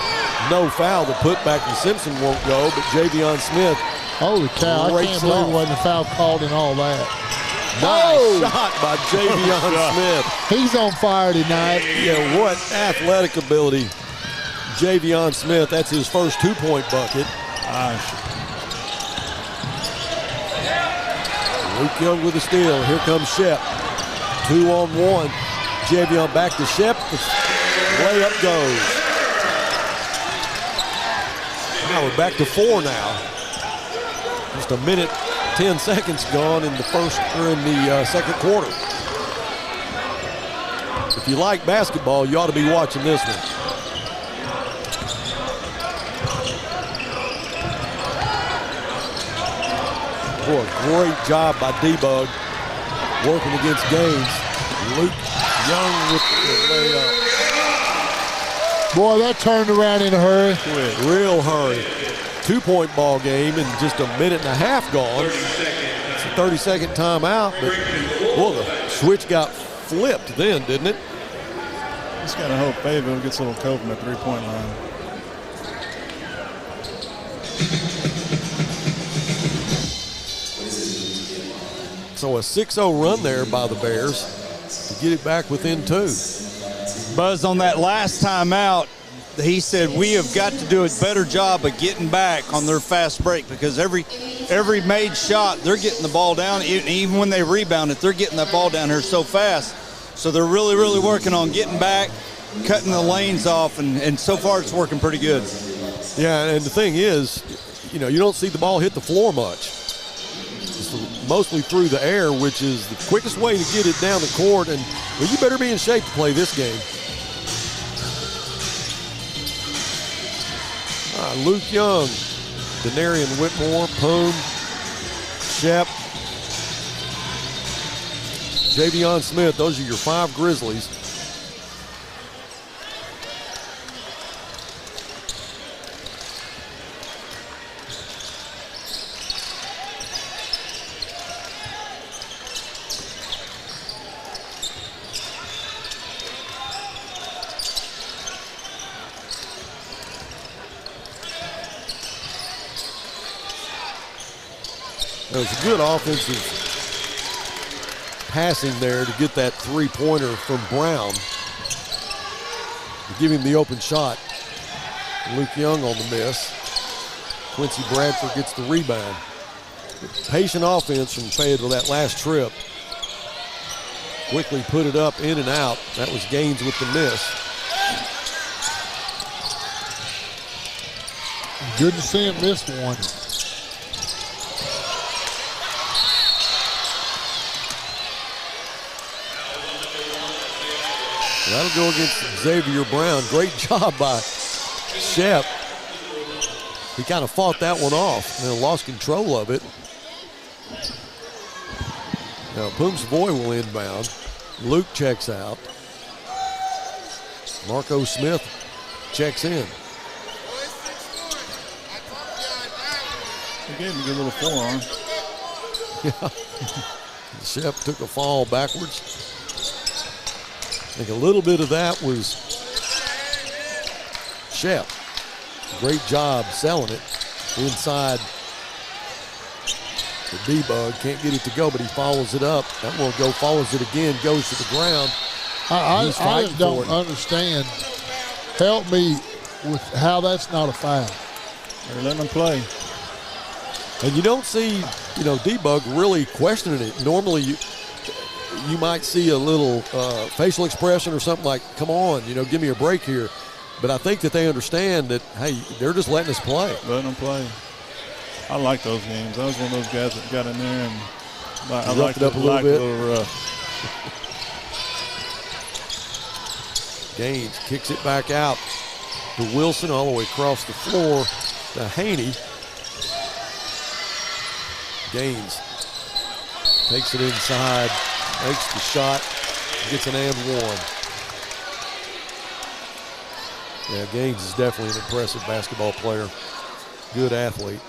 No foul. The putback from Simpson won't go, but Javion Smith. Holy cow, I can't believe it wasn't a foul called and all that. Nice shot by Javion Smith. He's on fire tonight. Yeah, what athletic ability. Javion Smith, that's his first 2-point bucket. Luke Young with a steal. Here comes Shep. 2-on-1. Javion back to Shep. The layup goes. Now we're back to 4 now. Just a minute, 10 seconds gone in the second quarter. If you like basketball, you ought to be watching this one. Boy, great job by D-Bug working against Gaines. Luke Young with the layup. Boy, that turned around in a hurry. Real hurry. 2-point ball game in just a minute and a half gone. It's a 30-second timeout, but well, the switch got flipped then, didn't it? Just gotta hope Fayetteville gets a little cold from the 3-point line. So a 6-0 run there by the Bears to get it back within 2. Buzz, on that last time out, he said we have got to do a better job of getting back on their fast break, because every made shot, they're getting the ball down. Even when they rebound it, they're getting that ball down here so fast. So they're really, really working on getting back, cutting the lanes off, and so far it's working pretty good. Yeah, and the thing is, you don't see the ball hit the floor much. It's mostly through the air, which is the quickest way to get it down the court. And well, you better be in shape to play this game. Luke Young, Denarian Whitmore, Poom, Shep, Javion Smith. Those are your 5 Grizzlies. It was a good offensive passing there to get that 3-pointer from Brown to give him the open shot. Luke Young on the miss. Quincy Bradford gets the rebound. Patient offense from Fayetteville that last trip. Quickly put it up, in and out. That was Gaines with the miss. Good to see him miss one. That'll go against Xavier Brown. Great job by Shep. He kind of fought that one off and then lost control of it. Now Poom Savoy will inbound. Luke checks out. Marco Smith checks in. He gave him a good little forearm. Yeah. Shep took a fall backwards. I think a little bit of that was Shep. Great job selling it inside the D-Bug. Can't get it to go, but he follows it up. That one will go, follows it again, goes to the ground. I just don't understand. Help me with how that's not a foul. They're letting them play. And you don't see, D-Bug really questioning it. Normally you might see a little facial expression or something like, come on, give me a break here. But I think that they understand that, hey, they're just letting us play. Letting them play. I like those games. I was one of those guys that got in there and I roughed it up a little bit. A little rough. Gaines kicks it back out to Wilson all the way across the floor to Haney. Gaines takes it inside, makes the shot, gets an and one. Yeah, Gaines is definitely an impressive basketball player. Good athlete.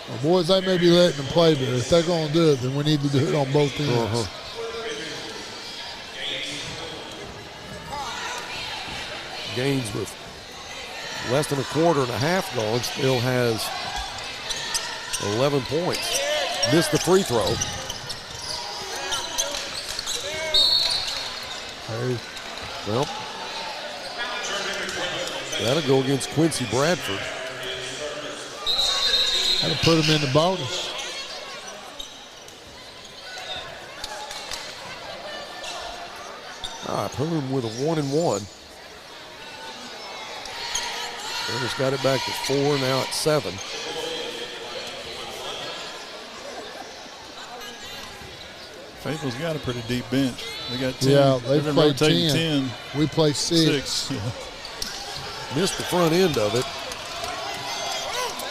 Well, boys, they may be letting them play, but if they're going to do it, then we need to do it on both ends. Gaines with less than a quarter and a half gone, still has 11 points. Missed the free throw. Hey. Well, that'll go against Quincy Bradford. That'll put him in the bonus. All right, Poon with a 1-and-1. Bears got it back to 4, now at 7. Fayetteville's got a pretty deep bench. They got 10. Yeah, they've been played rotating 10. We play 6. Yeah. Missed the front end of it.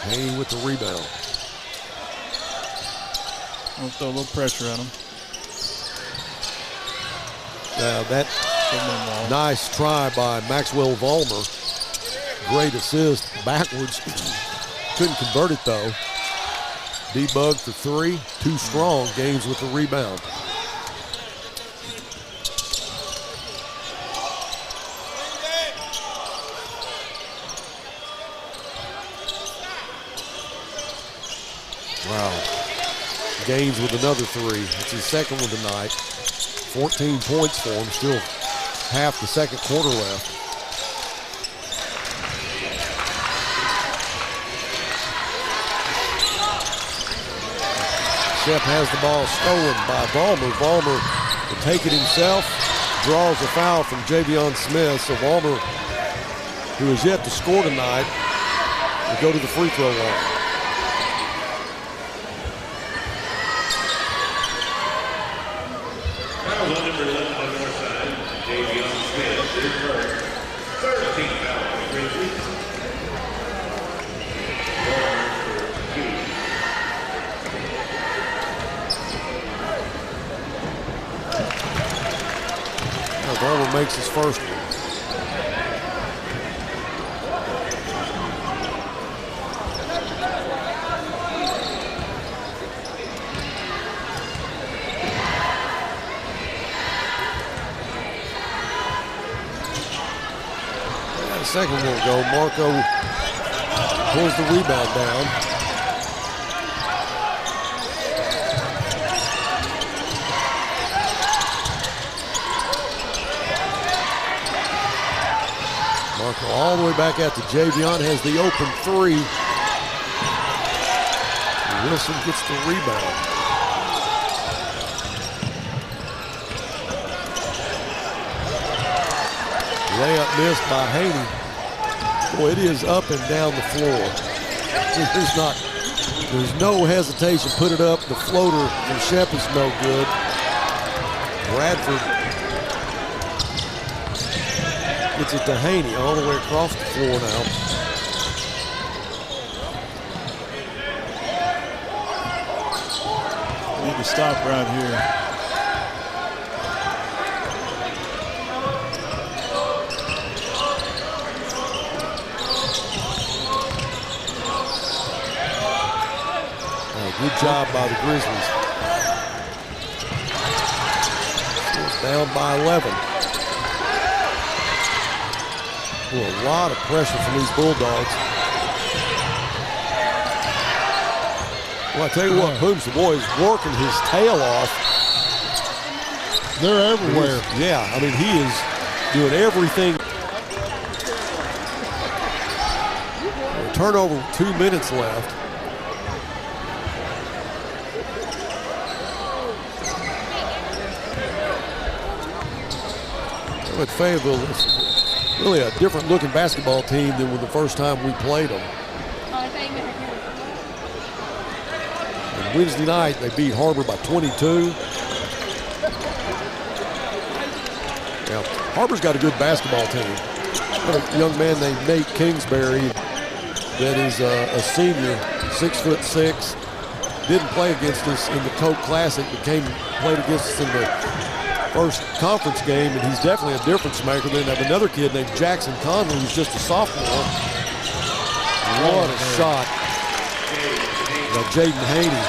Haney with the rebound. We'll throw a little pressure on them. Now that nice try by Maxwell Vollmer. Great assist backwards. Couldn't convert it though. D-Bug for 3, too strong. Gaines with the rebound. Wow. Gaines with another 3. It's his second one tonight. 14 points for him. Still half the second quarter left. Shep has the ball stolen by Vollmer. Vollmer will take it himself. Draws a foul from Javion Smith. So Vollmer, who has yet to score tonight, will go to the free throw line. Foul on number 11 on Northside. Javion Smith, his first. 13 foul on the Grizzlies. Vollmer makes his first one. The second won't go. Marco pulls the rebound down. Marco all the way back out to Javion, has the open 3. Wilson gets the rebound. Layup missed by Haney. Boy, it is up and down the floor. There's no hesitation. Put it up. The floater from Shep is no good. Bradford gets it to Haney all the way across the floor now. Need to stop right here. Good job by the Grizzlies. Down by 11. Ooh, a lot of pressure from these Bulldogs. Well, I tell you what, Booms, the boy is working his tail off. They're everywhere. Yeah, I mean, he is doing everything. turnover with 2 minutes left. At Fayetteville, it's really a different looking basketball team than when the first time we played them. And Wednesday night, they beat Har-ber by 22. Now, Har-ber's got a good basketball team. Got a young man named Nate Kingsbury that is a senior, 6'6". Didn't play against us in the Coke Classic, but played against us in the first conference game, and he's definitely a difference maker. Then they have another kid named Jackson Conley, who's just a sophomore. What a shot. Jaden Haney.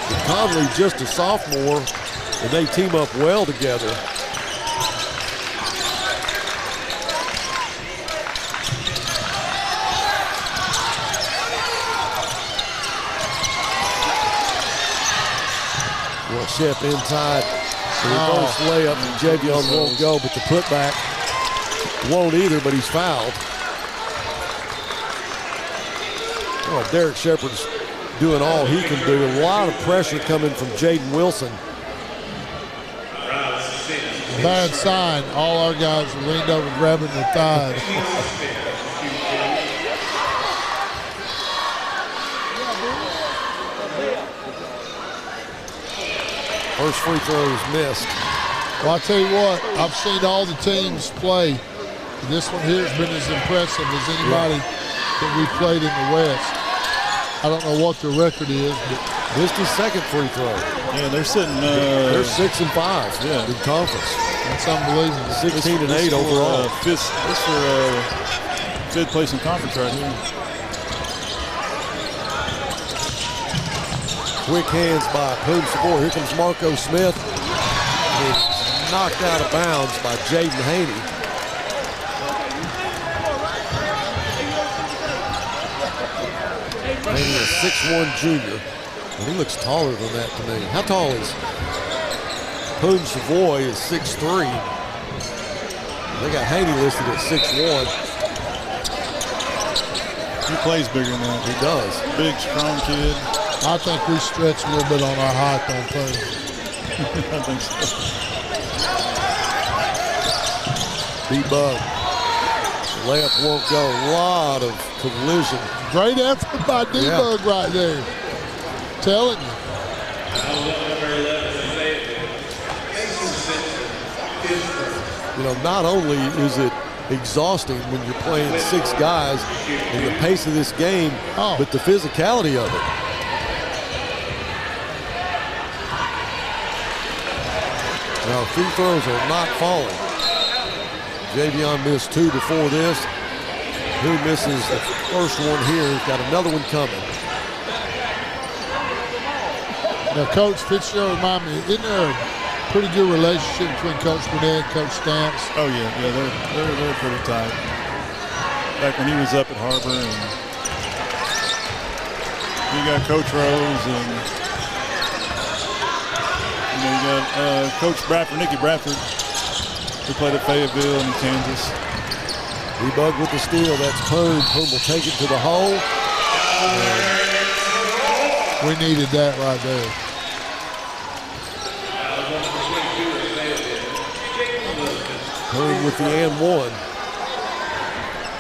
And Conley just a sophomore, and they team up well together. Shep inside. The reverse layup, and Javion won't go, but the putback won't either, but he's fouled. Oh, Derek Shepard's doing all he can do. A lot of pressure coming from Jaden Wilson. Bad sign. All our guys are leaned over grabbing their thighs. First free throw is missed. Well, I'll tell you what, I've seen all the teams play. This one here has been as impressive as anybody that we've played in the West. I don't know what the record is, but this is second free throw. Yeah, they're sitting. They're 6 and 5 in conference. That's unbelievable. 16 and 8 overall. This for fifth place in conference right here. Quick hands by Poon Sabor. Here comes Marco Smith. He's knocked out of bounds by Jaden Haney. Haney, a 6'1" junior. And he looks taller than that to me. How tall is Poon Savoy? Is 6'3". They got Haney listed at 6'1". He plays bigger than that. He does. Big, strong kid. I think we stretch a little bit on our height on Poon. I think so. D-Bug. Layup won't go. A lot of collision. Great effort by D-Bug right there. Telling you. You know, not only is it exhausting when you're playing 6 guys in the pace of this game, but the physicality of it. Now, free throws are not falling. Javion missed 2 before this. Who misses the first one here? He's got another one coming. Now, Coach Fitzgerald remind me, isn't there a pretty good relationship between Coach Burnett and Coach Stamps? Oh yeah, they're pretty tight. Back when he was up at Har-ber, and you got Coach Rose, and you got Coach Bradford, Nicky Bradford, who played at Fayetteville in Kansas. D-Bug with the steal. That's Poon. Poon will take it to the hole. We needed that right there. Poon with the and one.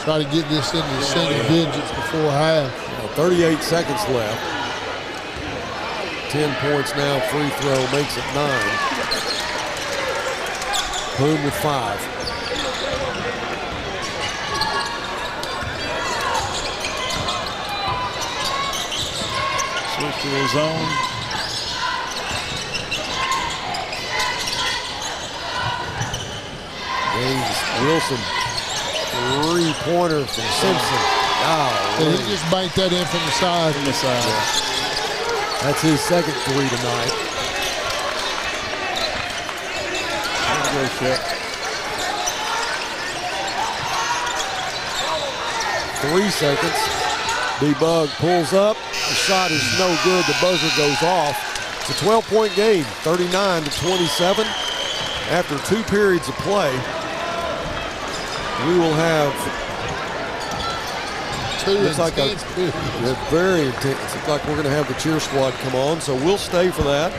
Try to get this into single digits before half. 38 seconds left. 10 points now. Free throw makes it 9. Poon with 5. Switch to the zone. James Wilson, 3-pointer from Simpson. And he just banked that in from the side. From the side. Yeah. That's his second 3 tonight. Great shot. 3 seconds. D-Bug pulls up. The shot is no good. The buzzer goes off. It's a 12-point game, 39-27. After 2 periods of play, we will have Looks like a very intense. Looks like we're going to have the cheer squad come on, so we'll stay for that.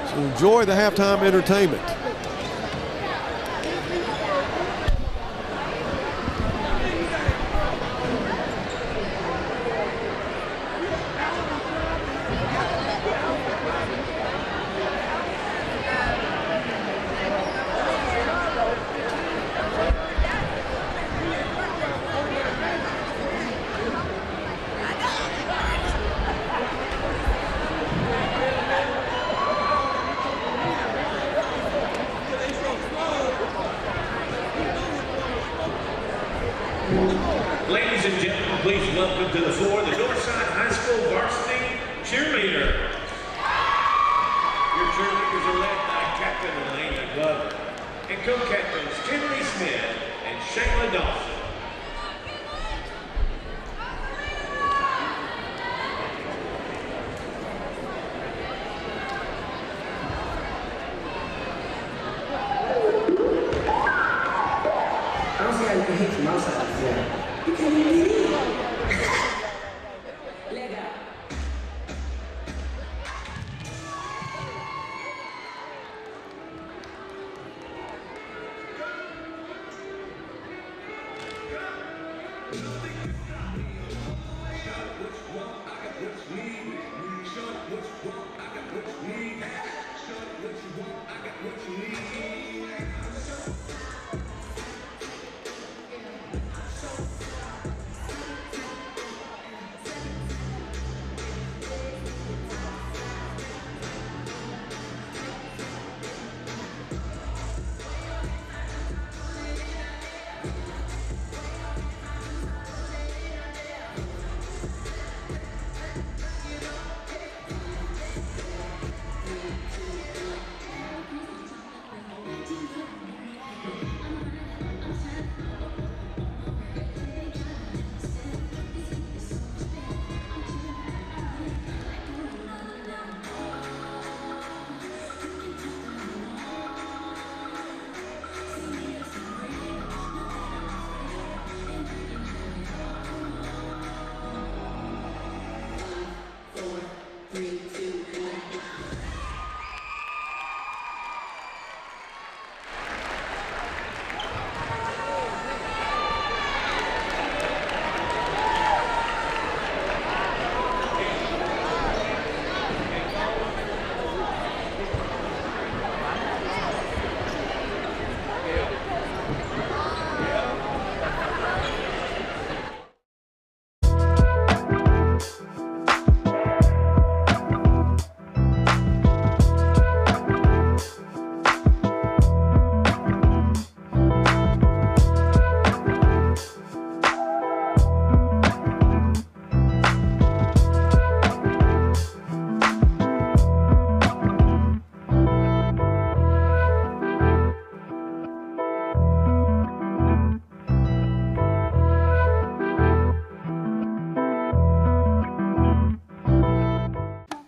So enjoy the halftime entertainment. Ladies and gentlemen, please welcome to the floor the Northside High School Varsity cheerleader. Your cheerleaders are led by Captain Elaine Glover and co-captains Kenley Smith and Shayla Dawson. I don't see how you can hit from outside. Yeah. You can't even get in. Leg out.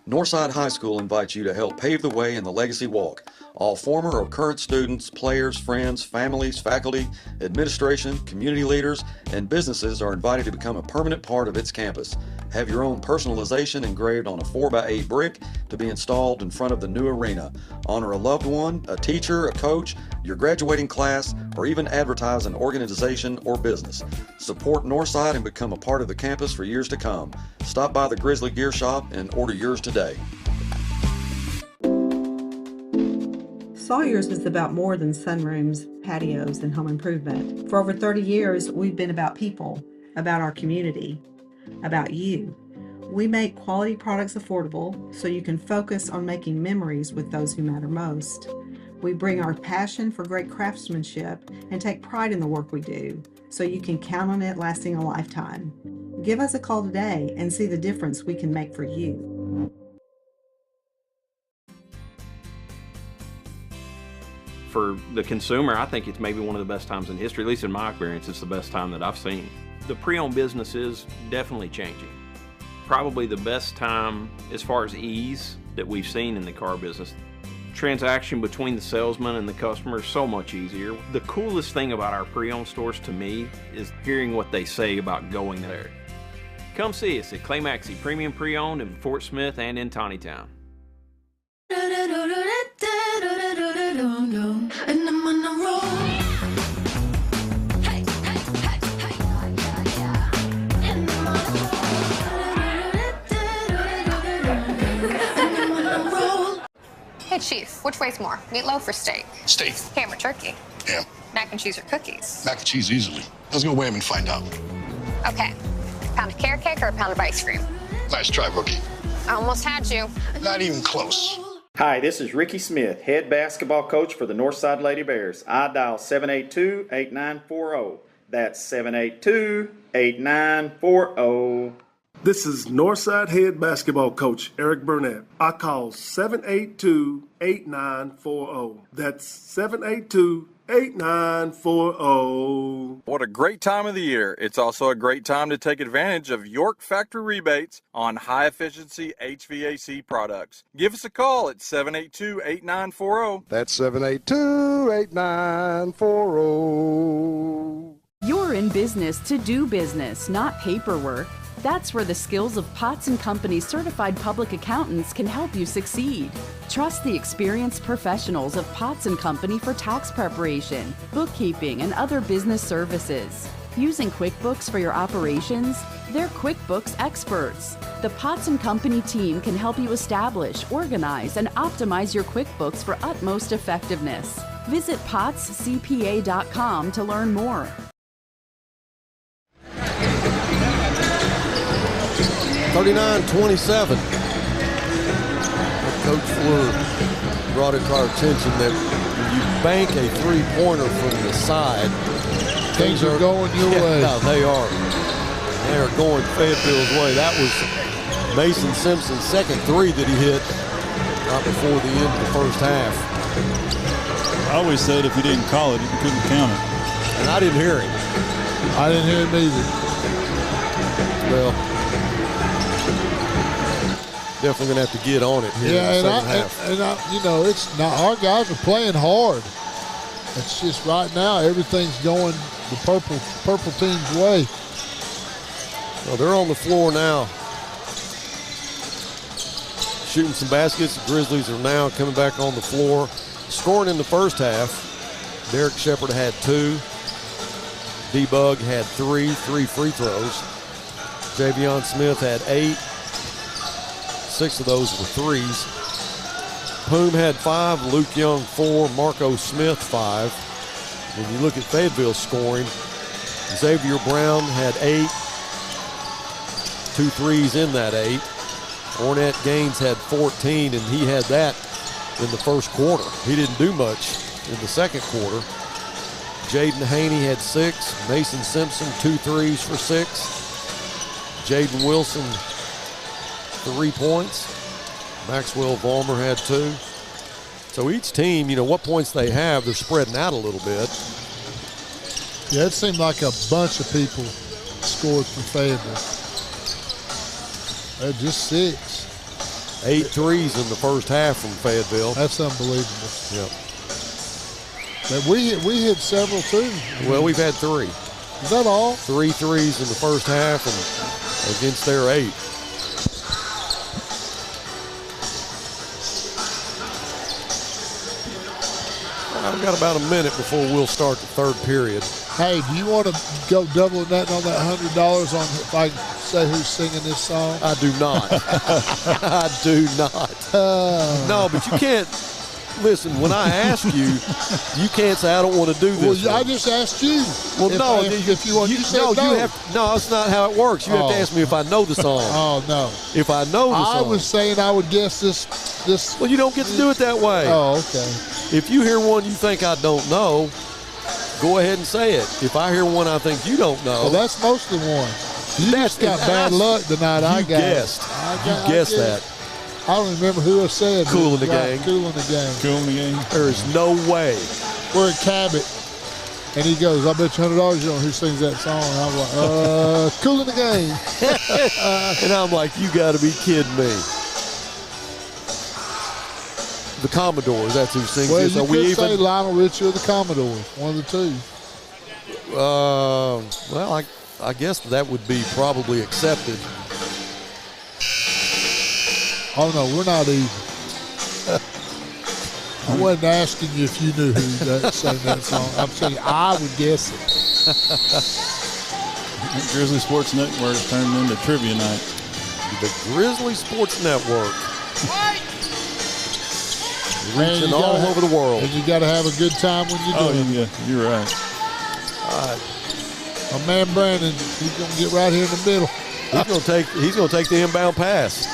Northside High School invites you to help pave the way in the Legacy Walk. All former or current students, players, friends, families, faculty, administration, community leaders, and businesses are invited to become a permanent part of its campus. Have your own personalization engraved on a 4x8 brick to be installed in front of the new arena. Honor a loved one, a teacher, a coach, your graduating class, or even advertise an organization or business. Support Northside and become a part of the campus for years to come. Stop by the Grizzly Gear Shop and order yours today. Sawyer's is about more than sunrooms, patios, and home improvement. For over 30 years, we've been about people, about our community, about you. We make quality products affordable so you can focus on making memories with those who matter most. We bring our passion for great craftsmanship and take pride in the work we do so you can count on it lasting a lifetime. Give us a call today and see the difference we can make for you. For the consumer, I think it's maybe one of the best times in history, at least in my experience, it's the best time that I've seen. The pre-owned business is definitely changing. Probably the best time as far as ease that we've seen in the car business. Transaction between the salesman and the customer is so much easier. The coolest thing about our pre-owned stores to me is hearing what they say about going there. Come see us at Clay Maxey Premium Pre-Owned in Fort Smith and in Tawnytown. And I'm on a roll. Hey, Chief, which weighs more, meatloaf or steak? Steak. Ham or turkey? Ham. Mac and cheese or cookies? Mac and cheese easily. Let's go weigh them and find out. Okay. Pound of carrot cake or a pound of ice cream? Nice try, rookie. I almost had you. Not even close. Hi, this is Ricky Smith, head basketball coach for the Northside Lady Bears. I dial 782-8940. That's 782-8940. This is Northside head basketball coach Eric Burnett. I call 782-8940. That's 782-8940. What a great time of the year. It's also a great time to take advantage of York factory rebates on high-efficiency HVAC products. Give us a call at 782-8940. That's 782-8940. You're in business to do business, not paperwork. That's where the skills of Potts & Company certified public accountants can help you succeed. Trust the experienced professionals of Potts & Company for tax preparation, bookkeeping, and other business services. Using QuickBooks for your operations? They're QuickBooks experts. The Potts & Company team can help you establish, organize, and optimize your QuickBooks for utmost effectiveness. Visit pottscpa.com to learn more. 39-27. Coach Fleur brought it to our attention that when you bank a three-pointer from the side, things are going your way. No, they are. They are going Fayetteville's way. That was Mason Simpson's second three that he hit right before the end of the first half. I always said if you didn't call it, you couldn't count it. And I didn't hear him. I didn't hear him either. Well, definitely going to have to get on it here in the second half. And you know, it's not, our guys are playing hard. It's just right now everything's going the purple team's way. Well, they're on the floor now, shooting some baskets. The Grizzlies are now coming back on the floor, scoring in the first half. Derek Shepard had 2. D-Bug had 3 free throws. Javion Smith had 8. 6 of those were threes. Poom had 5, Luke Young 4, Marco Smith 5. When you look at Fayetteville's scoring, Xavier Brown had 8, 2 threes in that 8. Ornette Gaines had 14, and he had that in the first quarter. He didn't do much in the second quarter. Jaden Haney had 6, Mason Simpson 2 threes for 6. Jaden Wilson 3 points. Maxwell Vollmer had 2. So each team, you know, what points they have, they're spreading out a little bit. Yeah, it seemed like a bunch of people scored for Fayetteville. Just 6. 8 threes in the first half from Fayetteville. That's unbelievable. Yep. But we hit several too. Well, we've had 3. Is that all? 3 threes in the first half and against their 8. I've got about a minute before we'll start the third period. Hey, do you want to go double that on that $100 on if I say who's singing this song? I do not. I do not. No, but you can't. Listen, when I ask you, you can't say I don't want to do this. Well, I just asked you. Well, no, if you want, you said no. No, that's not how it works. You have to ask me if I know the song. Oh no. If I know the song. I was saying I would guess this. Well, you don't get to do it that way. Oh, okay. If you hear one you think I don't know, go ahead and say it. If I hear one I think you don't know. Well, that's mostly one. You just got bad luck tonight. I guessed that. I don't remember who I said. Cool in the gang. Cool in the gang. Cool in the gang. There is no way. We're at Cabot. And he goes, I bet you $100 you don't know who sings that song. And I'm like, Cool in the Game. And I'm like, you got to be kidding me. The Commodores, that's who sings Well, this. you Are could we say even? Lionel Richie or the Commodores, one of the two. Well, I guess that would be probably accepted. Oh, no, we're not even. I wasn't asking you if you knew who that sang that song. I'm saying I would guess it. Grizzly Sports Network turned into trivia night. The Grizzly Sports Network. Reaching all over the world. And you got to have a good time when you do it. Yeah, you're right. All right. My man Brandon, he's going to get right here in the middle. He's going to take the inbound pass.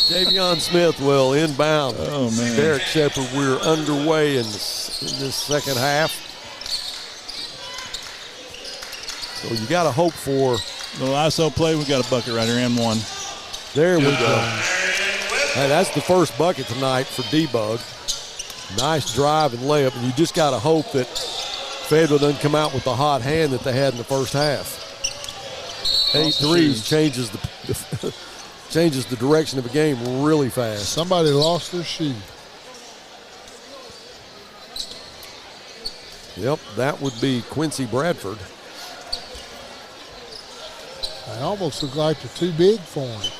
Javion Smith will inbound. Oh, man. Derek Shepard, we're underway in this second half. So you got to hope for a little ISO play. We got a bucket right here and one. There we go. Hey, that's the first bucket tonight for D-Bug. Nice drive and layup, and you just got to hope that Fayetteville doesn't come out with the hot hand that they had in the first half. 8 threes changes the direction of the game really fast. Somebody lost their shoe. Yep, that would be Quincy Bradford. They almost look like they're too big for him.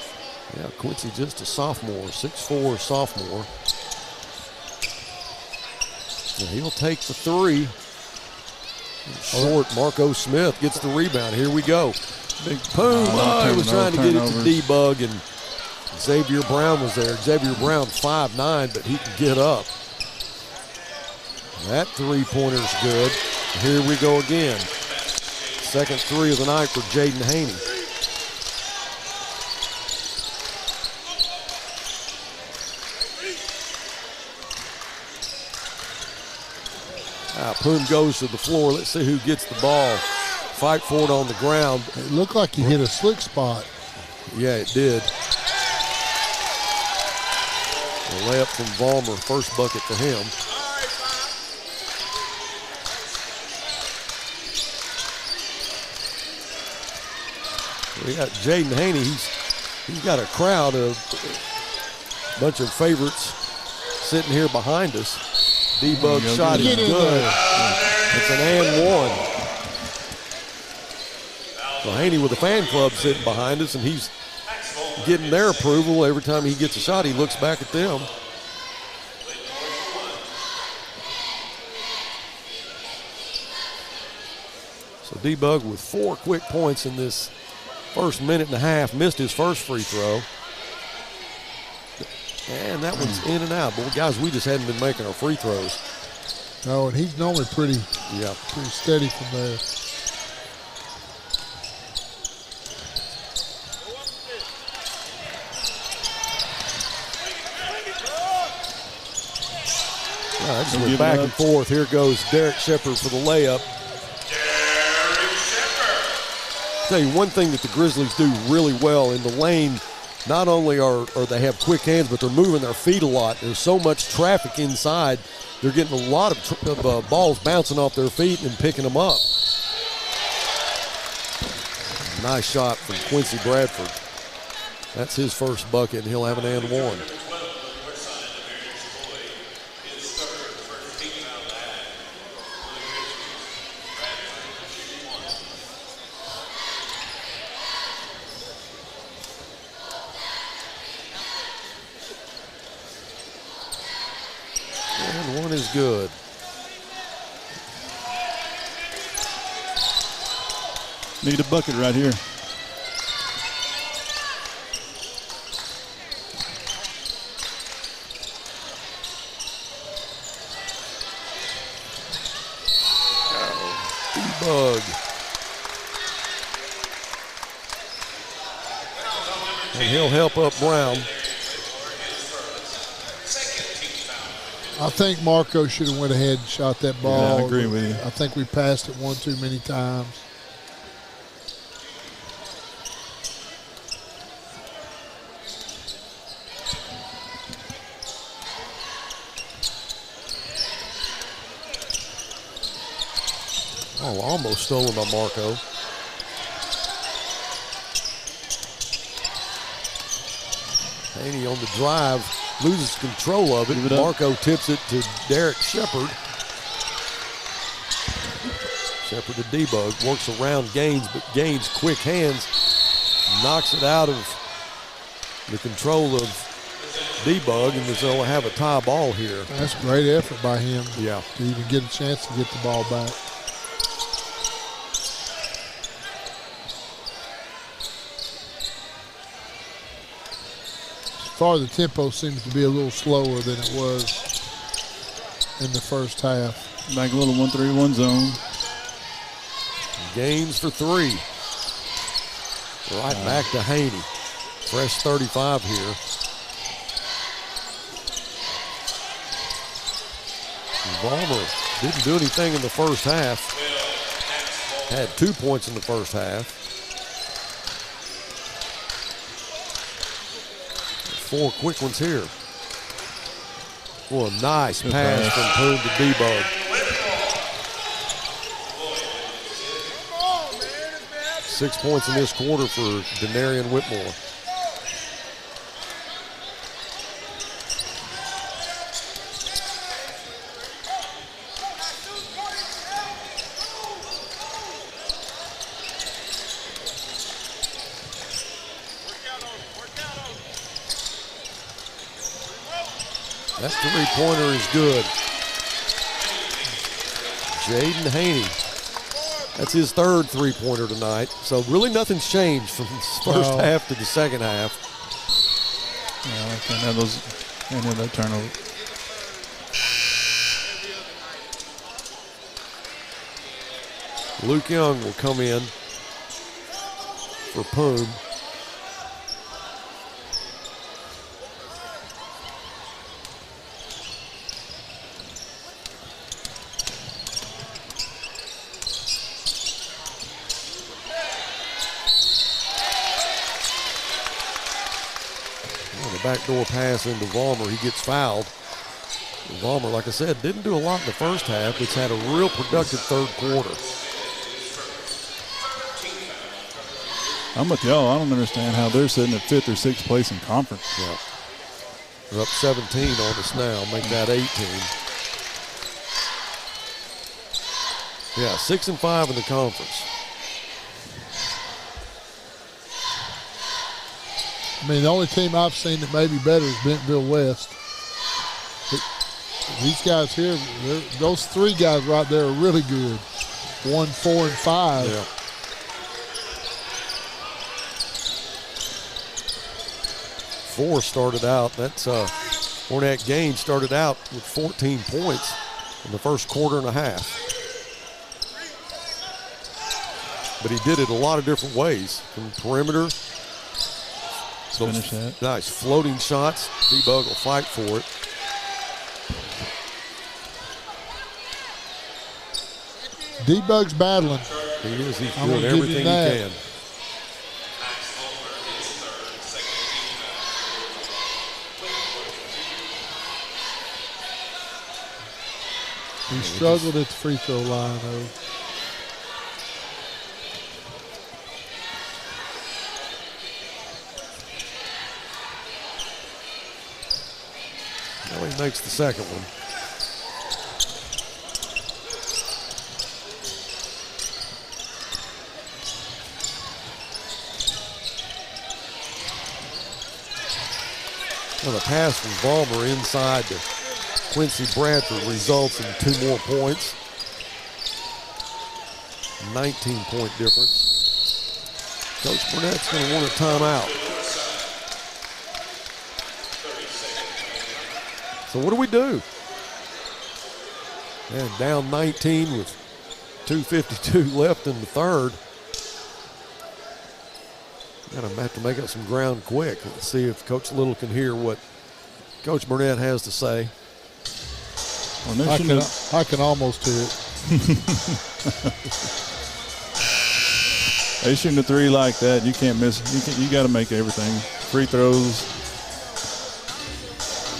Yeah, Quincy just a sophomore, 6'4" sophomore. And he'll take the three. Short, Marco Smith gets the rebound. Here we go. Big boom. He was trying to get it to D-Bug, and Xavier Brown was there. Xavier Brown 5'9", but he can get up. That three-pointer's good. Here we go again. Second three of the night for Jaden Haney. Poom goes to the floor. Let's see who gets the ball. Fight for it on the ground. It looked like he hit a slick spot. Yeah, it did. A layup from Vollmer, first bucket for him. We got Jaden Haney. He's got a crowd of a bunch of favorites sitting here behind us. D-Bug shot is good. It's an and one. So Haney with the fan club sitting behind us, and he's getting their approval. Every time he gets a shot, he looks back at them. So D-Bug with 4 quick points in this first minute and a half, missed his first free throw. And that one's in and out. But guys, we just hadn't been making our free throws. No, and he's normally pretty steady from there. All right, so we're back and forth. Here goes Derek Shepard for the layup. I'll tell you one thing that the Grizzlies do really well in the lane. Not only are they have quick hands, but they're moving their feet a lot. There's so much traffic inside. They're getting a lot of balls bouncing off their feet and picking them up. Nice shot from Quincy Bradford. That's his first bucket, and he'll have an and one. And one is good. Need a bucket right here. Bug. And he'll help up Brown. I think Marco should have went ahead and shot that ball. Yeah, I agree with you. I think we passed it one too many times. Oh, almost stolen by Marco. Haney on the drive, loses control of it. Marco tips it to Derek Shepard. Shepard to Debug, works around Gaines, but Gaines, quick hands, knocks it out of the control of Debug, and they'll have a tie ball here. That's a great effort by him. Yeah. To even get a chance to get the ball back. So far, the tempo seems to be a little slower than it was in the first half. Back a little 1-3-1 zone. Gaines for 3. Right back to Haney. Fresh 35 here. Balmer didn't do anything in the first half. Had 2 points in the first half. 4 quick ones here. Well, a nice pass from Poon to Debug. Six points in this quarter for Denarian Whitmore. That three-pointer is good. Jaden Haney. That's his third three-pointer tonight. So really nothing's changed from the first half to the second half. Yeah, I can't have that turnover. Luke Young will come in for Poon. Backdoor pass into Vollmer. He gets fouled. Vollmer, like I said, didn't do a lot in the first half. It's had a real productive third quarter. I'm with y'all. I don't understand how they're sitting at 5th or 6th place in conference. Yeah. They're up 17 on us now. Make that 18. Yeah, 6-5 in the conference. I mean, the only team I've seen that may be better is Bentonville West. But these guys here, those three guys right there are really good. 1, 4, and 5. Yeah. Four started out. That's Ornette Gaines started out with 14 points in the first quarter and a half. But he did it a lot of different ways, from perimeter. Finish that. Nice floating shots. D-Bug will fight for it. D-Bug's battling. He is. He's I'm doing gonna give everything you he that. can. He struggled at the free throw line, though. Now he makes the second one. Well, the pass from Vollmer inside to Quincy Bradford results in 2 more points. 19-point difference. Coach Burnett's going to want a timeout. So what do we do? Man, down 19 with 2:52 left in the third. Gonna have to make up some ground quick. Let's see if Coach Little can hear what Coach Burnett has to say. Well, I can almost hear it. They shooting a three like that, you can't miss. You got to make everything. Free throws.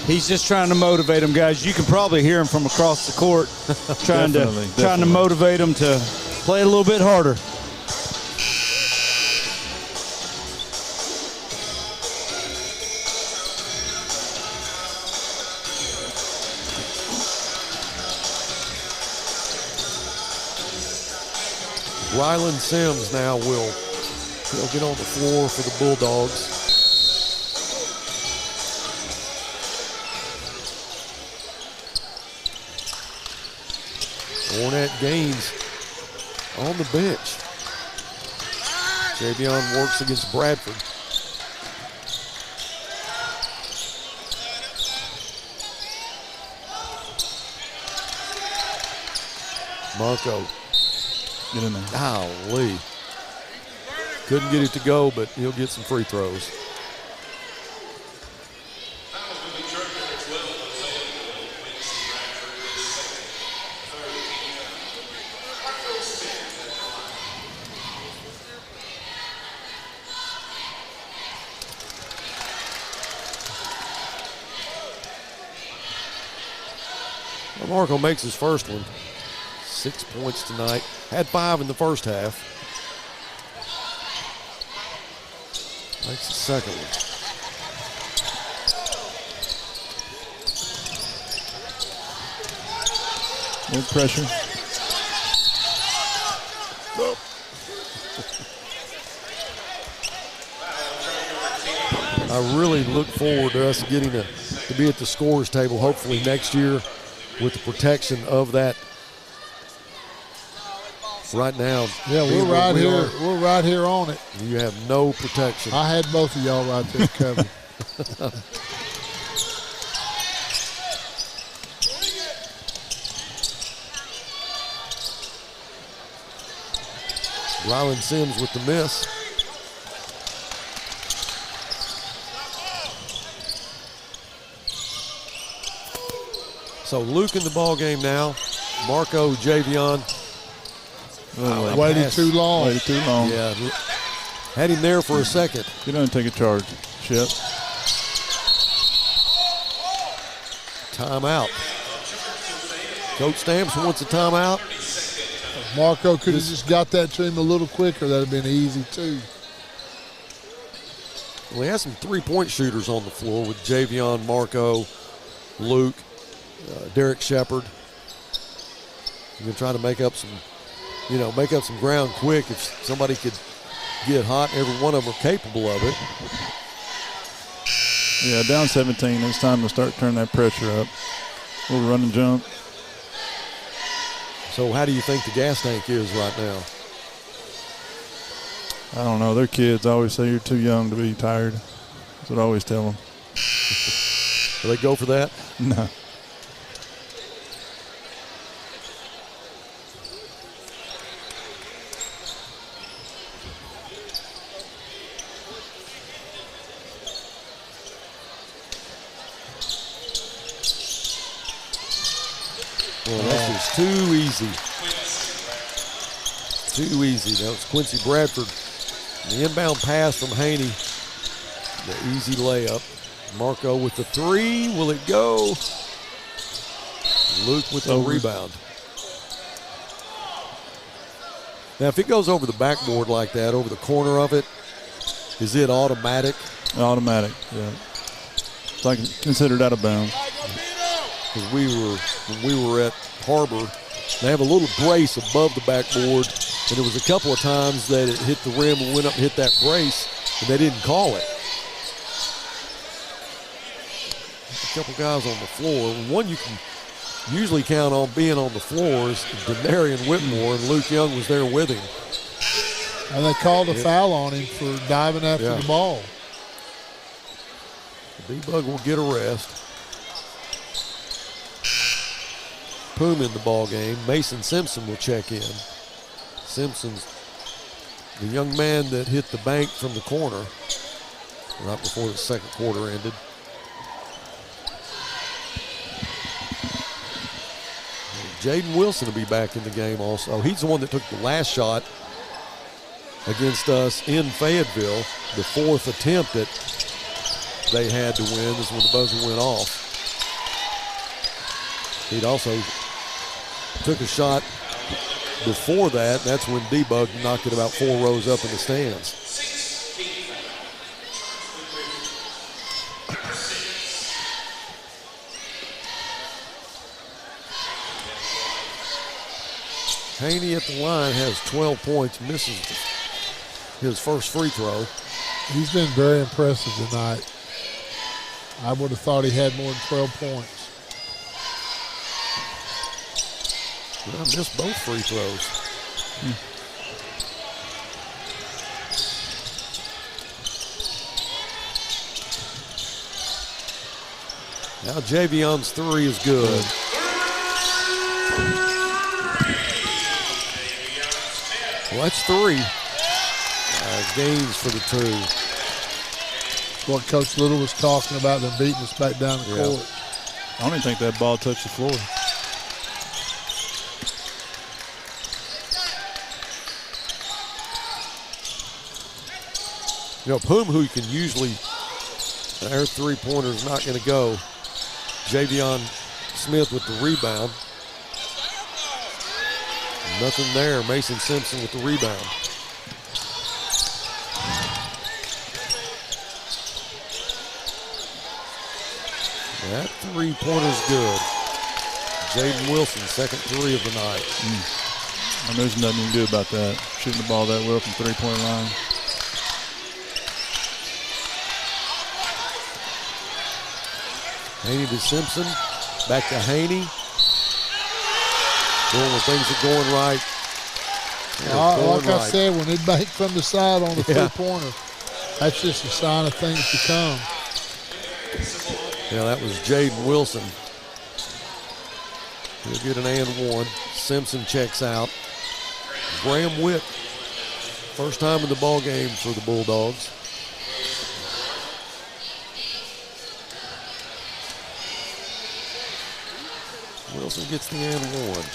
He's just trying to motivate them, guys. You can probably hear him from across the court, trying to motivate them to Play it a little bit harder. Ryland Sims now will get on the floor for the Bulldogs. Ornette Gaines on the bench. Javion works against Bradford. Marco. Get in there. Golly. Couldn't get it to go, but he'll get some free throws. Marco makes his first one. 6 points tonight. Had 5 in the first half. Makes the second one. No pressure. I really look forward to us getting to be at the scorers table hopefully next year with the protection of that. Right now, yeah, we're right here. We're right here on it. You have no protection. I had both of y'all right there covered. Ryland Sims with the miss. So Luke in the ball game now. Marco, Javion. Waited too long. Waited too long. Yeah, had him there for a second. Get on and take a charge, Shep. Timeout. Coach Stamps wants a timeout. Marco could have just got that to him a little quicker. That would have been easy, too. Well, he has some three-point shooters on the floor with Javion, Marco, Luke, Derek Shepard. You can try to make up some ground quick if somebody could get hot. Every one of them are capable of it. Yeah, down 17. It's time to start turning that pressure up. A little run and jump. So how do you think the gas tank is right now? I don't know. They're kids. I always say you're too young to be tired. That's what I always tell them. Do they go for that? No. Well, that's just too easy. Too easy. That was Quincy Bradford. The inbound pass from Haney. The easy layup. Marco with the three. Will it go? Luke with the rebound. Now, if it goes over the backboard like that, over the corner of it, is it automatic? Automatic, yeah. So I can consider that a bounce. Because when we were at har-ber, they have a little brace above the backboard, and there was a couple of times that it hit the rim and went up and hit that brace, and they didn't call it. A couple guys on the floor. One you can usually count on being on the floor is Denarian Whitmore, and Luke Young was there with him. And they called a foul on him for diving after the ball. D-Bug will get a rest. Poom in the ball game. Mason Simpson will check in. Simpson's the young man that hit the bank from the corner right before the second quarter ended. Jaden Wilson will be back in the game also. He's the one that took the last shot against us in Fayetteville. The fourth attempt that they had to win is when the buzzer went off. He'd also took a shot before that. That's when D-Bug knocked it about 4 rows up in the stands. Haney at the line has 12 points, misses his first free throw. He's been very impressive tonight. I would have thought he had more than 12 points. I missed both free throws. Now Javion's 3 is good. Well, that's 3. Gains for the 2. What Coach Little was talking about, them beating us back down the court. I don't even think that ball touched the floor. You know, Pumhu can usually, their 3-pointer is not going to go. Javion Smith with the rebound. Nothing there. Mason Simpson with the rebound. That 3-pointer's good. Jaden Wilson, second 3 of the night. And there's nothing you can do about that. Shooting the ball that well from 3-point line. Haney to Simpson. Back to Haney. Doing when things are going right. Like I said, when it banked from the side on the 3-pointer, that's just a sign of things to come. Yeah, that was Jaden Wilson. He'll get an and 1. Simpson checks out. Graham Witt, first time in the ball game for the Bulldogs. Wilson gets the and 1.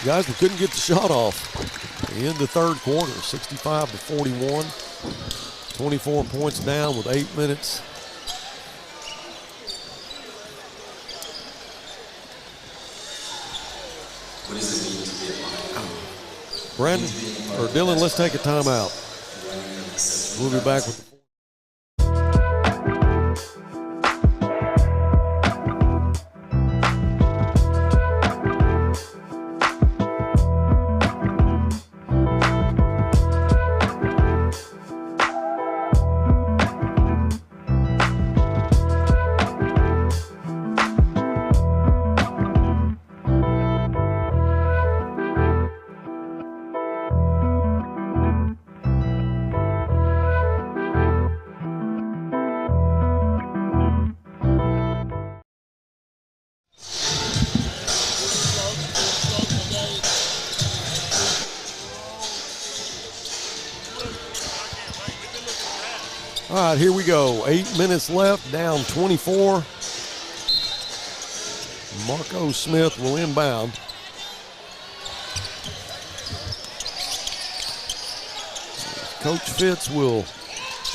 Guys, we couldn't get the shot off in the third quarter. 65-41. 24 points down with 8 minutes. What does it mean to be a Brandon, or Dylan, let's take a timeout. We'll be back with All right, here we go. 8 minutes left, down 24. Marco Smith will inbound. Coach Fitz will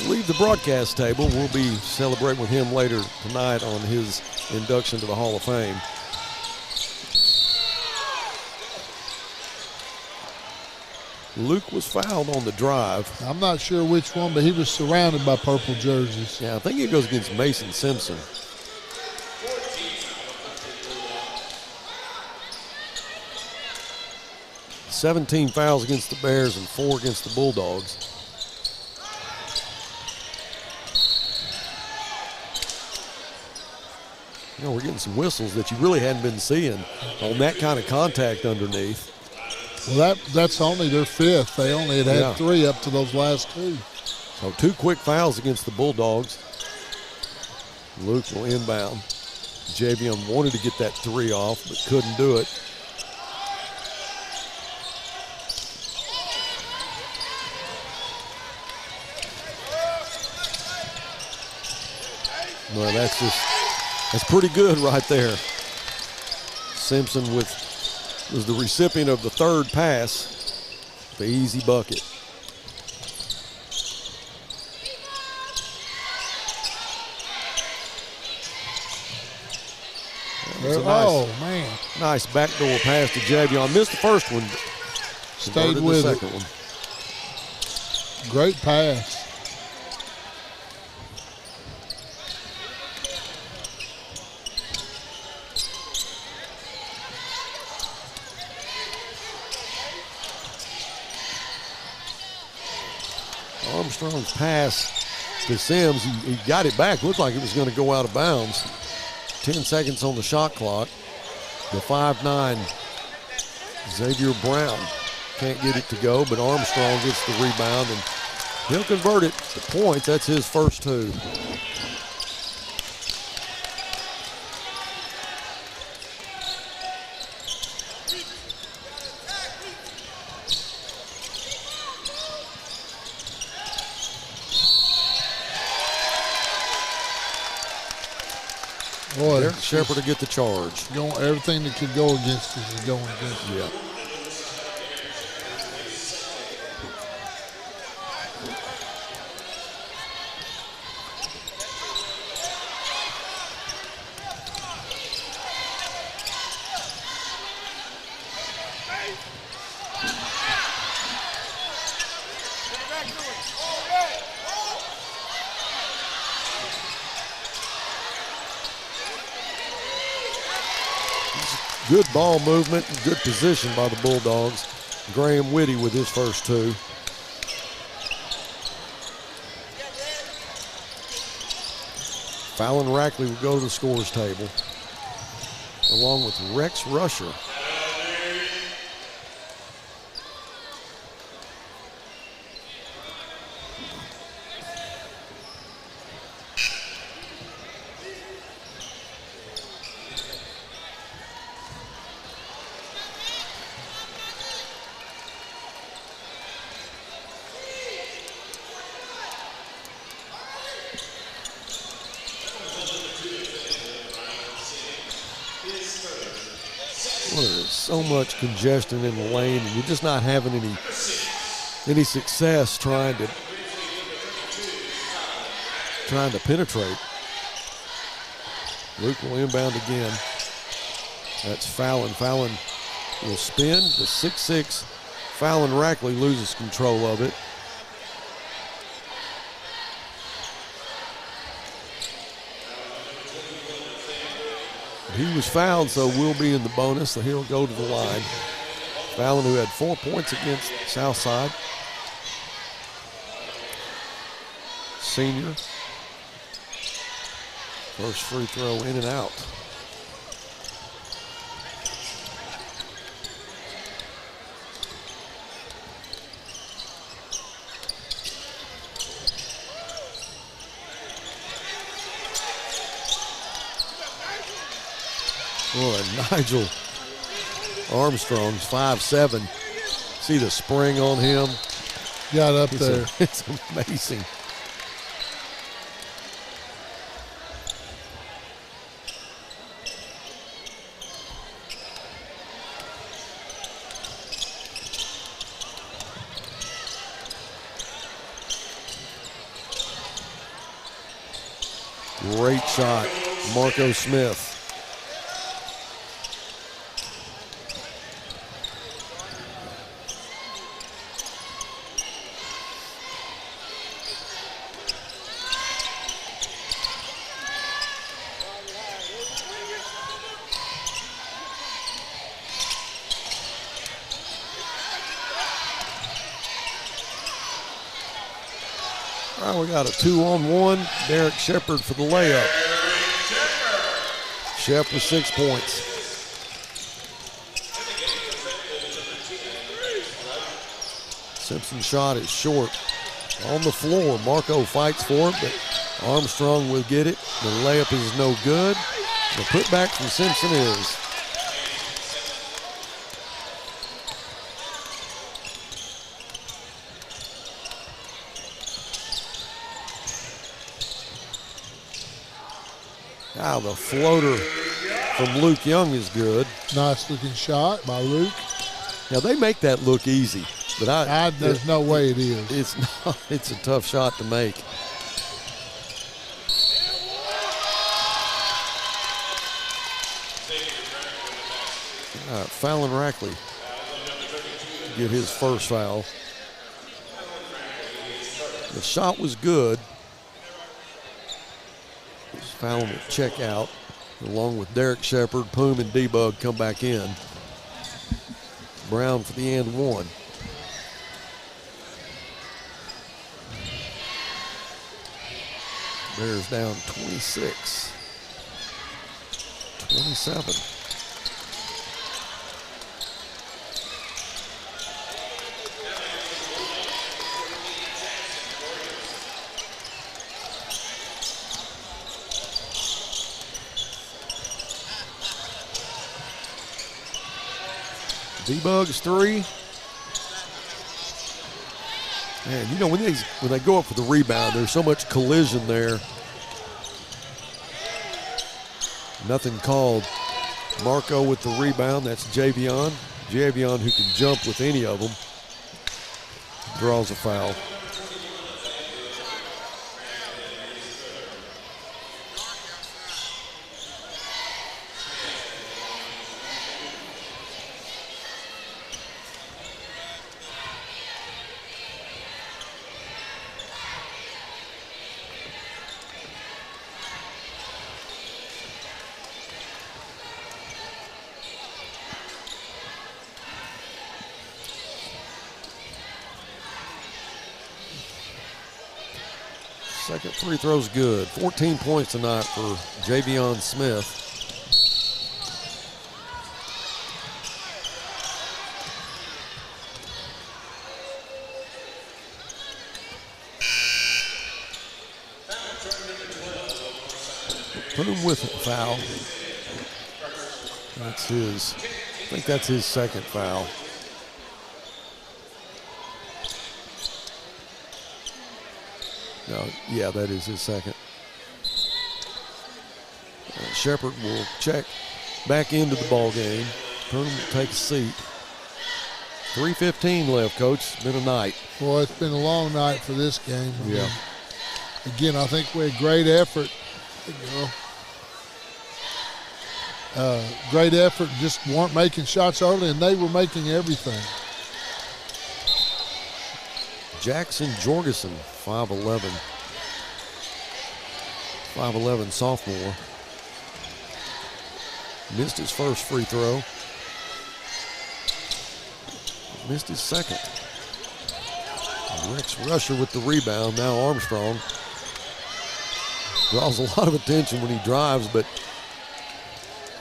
leave the broadcast table. We'll be celebrating with him later tonight on his induction to the Hall of Fame. Luke was fouled on the drive. I'm not sure which one, but he was surrounded by purple jerseys. Yeah, I think it goes against Mason Simpson. $17 fouls against the Bears and 4 against the Bulldogs. You know, we're getting some whistles that you really hadn't been seeing on that kind of contact underneath. Well, that's only their 5th. They only had 3 up to those last 2. So 2 quick fouls against the Bulldogs. Luke will inbound. Javion wanted to get that 3 off, but couldn't do it. Well, that's pretty good right there. Simpson with was the recipient of the third pass, the easy bucket. Nice backdoor pass to Javion. Missed the first one. Stayed with the it. second one. Great pass. Armstrong's pass to Sims. He got it back. Looked like it was going to go out of bounds. 10 seconds on the shot clock. The 5'9" Xavier Brown can't get it to go, but Armstrong gets the rebound, and he'll convert it to points. That's his first two. Boy, Derek Shepard to get the charge. Everything that could go against us is going against us. Yeah. Good ball movement and good position by the Bulldogs. Graham Whitty with his first two. Fallon Rackley will go to the scorers table, along with Rex Rusher. Well, there's so much congestion in the lane, and you're just not having any success trying to penetrate. Luke will inbound again. That's Fallon. Fallon will spin. The 6'6" Fallon Rackley loses control of it. He was fouled, so will be in the bonus, so he'll go to the line. Fallon, who had 4 points against Southside. Senior. First free throw in and out. Boy, Nigel Armstrong's 5'7". See the spring on him? Got up there. It's amazing. Great shot, Marco Smith. All right, we got a 2-on-1. Derek Shepard for the layup. Shep with 6 points. Simpson's shot is short. On the floor, Marco fights for it, but Armstrong will get it. The layup is no good. The putback from Simpson is. Now the floater from Luke Young is good. Nice looking shot by Luke. Now they make that look easy, but there's no way it is. It's not. It's a tough shot to make. All right, Fallon Rackley get his first foul. The shot was good. Fallon will check out, along with Derek Shepard, Poom, and D-Bug come back in. Brown for the and one. Bears down 26. 27. D-Bug's three. Man, you know, when they go up for the rebound, there's so much collision there. Nothing called. Marco with the rebound. That's Javion. Javion, who can jump with any of them, draws a foul. Second free throw's good. 14 points tonight for Javion Smith. Put him with a foul. That's his. I think that's his second foul. No, yeah, that is his second. Shepard will check back into the ball game. Poom will take a seat. 3:15 left, Coach. It's been a night. Boy, it's been a long night for this game. Yeah. Again, I think we had great effort. Great effort, just weren't making shots early, and they were making everything. Jackson Jorgensen, 5'11". 5'11" sophomore. Missed his first free throw. Missed his second. Rex Rusher with the rebound. Now Armstrong draws a lot of attention when he drives, but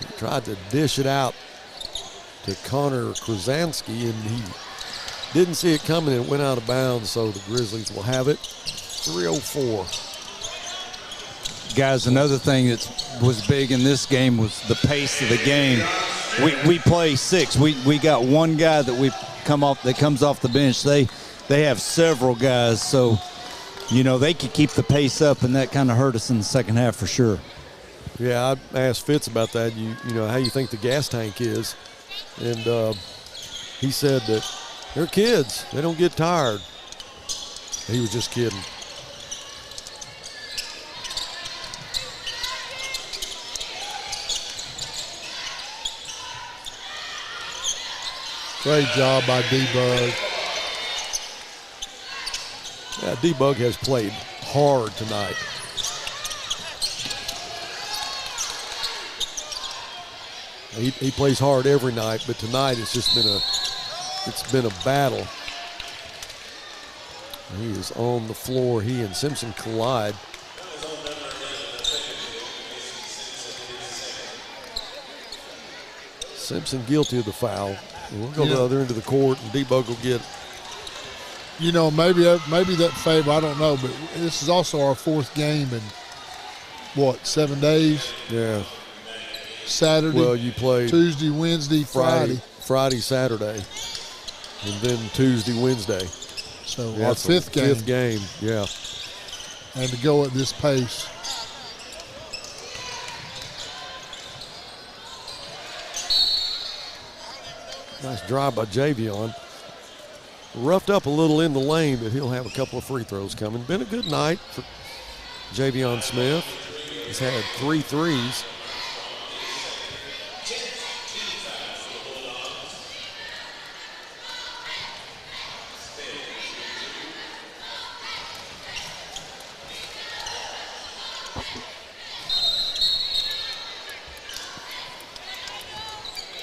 he tried to dish it out to Connor Krasanski, and he didn't see it coming and it went out of bounds, so the Grizzlies will have it. 3:04. Guys, another thing that was big in this game was the pace of the game. We play six. We got one guy that comes off the bench. They have several guys, so they could keep the pace up, and that kind of hurt us in the second half for sure. Yeah, I asked Fitz about that. You know how you think the gas tank is, and he said that they're kids. They don't get tired. He was just kidding. Great job by D-Bug. Yeah, D-Bug has played hard tonight. He plays hard every night, but tonight it's just been a battle. He is on the floor. He and Simpson collide. Simpson guilty of the foul. We'll go to the other end of the court, and D-Bug will get. Maybe that favor, I don't know, but this is also our fourth game in, 7 days? Yeah. Saturday. Well, you play Tuesday, Wednesday, Friday. Friday, Saturday, and then Tuesday, Wednesday. So our fifth game. Fifth game, yeah. And to go at this pace. Nice drive by Javion. Roughed up a little in the lane, but he'll have a couple of free throws coming. Been a good night for Javion Smith. He's had 3 threes.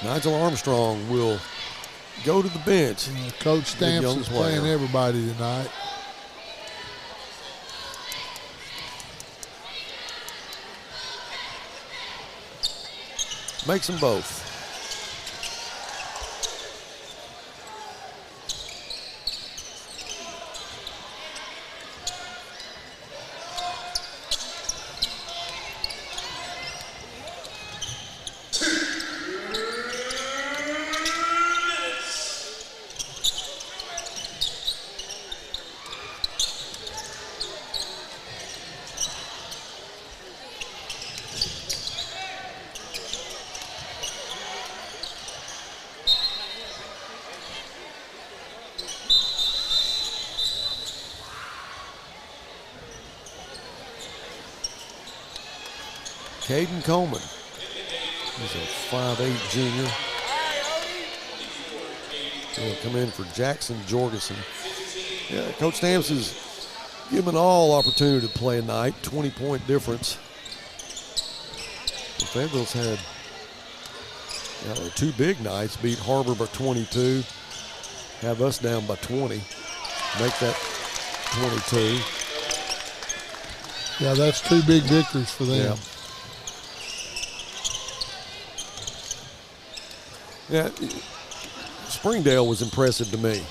Nigel Armstrong will go to the bench. Coach Stamps is playing everybody tonight. Makes them both. Caden Coleman. He's a 5'8" junior. He'll come in for Jackson Jorgensen. Yeah, Coach Stamps is giving all opportunity to play a night. 20-point difference. Fayetteville's had 2 big nights. Beat har-ber by 22. Have us down by 20. Make that 22. Yeah, that's 2 big victories for them. Yeah. Yeah, Springdale was impressive to me.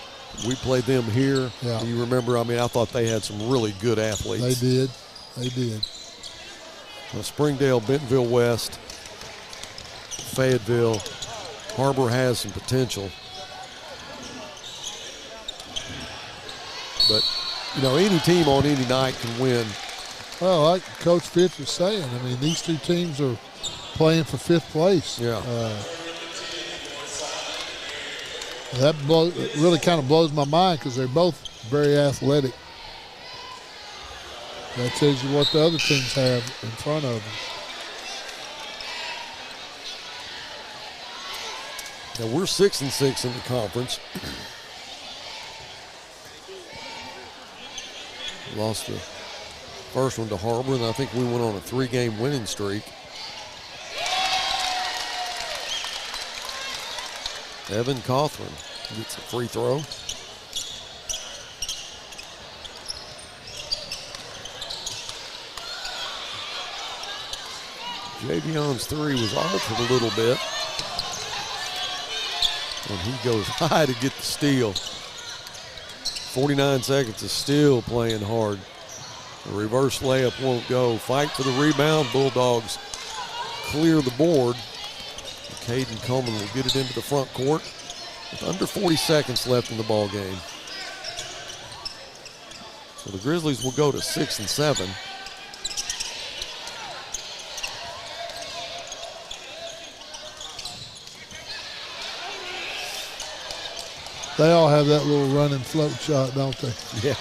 We played them here. Yeah. You remember, I thought they had some really good athletes. They did. Well, Springdale, Bentonville West, Fayetteville, har-ber has some potential. But, any team on any night can win. Well, like Coach Fitz was saying, these 2 teams are playing for 5th place. Yeah. That really kind of blows my mind because they're both very athletic. That tells you what the other teams have in front of them. Now we're 6-6 in the conference. Lost the first one to har-ber, and I think we went on a 3-game winning streak. Evan Cawthron gets a free throw. Javion's 3 was altered a little bit. And he goes high to get the steal. 49 seconds is still playing hard. The reverse layup won't go. Fight for the rebound. Bulldogs clear the board. Caden Coleman will get it into the front court with under 40 seconds left in the ball game. So the Grizzlies will go to 6-7. They all have that little run and float shot, don't they? Yeah.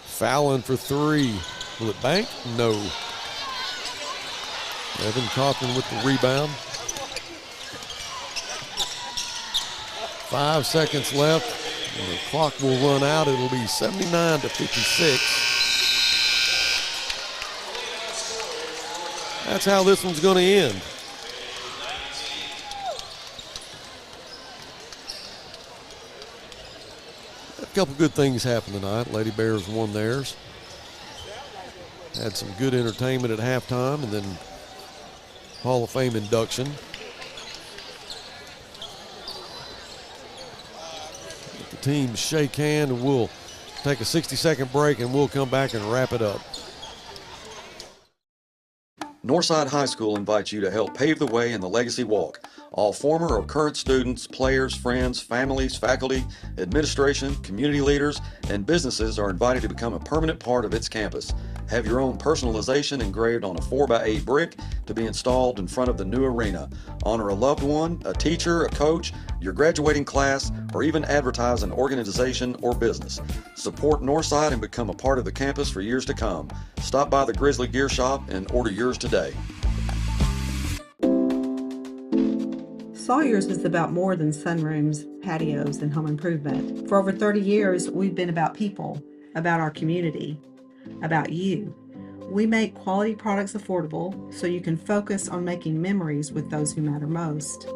Fallon for 3. Will it bank? No. Evan Cawthron with the rebound. 5 seconds left. And the clock will run out. It'll be 79-56. That's how this one's going to end. A couple good things happened tonight. Lady Bears won theirs. Had some good entertainment at halftime, and then Hall of Fame induction. Let the teams shake hand, and we'll take a 60-second break, and we'll come back and wrap it up. Northside High School invites you to help pave the way in the Legacy Walk. All former or current students, players, friends, families, faculty, administration, community leaders, and businesses are invited to become a permanent part of its campus. Have your own personalization engraved on a 4x8 brick to be installed in front of the new arena. Honor a loved one, a teacher, a coach, your graduating class, or even advertise an organization or business. Support Northside and become a part of the campus for years to come. Stop by the Grizzly Gear Shop and order yours today. Sawyer's is about more than sunrooms, patios, and home improvement. For over 30 years, we've been about people, about our community, about you. We make quality products affordable so you can focus on making memories with those who matter most.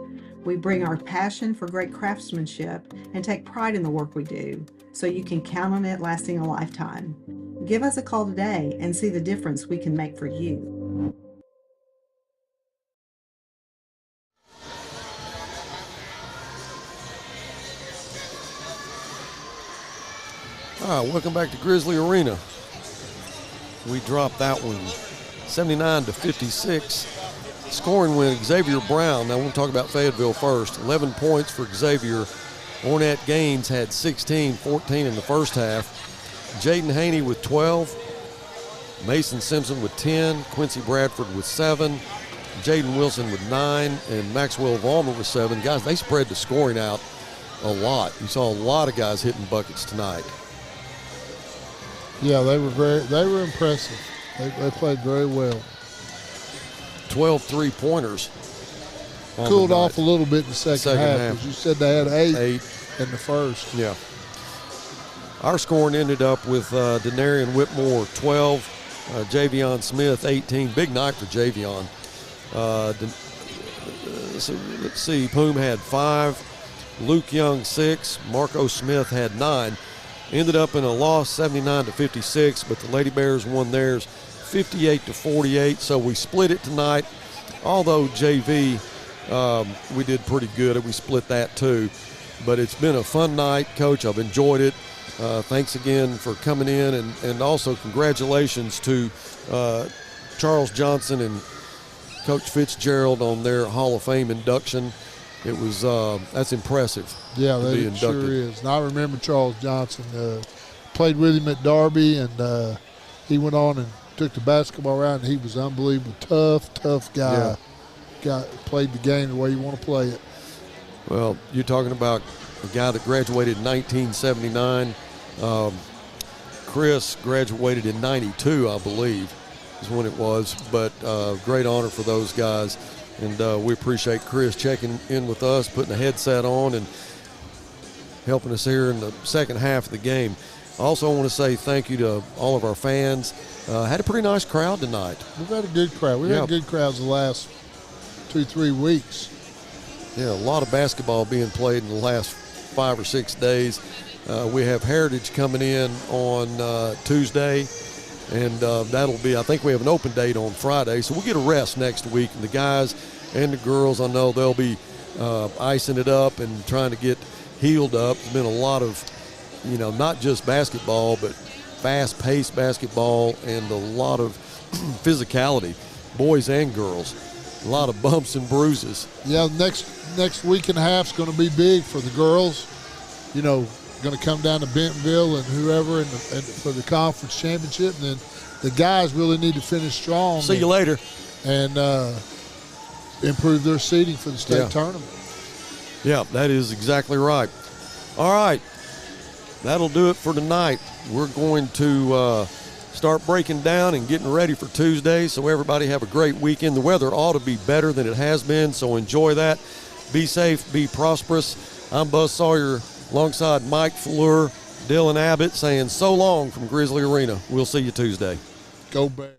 We bring our passion for great craftsmanship and take pride in the work we do so you can count on it lasting a lifetime. Give us a call today and see the difference we can make for you. All right, welcome back to Grizzly Arena. We dropped that one 79-56. Scoring win, Xavier Brown. Now we'll talk about Fayetteville first. 11 points for Xavier. Ornette Gaines had 16, 14 in the first half. Jaden Haney with 12. Mason Simpson with 10. Quincy Bradford with 7. Jaden Wilson with 9. And Maxwell Vollmer with 7. Guys, they spread the scoring out a lot. You saw a lot of guys hitting buckets tonight. Yeah, they were impressive. They played very well. 12 three-pointers. Cooled off a little bit in the second half. Because you said they had eight in the first. Yeah. Our scoring ended up with Denarian Whitmore 12, Javion Smith 18. Big night for Javion. Let's see. Poom had 5. Luke Young 6. Marco Smith had 9. Ended up in a loss 79-56, but the Lady Bears won theirs 58-48. So we split it tonight. Although JV, we did pretty good. We split that too. But it's been a fun night, Coach. I've enjoyed it. Thanks again for coming in, and also congratulations to Charles Johnson and Coach Fitzgerald on their Hall of Fame induction. It was that's impressive. Yeah, that sure is. And I remember Charles Johnson. Played with him at Darby, and he went on and took the basketball around. And he was unbelievable, tough guy. Yeah. Played the game the way you want to play it. Well, you're talking about a guy that graduated in 1979. Chris graduated in 92, I believe, is when it was. But great honor for those guys. And we appreciate Chris checking in with us, putting a headset on, and helping us here in the second half of the game. Also, I want to say thank you to all of our fans. Had a pretty nice crowd tonight. We've had a good crowd. We've had good crowds the last 2-3 weeks. Yeah, a lot of basketball being played in the last 5 or 6 days. We have Heritage coming in on Tuesday. And that'll be, I think we have an open date on Friday. So we'll get a rest next week. And the guys and the girls, I know they'll be icing it up and trying to get healed up. There's been a lot of, not just basketball, but fast-paced basketball and a lot of physicality, boys and girls. A lot of bumps and bruises. Yeah, next week and a half is going to be big for the girls. Going to come down to Bentonville and whoever for the conference championship. And then the guys really need to finish strong. See you later. And improve their seeding for the state tournament. Yeah, that is exactly right. All right. That'll do it for tonight. We're going to start breaking down and getting ready for Tuesday. So everybody have a great weekend. The weather ought to be better than it has been, so enjoy that. Be safe, be prosperous. I'm Buzz Sawyer, alongside Mike Fleur, Dylan Abbott, saying so long from Grizzly Arena. We'll see you Tuesday. Go Bears.